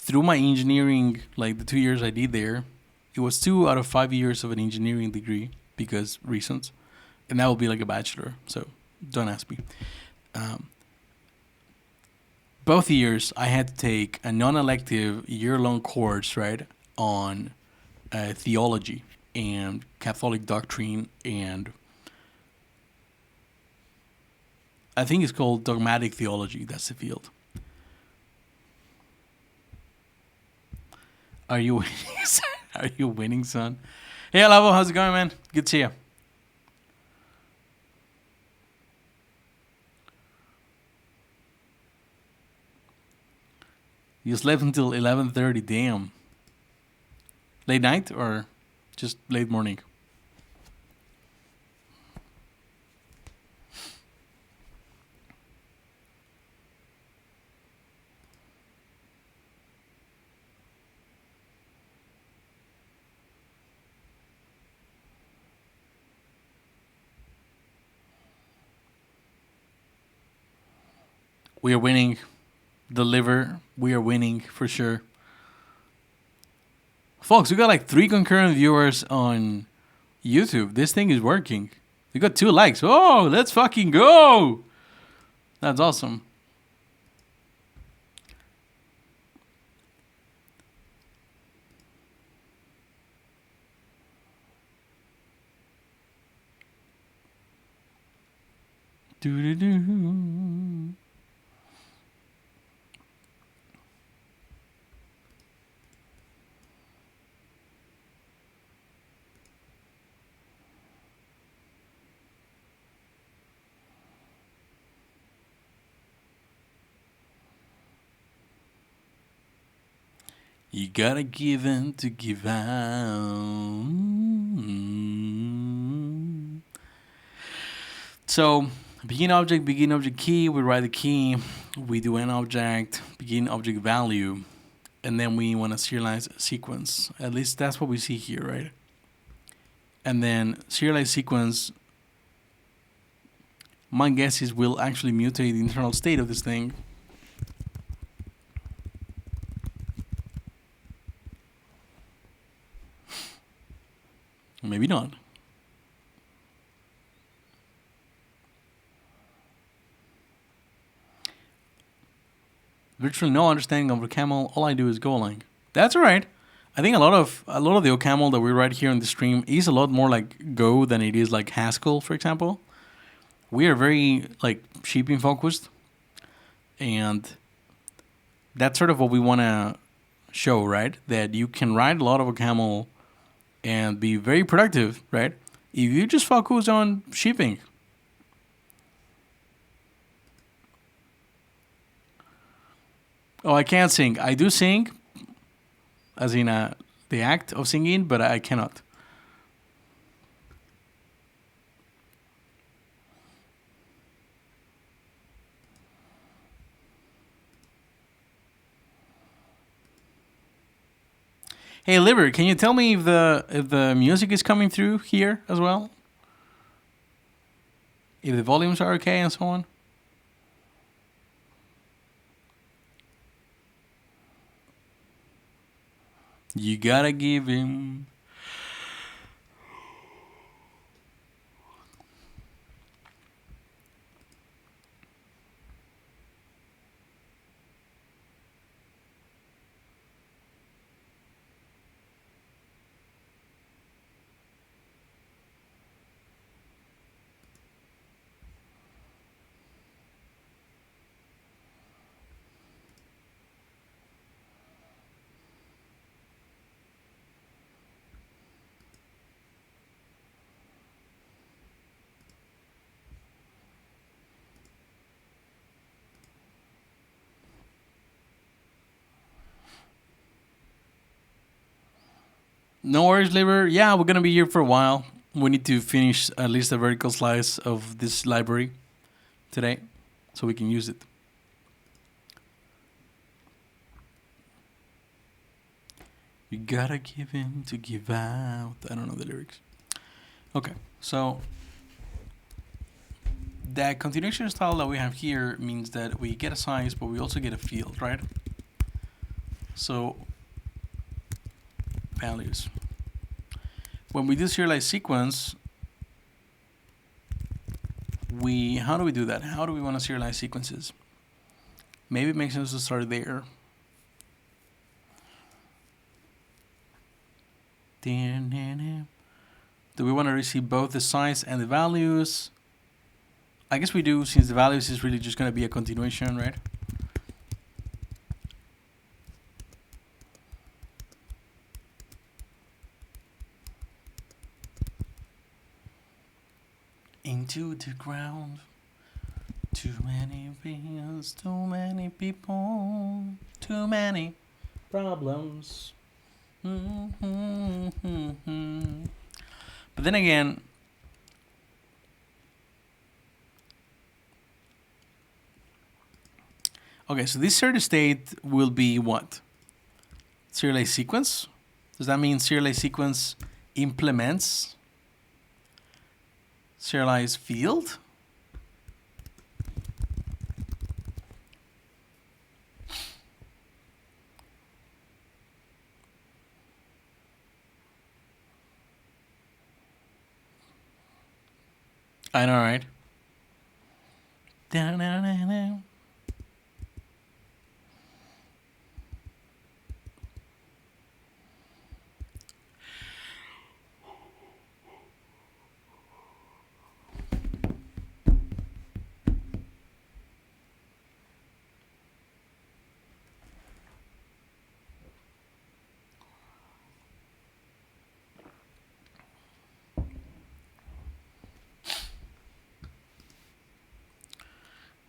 Through my engineering, like the 2 years I did there, it was 2 out of 5 years of an engineering degree because reasons. And that will be like a bachelor. So don't ask me. both years I had to take a non-elective year-long course, right, on theology and Catholic doctrine, and I think it's called dogmatic theology. That's the field. Are you winning? Are you winning, son? Hey, Lavo, how's it going, man? Good to see you. You slept until 11:30. Damn. Late night or just late morning? We are winning. The liver, we are winning for sure. Folks, we got like 3 concurrent viewers on YouTube. This thing is working. We got 2 likes. Oh, let's fucking go. That's awesome. Do-do-do. You gotta give in to give out. So, begin object key, we write the key, we do an object, begin object value, and then we want to serialize a sequence. At least that's what we see here, right? And then serialize sequence, my guess is we'll actually mutate the internal state of this thing. Maybe not. Virtually no understanding of ocaml. All I do is Golang. That's all right. I think a lot of the ocaml that we write here on the stream is a lot more like Go than it is like Haskell, for example. We are very like shipping focused, and that's sort of what we want to show, right? That you can write a lot of ocaml and be very productive, right? If you just focus on shipping. Oh, I can't sing. I do sing, as in the act of singing, but I cannot. Hey, Liver, can you tell me if the music is coming through here as well? If the volumes are okay and so on? You gotta give him. No worries, Liver. Yeah, we're gonna be here for a while. We need to finish at least a vertical slice of this library today, so we can use it. You gotta give in to give out. I don't know the lyrics. Okay, so the continuation style that we have here means that we get a size, but we also get a field, right? So values. When we do serialize sequence, how do we do that? How do we want to serialize sequences? Maybe it makes sense to start there. Do we want to receive both the size and the values? I guess we do, since the values is really just going to be a continuation, right? Into the ground. Too many bills, too many people, too many problems. But then again, okay, so this serde state will be what? Serialized sequence? Does that mean serialized sequence implements serialized field? I know, right?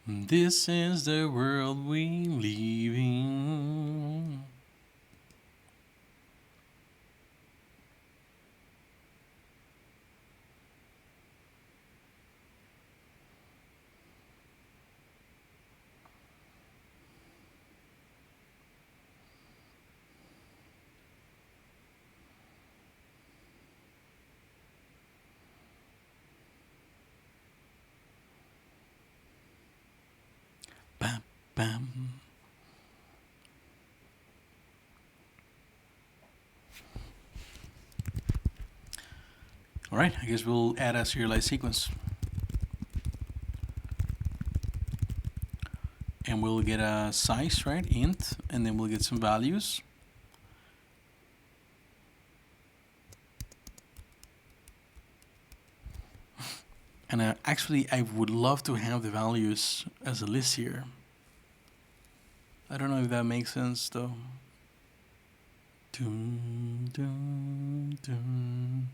This is the world we live in. Bam, bam. All right, I guess we'll add a serialized sequence. And we'll get a size, right, int, and then we'll get some values. And actually, I would love to have the values as a list here. I don't know if that makes sense, though. Dun, dun, dun.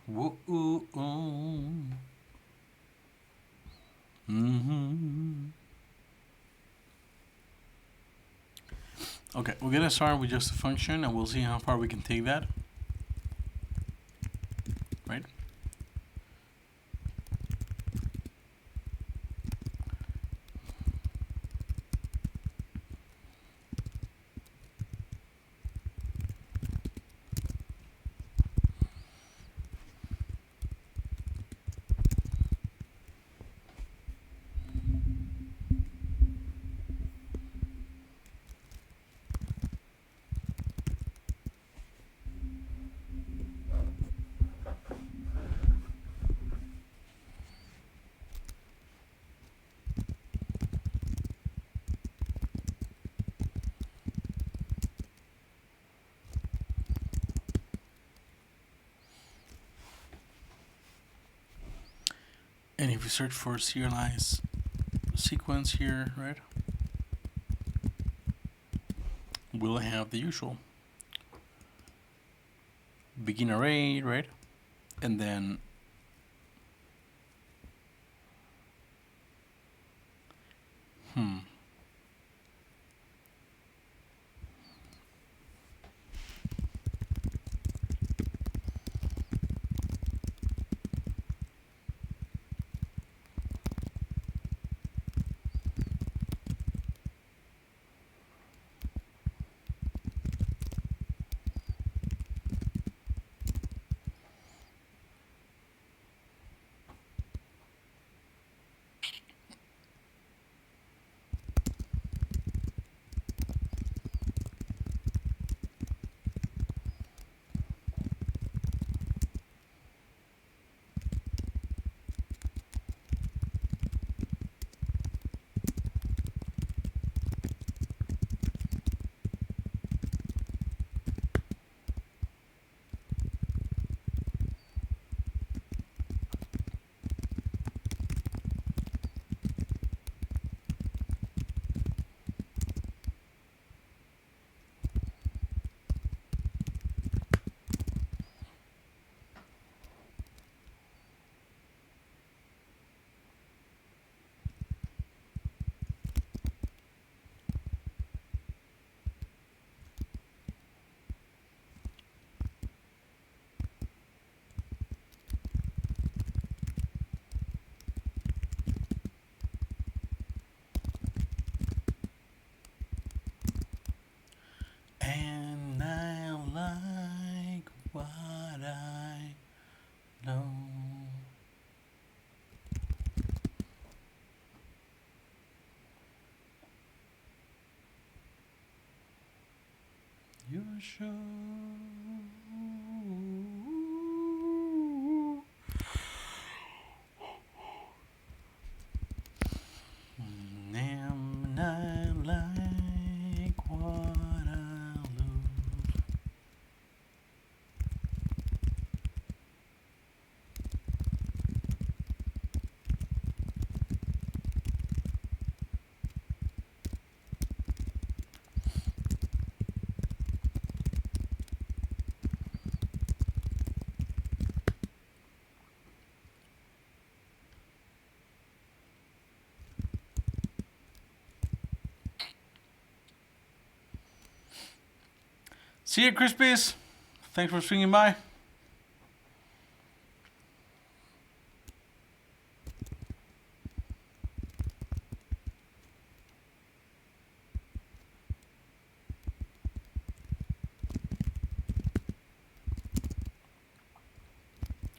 Whoa, Okay, we're gonna start with just a function and we'll see how far we can take that. Right? And if we search for serialized sequence here, right, we'll have the usual begin array, right, and then And I like what I know. You show. And I like what I lose. See you, Crispies. Thanks for swinging by.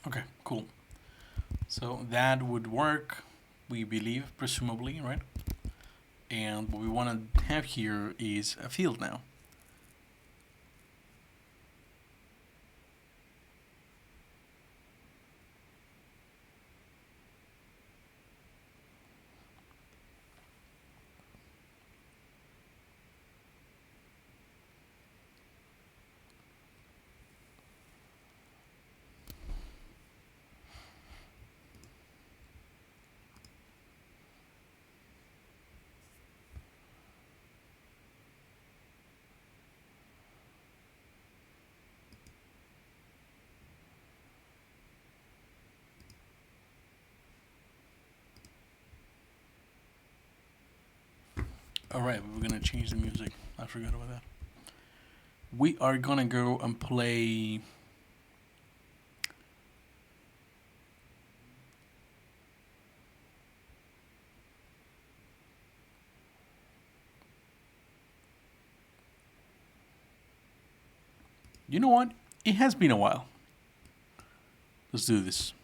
Okay, cool. So that would work, we believe, presumably, right? And what we want to have here is a field now. Alright, we're gonna change the music. I forgot about that. We are gonna go and play. You know what? It has been a while. Let's do this.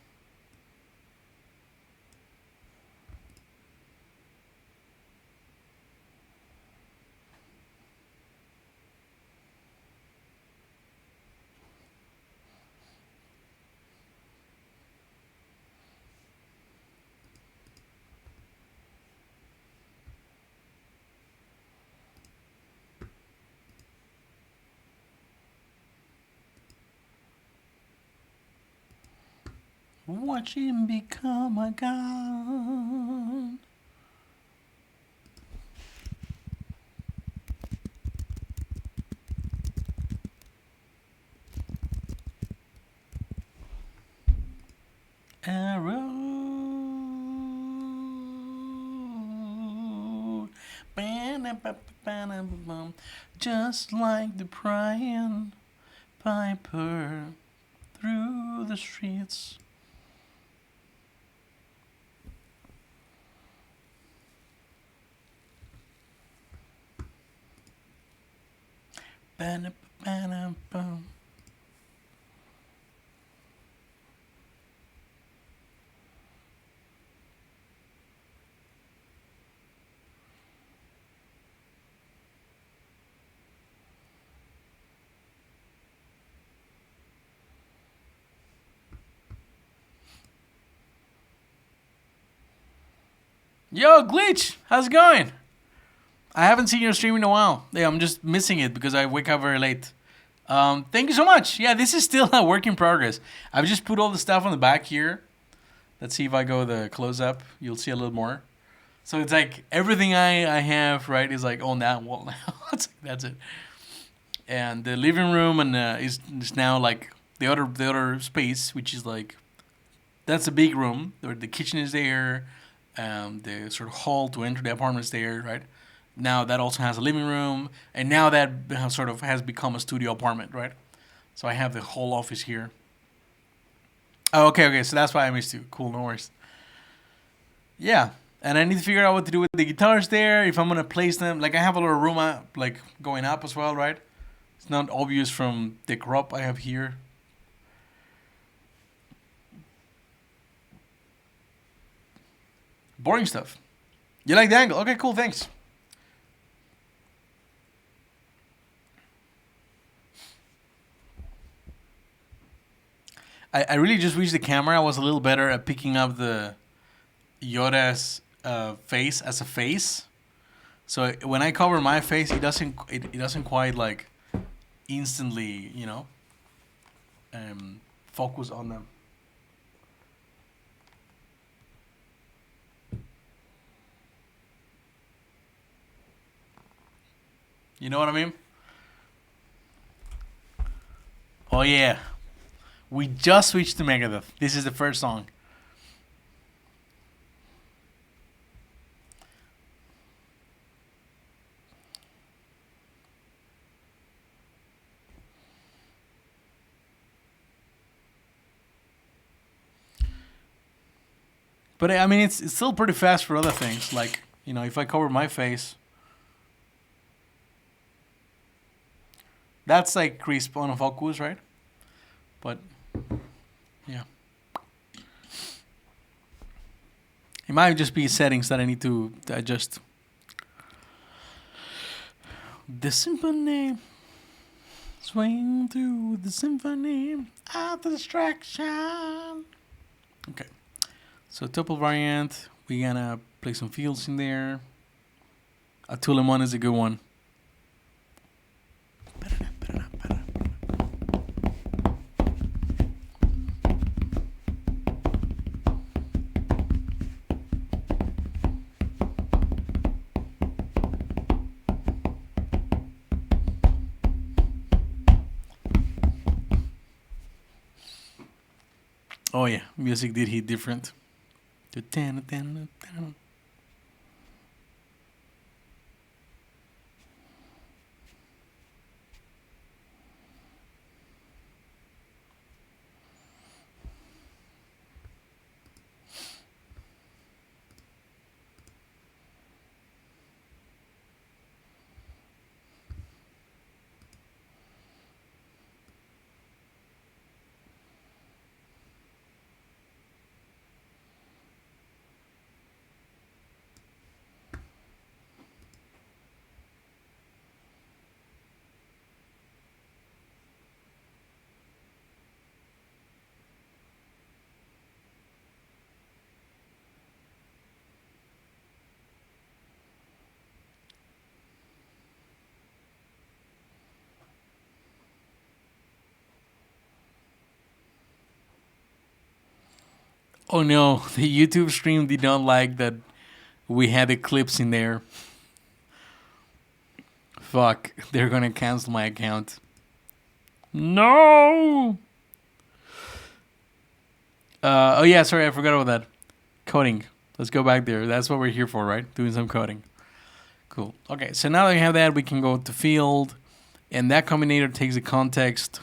Watch him become a god. Arrow Just like the prying piper through the streets. Ba-na-ba-na-bum. Yo, Glitch, how's it going? I haven't seen your stream in a while. Yeah, I'm just missing it because I wake up very late. Thank you so much. Yeah, this is still a work in progress. I've just put all the stuff on the back here. Let's see if I go the close up. You'll see a little more. So it's like everything I have, right, is like on that wall now. That's it. And the living room and is now like the other space, which is like that's a big room. The kitchen is there. The sort of hall to enter the apartment is there, right? Now that also has a living room, and now that sort of has become a studio apartment, right? So I have the whole office here. Oh, okay. So that's why I missed you. Cool, no worries. Yeah, and I need to figure out what to do with the guitars there. If I'm gonna place them, like I have a little room like going up as well, right? It's not obvious from the crop I have here. Boring stuff. You like the angle? Okay, cool, thanks. I really just wish the camera was a little better at picking up the Yoda's face as a face. So when I cover my face, it doesn't quite like instantly, focus on them. You know what I mean? Oh yeah. We just switched to Megadeth. This is the first song. But I mean, it's still pretty fast for other things. Like, if I cover my face, that's like crisp on a focus, right? But yeah, it might just be settings that I need to adjust. The symphony, swing through the symphony of the distraction. Okay, so tuple variant. We're gonna play some fields in there. A Tulemon is a good one. Oh yeah, music did hit different. Oh no, the YouTube stream did not like that we had the clips in there. Fuck, they're gonna cancel my account. No! Oh yeah, sorry, I forgot about that. Coding. Let's go back there. That's what we're here for, right? Doing some coding. Cool. Okay, so now that we have that, we can go to field, and that combinator takes the context,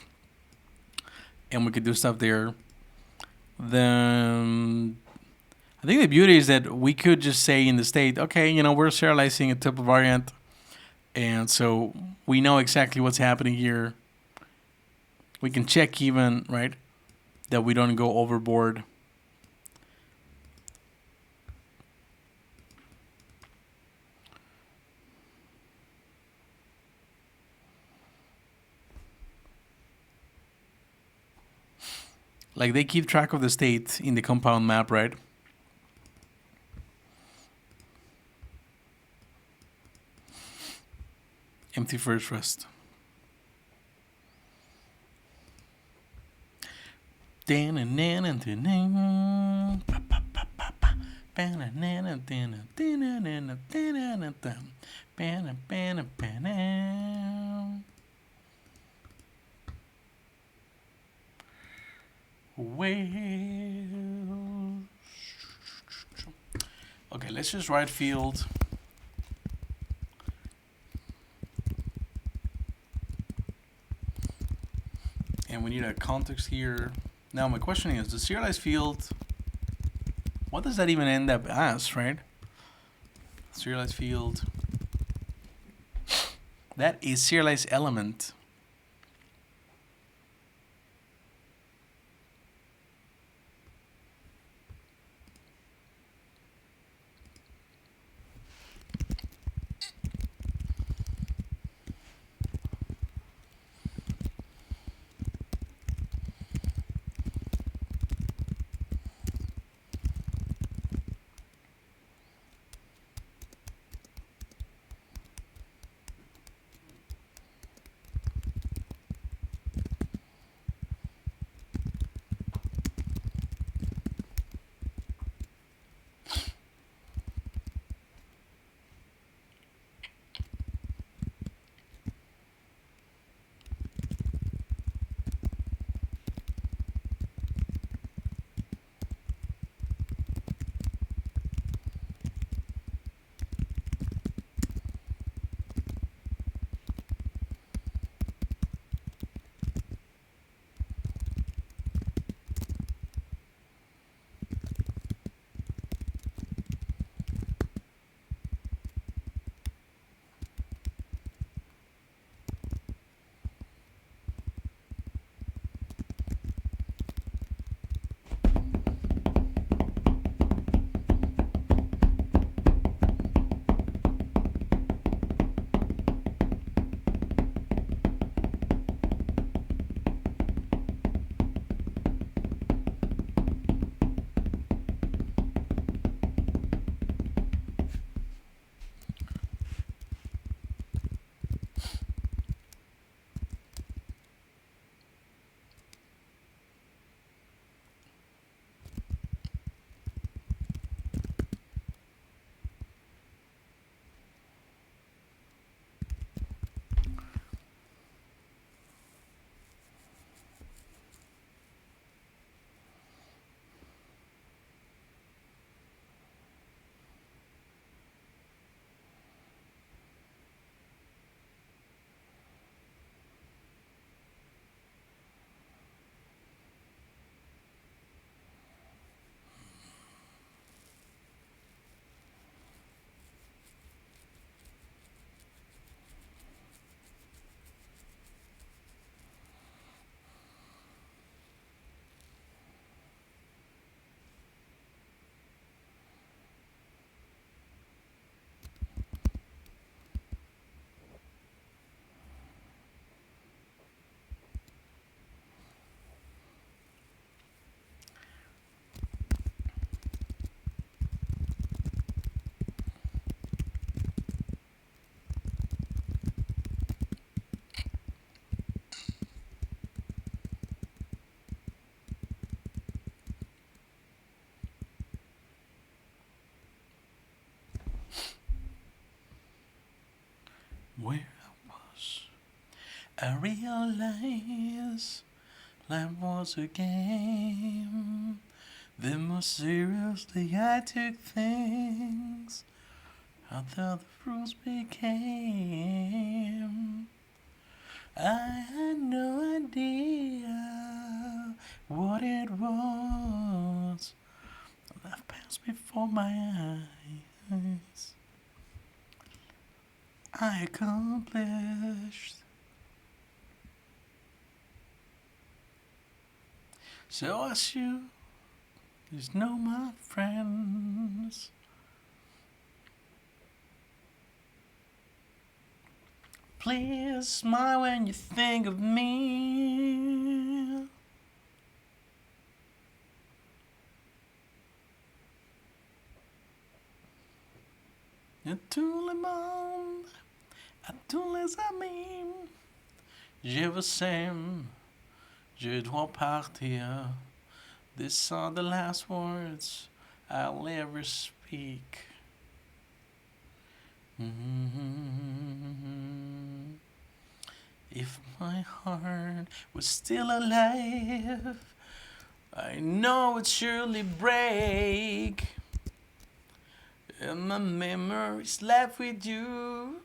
and we could do stuff there. Then I think the beauty is that we could just say in the state, okay, we're serializing a tuple variant, and so we know exactly what's happening here. We can check even, right, that we don't go overboard. Like they keep track of the state in the compound map, right? Empty first rest. Well, okay, let's just write field. And we need a context here. Now my question is, the serialized field, what does that even end up as, right? Serialized field. That is serialized element. Where I was, I realized life was a game. The more seriously I took things, I thought the rules became. I had no idea what it was. Life passed before my eyes. I accomplished. So as you know, my friends. Please smile when you think of me. Et tout le monde, à tous les amis, je vous aime, je dois partir. These are the last words I'll ever speak. If my heart was still alive, I know it'd surely break. And my memories left with you.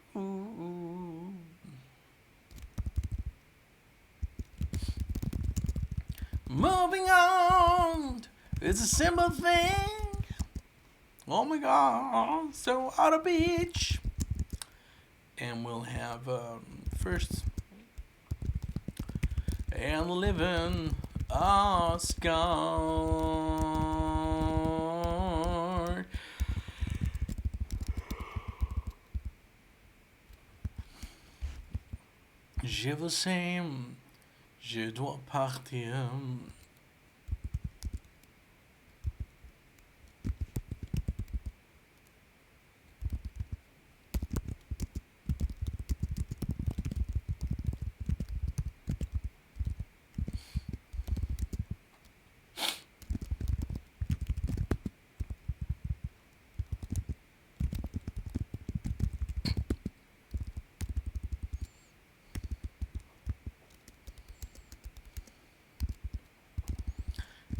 Moving on, it's a simple thing. Oh my God, so out of beach. And we'll have first and living scarred. Je vous aime, je dois partir.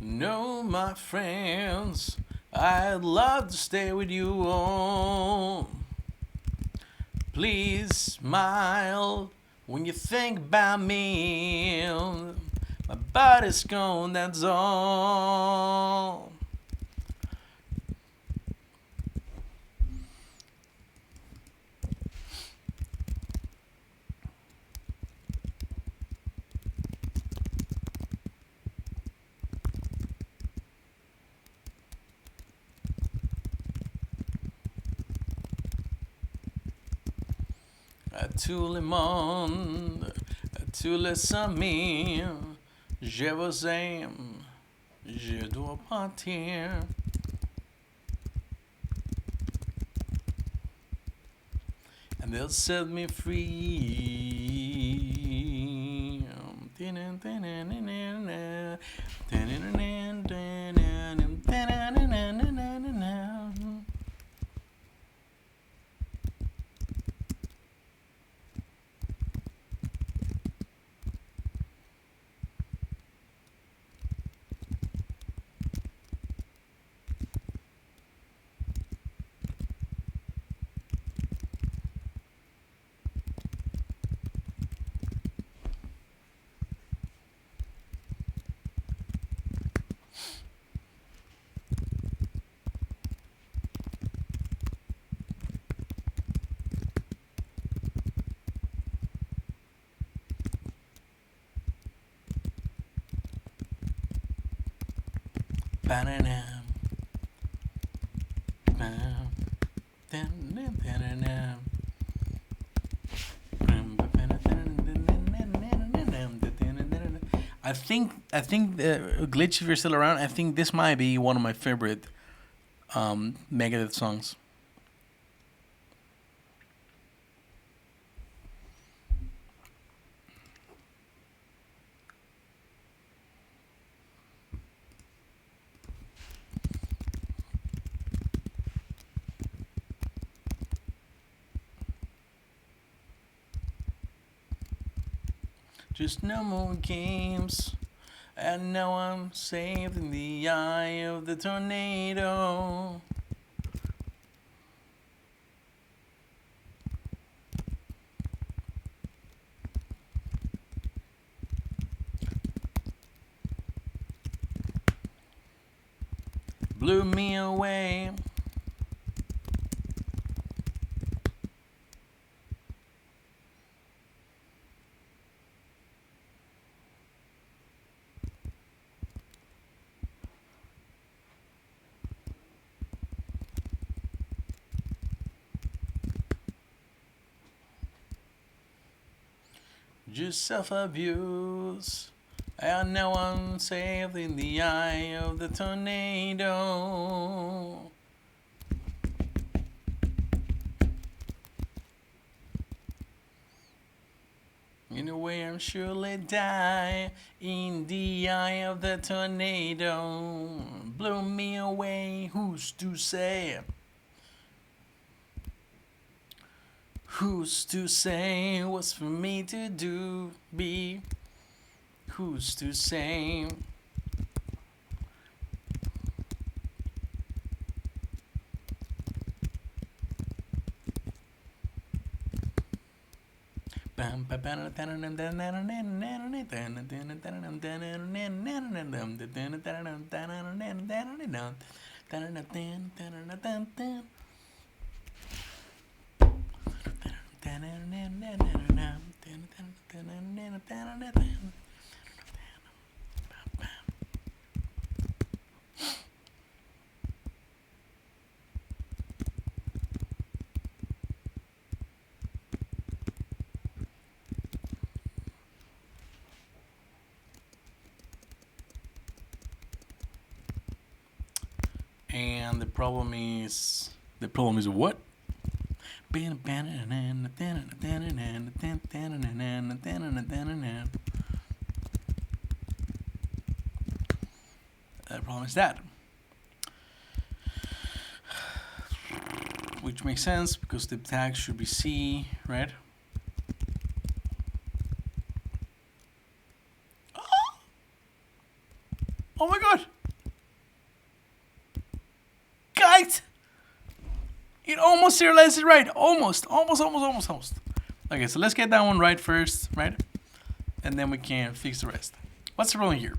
No, my friends, I'd love to stay with you all. Please smile when you think about me. My body's gone, that's all. À tout le monde, à tous les amis, je vous aime, je dois partir. And they'll set me free. I think Glitch, if you're still around, I think this might be one of my favorite Megadeth songs. Just no more games. And now I'm safe in the eye of the tornado. blew me away. Just self-abuse, and no one saved in the eye of the tornado. In a way, I'm surely die in the eye of the tornado. Blew me away, who's to say? Who's to say what's for me to do, be? Who's to say? And the problem is what? The problem is that, which makes sense because the tag should be C, right? Oh my god! Guys! It almost serialized it right. Almost. Okay, so let's get that one right first, right? And then we can fix the rest. What's the problem here?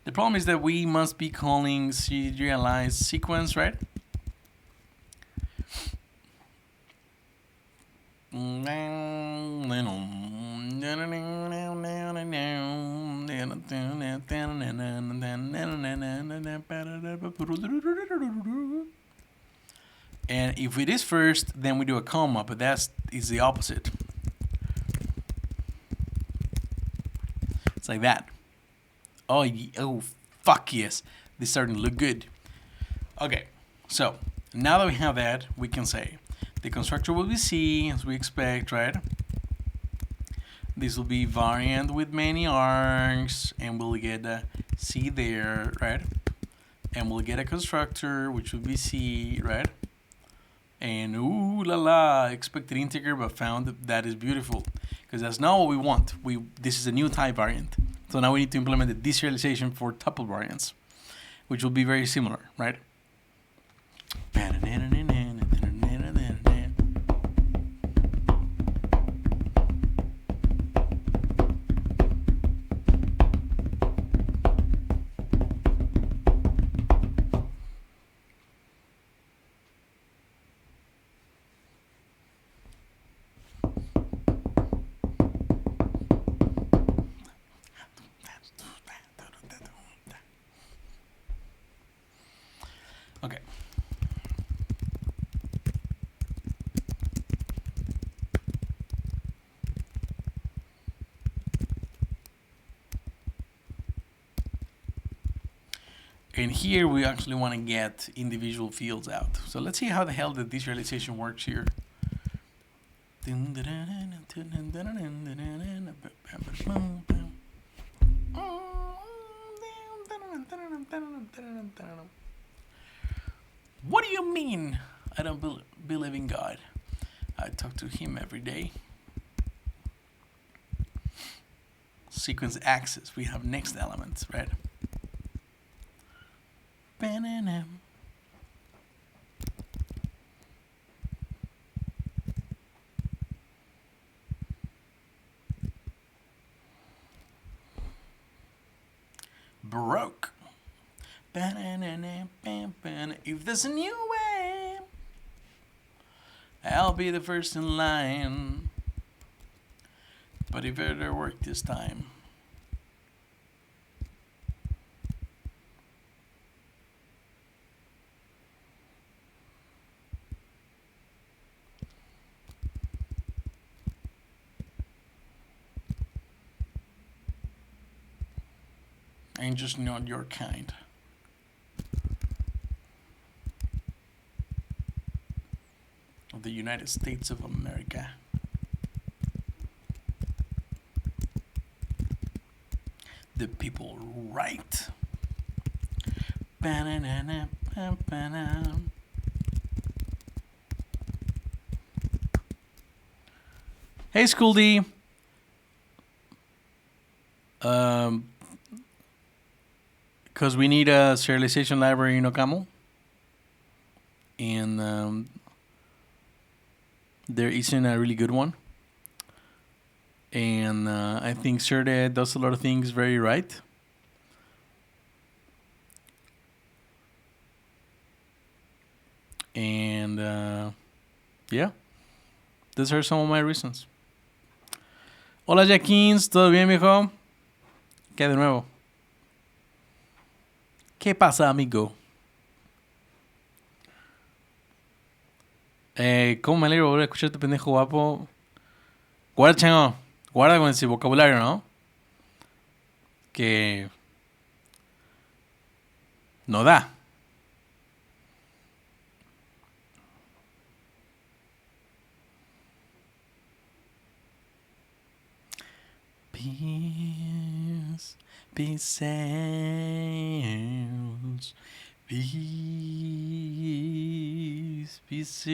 The problem is that we must be calling serialized sequence, right? And if it is first, then we do a comma, but that is the opposite. It's like that. Oh, fuck yes. This is starting to look good. Okay, so now that we have that, we can say the constructor will be C, as we expect, right? This will be variant with many args, and we'll get a C there, right? And we'll get a constructor, which will be C, right? And ooh la la, expected integer, but found that is beautiful, because that's not what we want. This is a new type variant. So now we need to implement the deserialization for tuple variants, which will be very similar, right? Okay. And here we actually want to get individual fields out. So let's see how the hell the deserialization works here. What do you mean I don't believe in God? I talk to him every day. Sequence axis, we have next elements, right? Baroque. If there's a new way, I'll be the first in line. But it better work this time. I'm just not your kind. Of the United States of America. The people right. Hey, School D. Because we need a serialization library in ocaml. And there isn't a really good one. And I think serde does a lot of things very right. And yeah, these are some of my reasons. Hola, Jackins, ¿todo bien, mijo? ¿Qué de nuevo? ¿Qué pasa, amigo? ¿Cómo me alegro volver a escucharte, pendejo guapo? Guarda, chango. Guarda con ese vocabulario, ¿no? Que no da. Peace, peace sells. Peace, peace sells.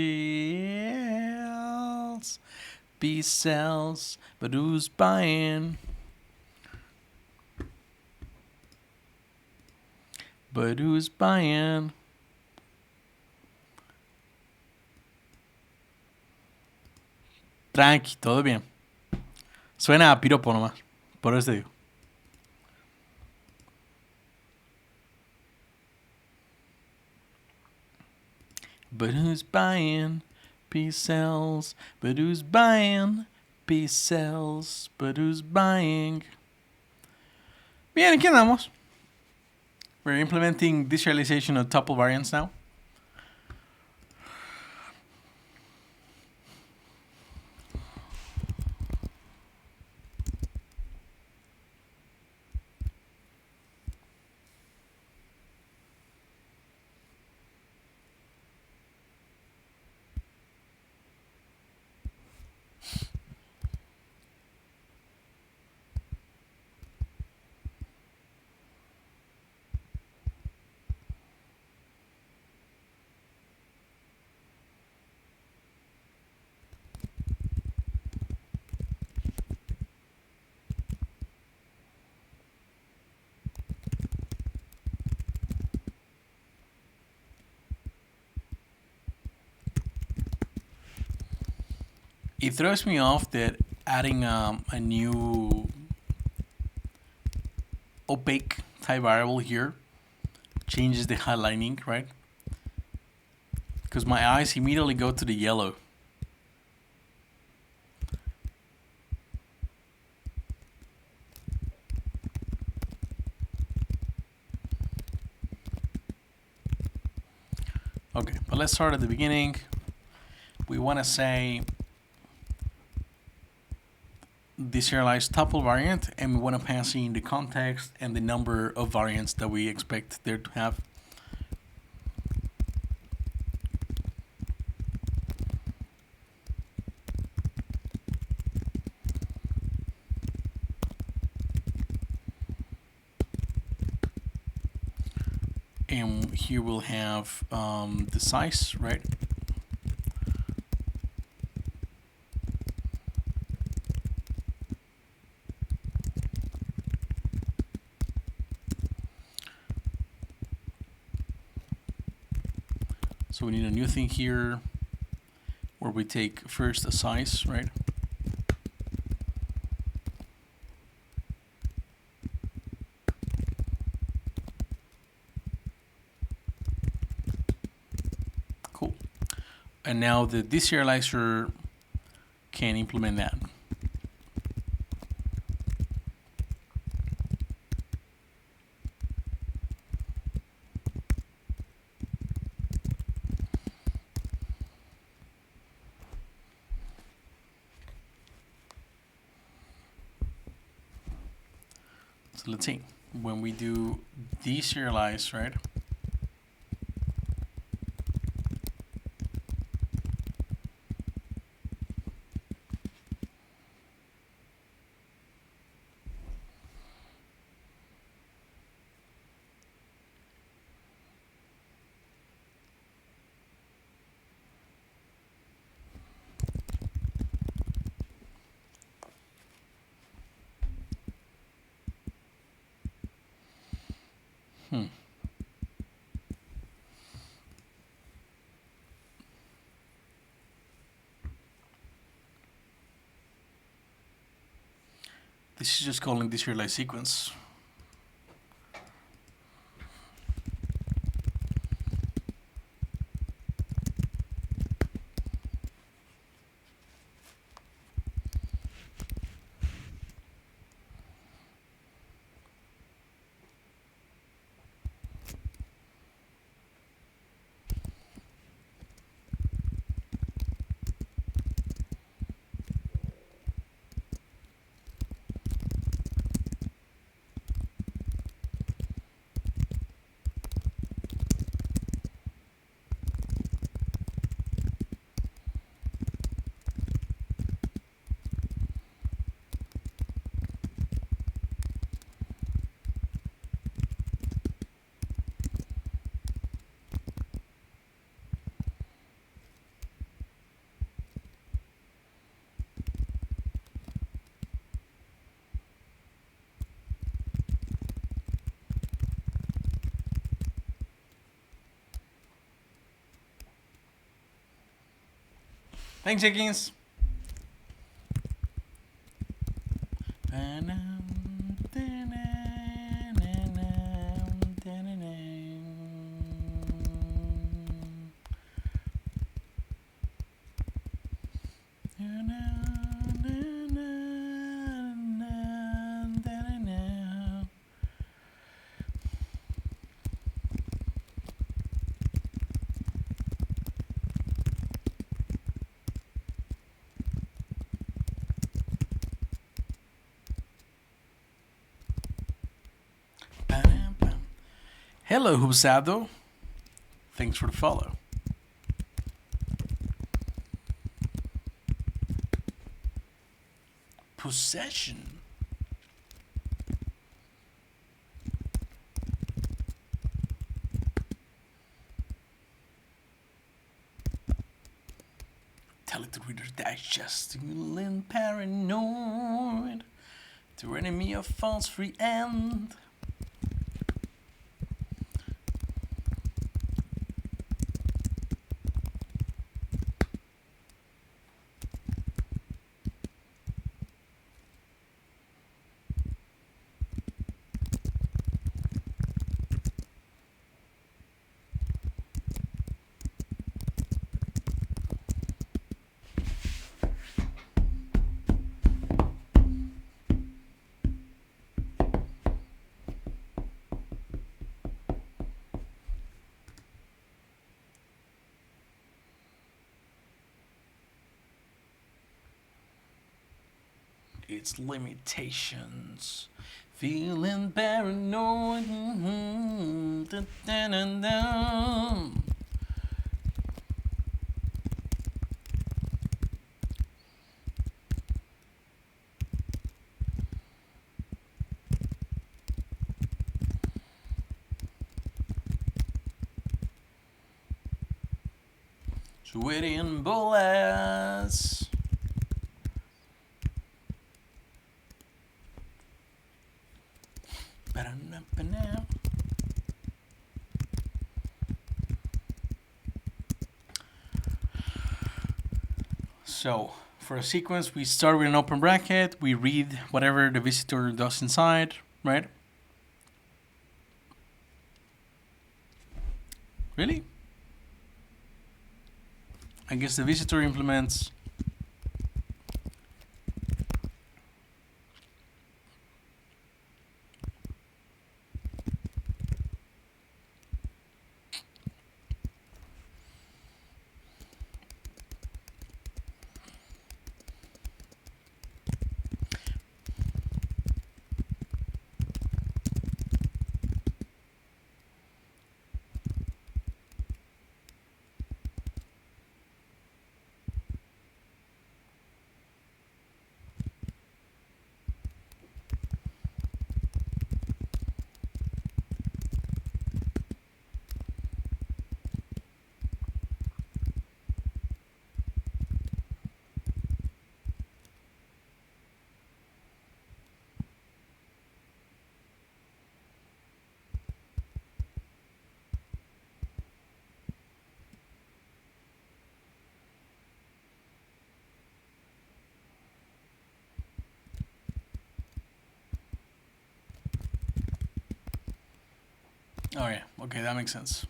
Peace sells, but who's buying? But who's buying? Tranqui, todo bien. Suena a piropo nomás. Por eso te digo. But who's buying? Peace sells. But who's buying? Peace sells. But who's buying? Bien, aquí andamos. We're implementing deserialization of tuple variants now. It throws me off that adding a new opaque type variable here changes the highlighting, right? Because my eyes immediately go to the yellow. Okay, but let's start at the beginning. We want to say deserialized tuple variant, and we want to pass in the context and the number of variants that we expect there to have. And here we'll have the size, right? So we need a new thing here where we take first a size, right? And now the deserializer can implement that. So let's see. When we do deserialize, right? This is just calling deserialized sequence. Thanks, Higgins. Hello, Husado. Thanks for the follow. Possession. Tell it to Reader's Digest. Stimulant paranoid. To enemy of false free end. Its limitations. Feeling paranoid. Sweating bullets. So, for a sequence, we start with an open bracket, we read whatever the visitor does inside, right? Really? I guess the visitor implements. Oh yeah, okay, that makes sense.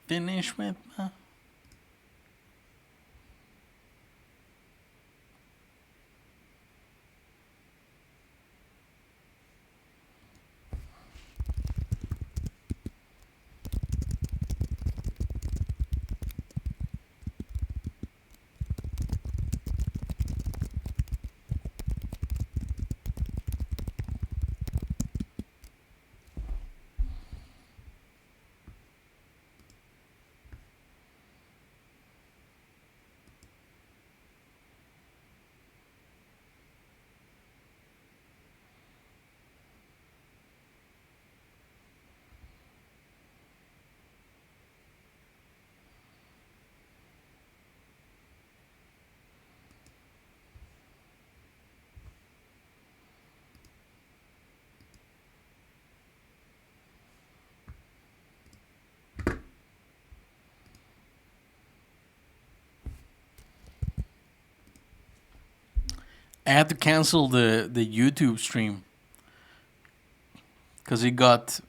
Finish with I had to cancel the YouTube stream because it got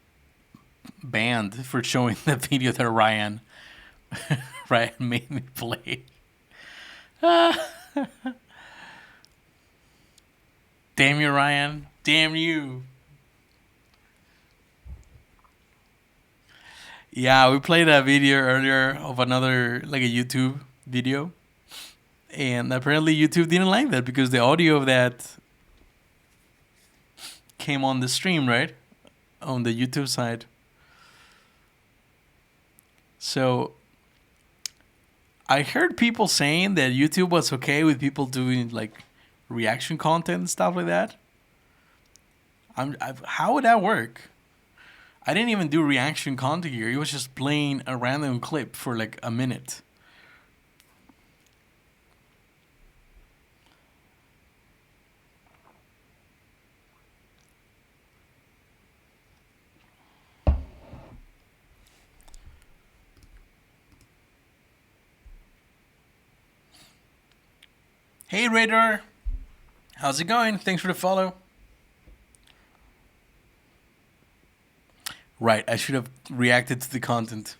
banned for showing the video that Ryan Ryan made me play. Damn you, Ryan! Damn you! Yeah, we played a video earlier of another like a YouTube video, and apparently YouTube didn't like that because the audio of that came on the stream, right? On the YouTube side. So I heard people saying that YouTube was okay with people doing like reaction content and stuff like that. How would that work? I didn't even do reaction content here. It was just playing a random clip for like a minute. Hey Radar, how's it going? Thanks for the follow. Right, I should have reacted to the content.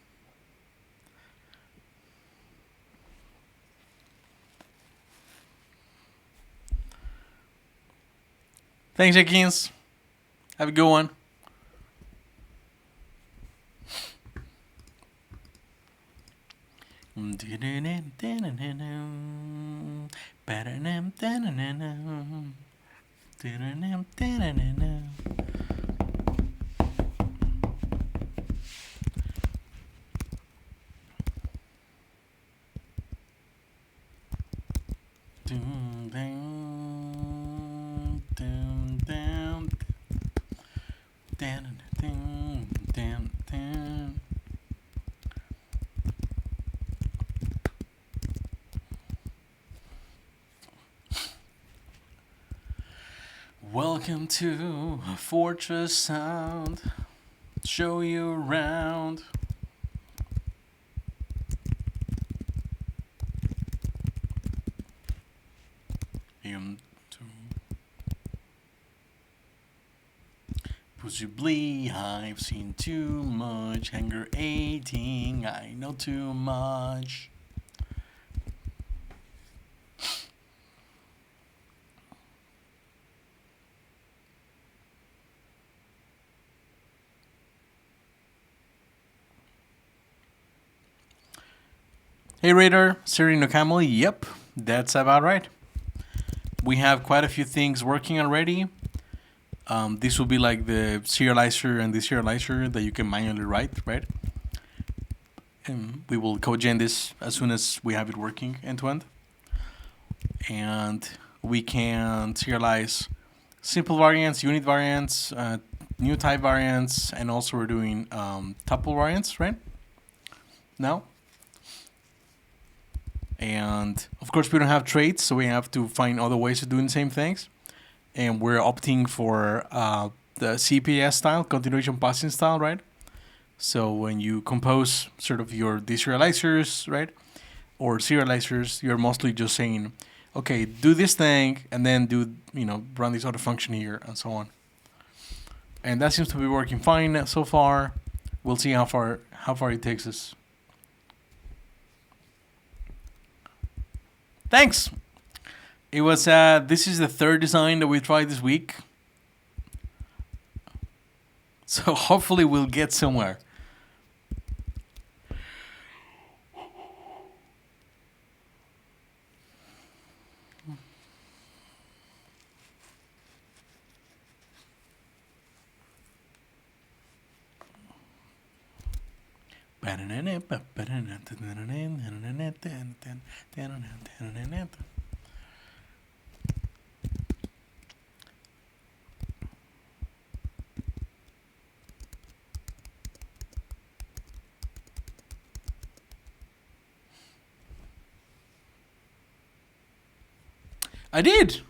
Thanks, Jakins. Have a good one. Welcome to Fortress Sound. Show you around. Possibly I've seen too much Hanger 18. I know too much. Hey Radar, serde and ocaml. Yep, that's about right. We have quite a few things working already. This will be like the serializer and deserializer that you can manually write, right? And we will code-gen this as soon as we have it working end-to-end. And we can serialize simple variants, unit variants, new type variants, and also we're doing tuple variants, right? Now. And of course we don't have traits, so we have to find other ways of doing the same things. And we're opting for the CPS style, continuation passing style, right? So when you compose sort of your deserializers, right, or serializers, you're mostly just saying, okay, do this thing, and then do, run this other function here, and so on. And that seems to be working fine so far. We'll see how far it takes us. Thanks. It was. This is the third design that we tried this week, so hopefully we'll get somewhere. I did.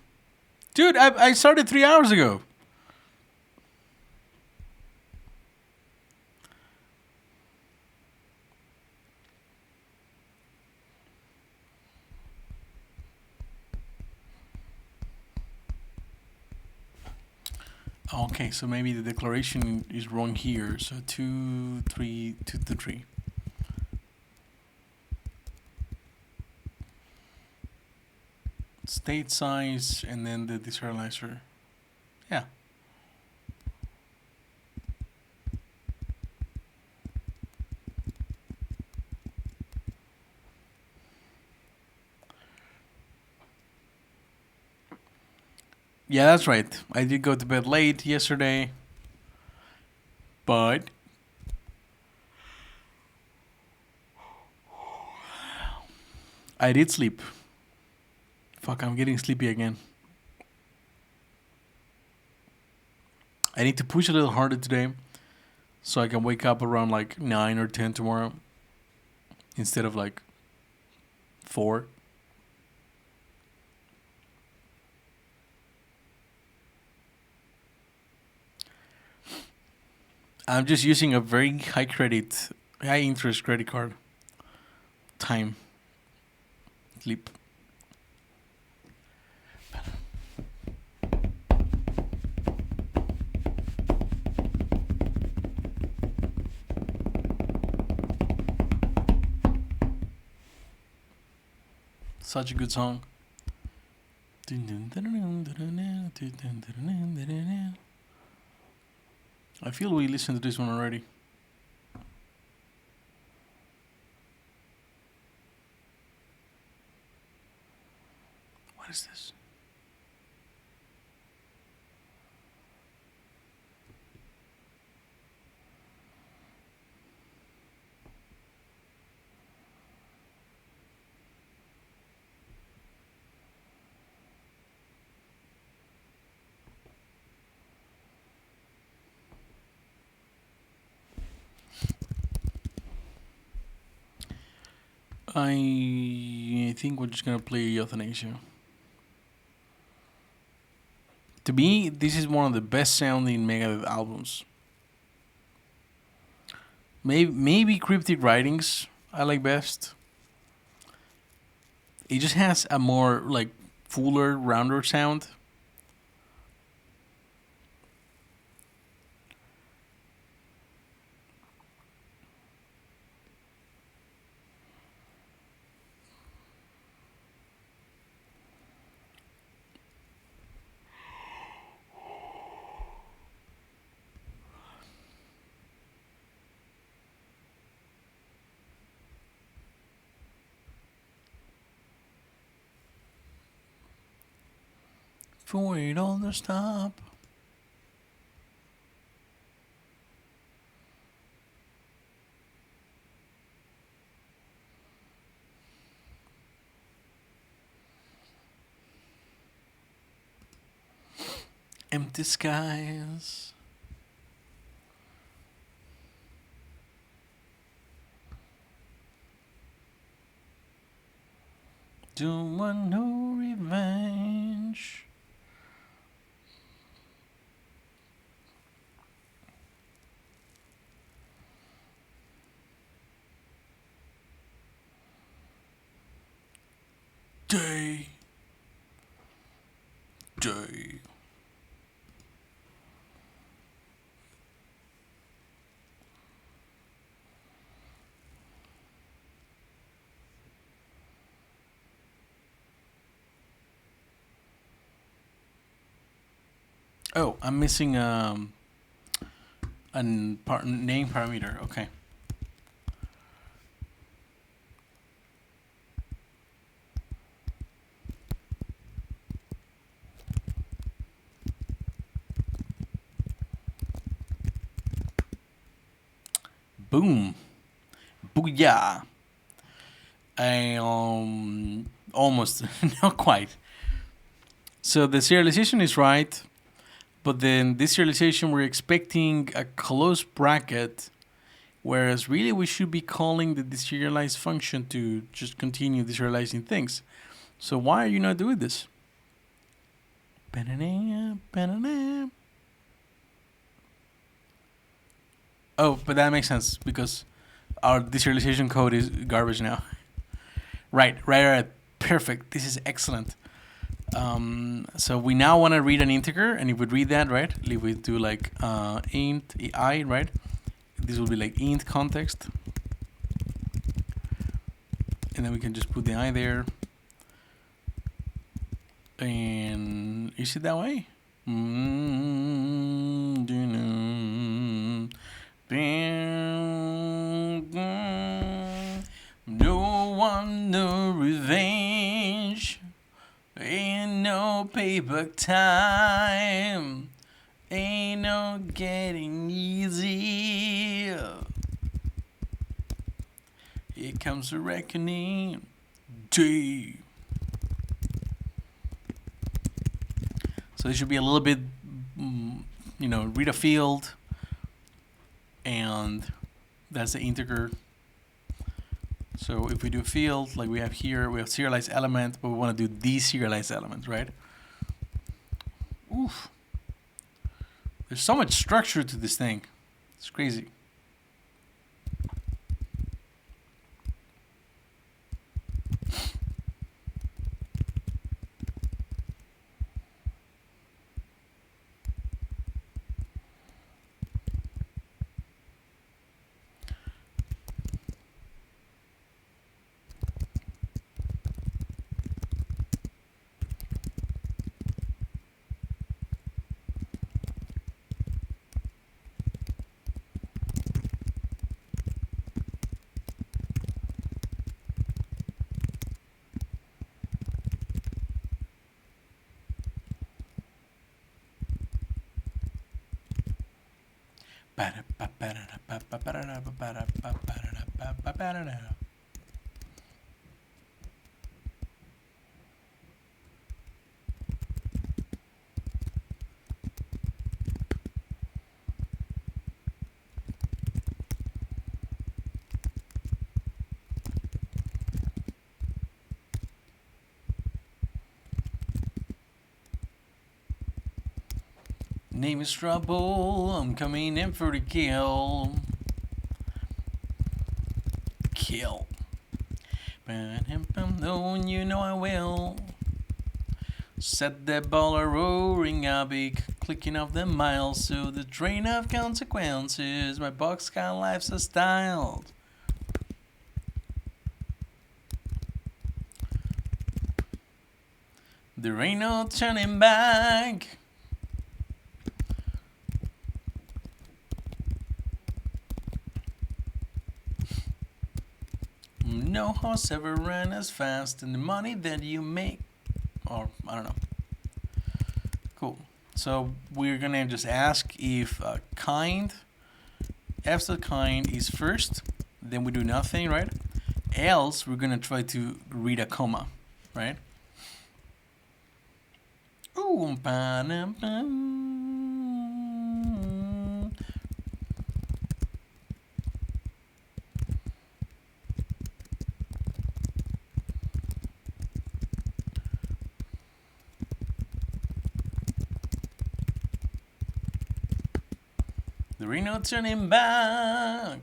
Dude, I started 3 hours ago. Okay, so maybe the declaration is wrong here. So 2, 3, 2 to 3. State size and then the deserializer. Yeah. Yeah, that's right. I did go to bed late yesterday, but I did sleep. Fuck, I'm getting sleepy again. I need to push a little harder today so I can wake up around like 9 or 10 tomorrow instead of like 4. I'm just using a very high interest credit card. Time. Sleep. Such a good song. I feel we listened to this one already. What is this? I think we're just gonna play Euthanasia. To me, this is one of the best sounding Megadeth albums. Maybe Cryptic Writings I like best. It just has a more like fuller, rounder sound. For it all to stop. Empty skies. Don't want no revenge. Day. Oh, I'm missing a name parameter. Okay. Boom. Booyah. Almost, not quite. So the serialization is right, but then this serialization we're expecting a close bracket, whereas really we should be calling the deserialized function to just continue deserializing things. So why are you not doing this? Oh, but that makes sense because our deserialization code is garbage now. Right. Perfect. This is excellent. So we now want to read an integer, and if we read that, right, if we do like int I, right, this will be like int context, and then we can just put the I there. And is it that way? No one, no revenge. Ain't no payback time. Ain't no getting easy. Here comes a reckoning day. So it should be a little bit, read a field, and that's the integer. So if we do a field, like we have here, we have serialized element, but we want to do deserialized element, right? Oof. There's so much structure to this thing. It's crazy. Name is Trouble, I'm coming in for the kill. Kill. No, you know I will. Set the baller roaring, I'll be clicking off the miles to the train of consequences. My boxcar life's a styled. There ain't no turning back. No horse ever ran as fast, and the money that you make, or I don't know. Cool. So we're gonna just ask if kind, after kind is first, then we do nothing, right? Else we're gonna try to read a comma, right? Ooh, there ain't no turning back.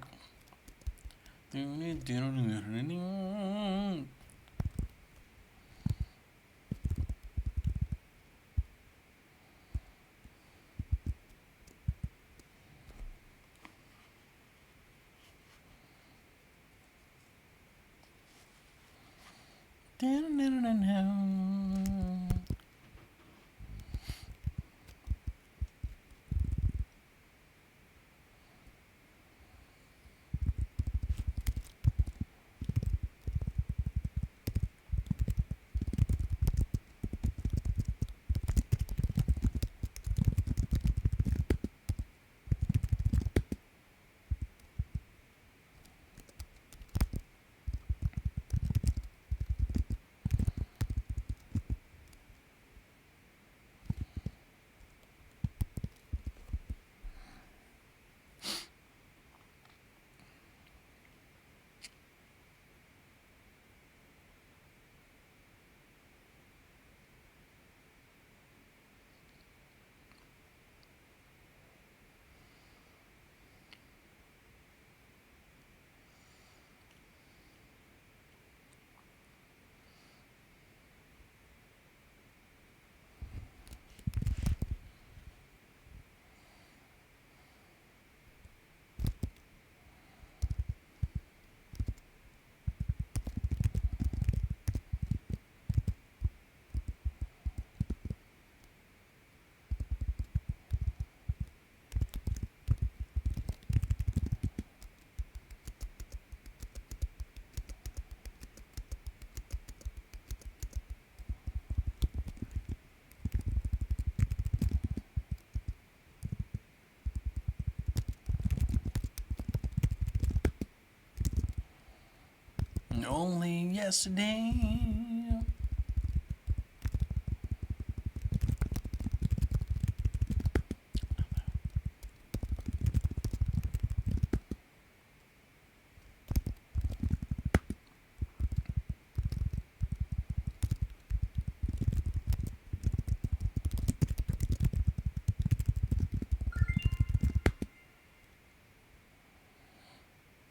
Only yesterday.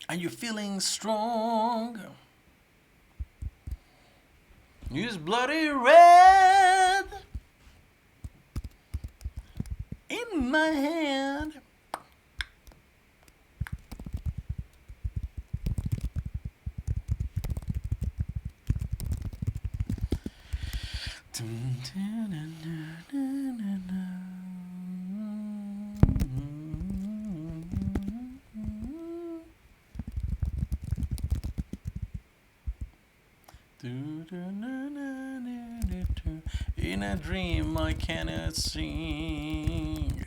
Are you feeling strong? Use bloody red in my hand. In a dream I cannot sing.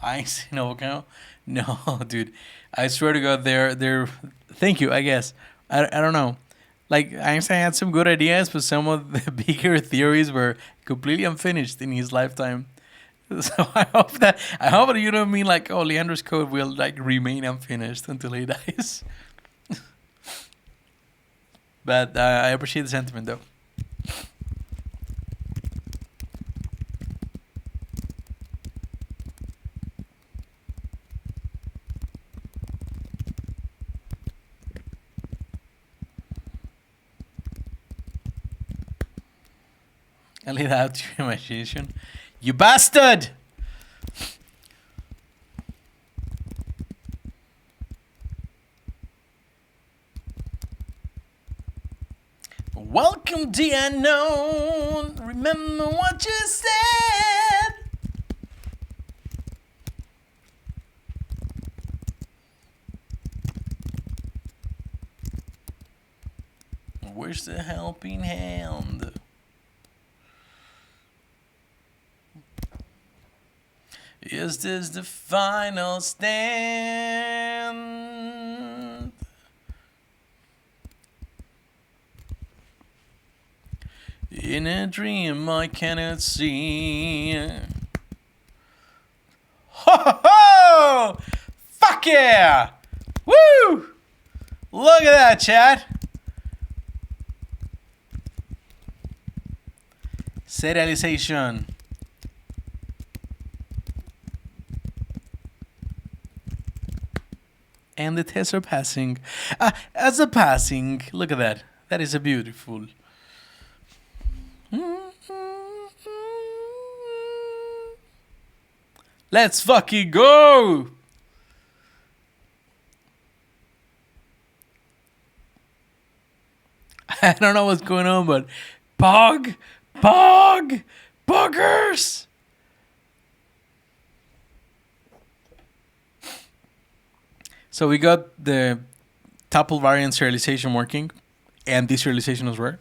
Einstein ocaml? No, dude. I swear to God, they're. Thank you. I guess I don't know. Like Einstein had some good ideas, but some of the bigger theories were completely unfinished in his lifetime. So I hope that you don't mean like, oh, Leander's code will like remain unfinished until he dies. But I appreciate the sentiment though. I leave that out to your imagination. You bastard! Welcome to the unknown. Remember what you said. Where's the helping hand? Is this the final stand? In a dream I cannot see. Ho ho ho! Fuck yeah! Woo! Look at that, chat. Serialization. And the tests are passing. As a passing, look at that. That is a beautiful. Let's fucking go! I don't know what's going on, but Poggers! So we got the tuple variant serialization working, and deserialization as well.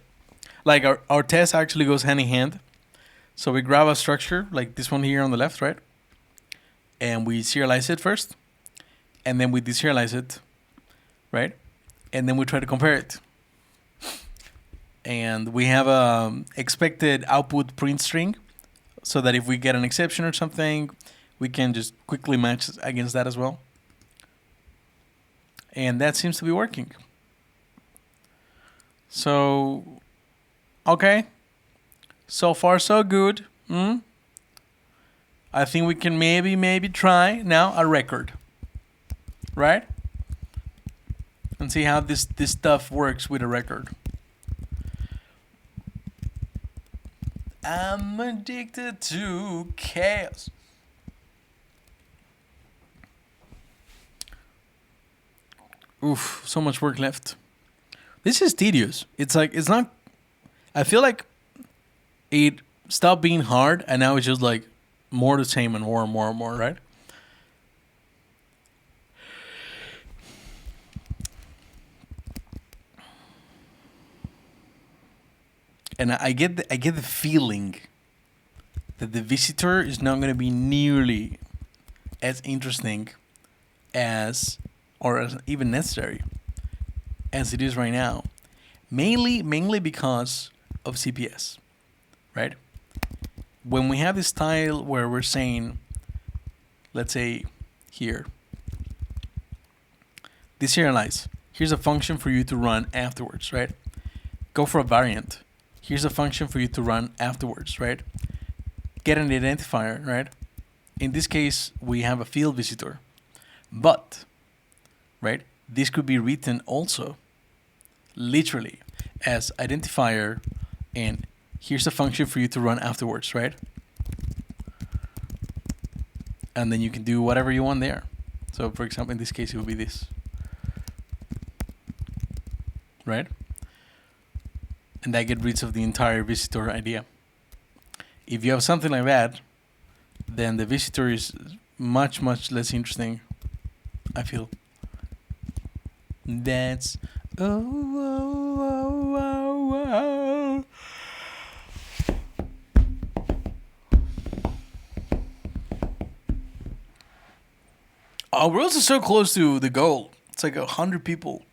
Like our test actually goes hand in hand. So we grab a structure like this one here on the left, right? And we serialize it first, and then we deserialize it, right? And then we try to compare it. And we have a expected output print string, so that if we get an exception or something, we can just quickly match against that as well. And that seems to be working. So, okay. So far, so good. I think we can maybe try now a record. Right? And see how this stuff works with a record. I'm addicted to chaos. Oof, so much work left. This is tedious. It's like, it's not. I feel like it stopped being hard and now it's just like more the same and more and more and more, right? And I get the feeling that the visitor is not going to be nearly as interesting as, or as even necessary as it is right now. Mainly because of CPS, right? When we have this style where we're saying, let's say here, deserialize. Here's a function for you to run afterwards, right? Go for a variant. Here's a function for you to run afterwards, right? Get an identifier, right? In this case, we have a field visitor. But, right, this could be written also, literally, as identifier, and here's a function for you to run afterwards, right? And then you can do whatever you want there. So, for example, in this case, it would be this. Right? And that gets rid of the entire visitor idea. If you have something like that, then the visitor is much less interesting, I feel. That's oh. Oh, we're also so close to the goal. It's like 100 people.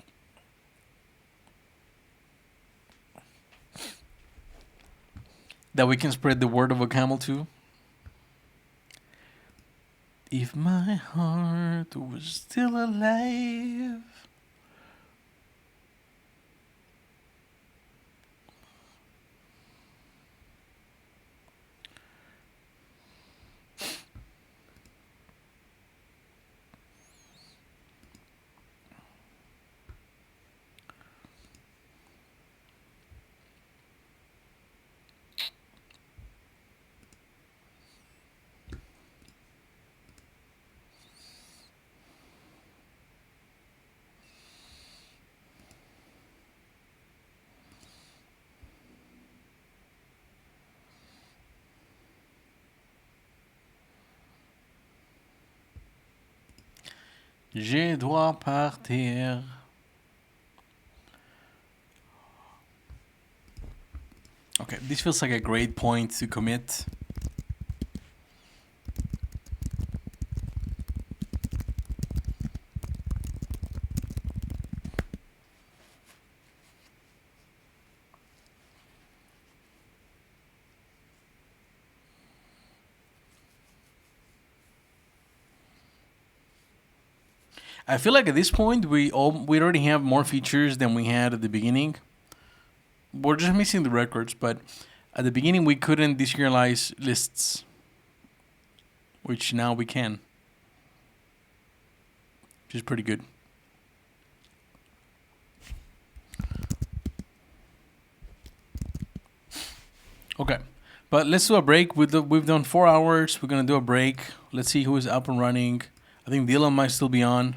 That we can spread the word of ocaml to. If my heart was still alive. Je dois partir. Okay, this feels like a great point to commit. I feel like at this point we already have more features than we had at the beginning. We're just missing the records, but at the beginning we couldn't deserialize lists, which now we can, which is pretty good. Okay, but let's do a break. We've done 4 hours. We're gonna do a break. Let's see who is up and running. I think Dylan might still be on.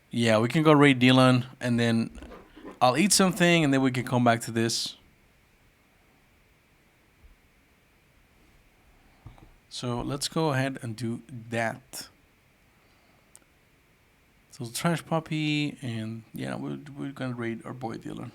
Yeah, we can go raid Dylan, and then I'll eat something, and then we can come back to this. So let's go ahead and do that. So trash puppy, and yeah, we're gonna raid our boy Dylan.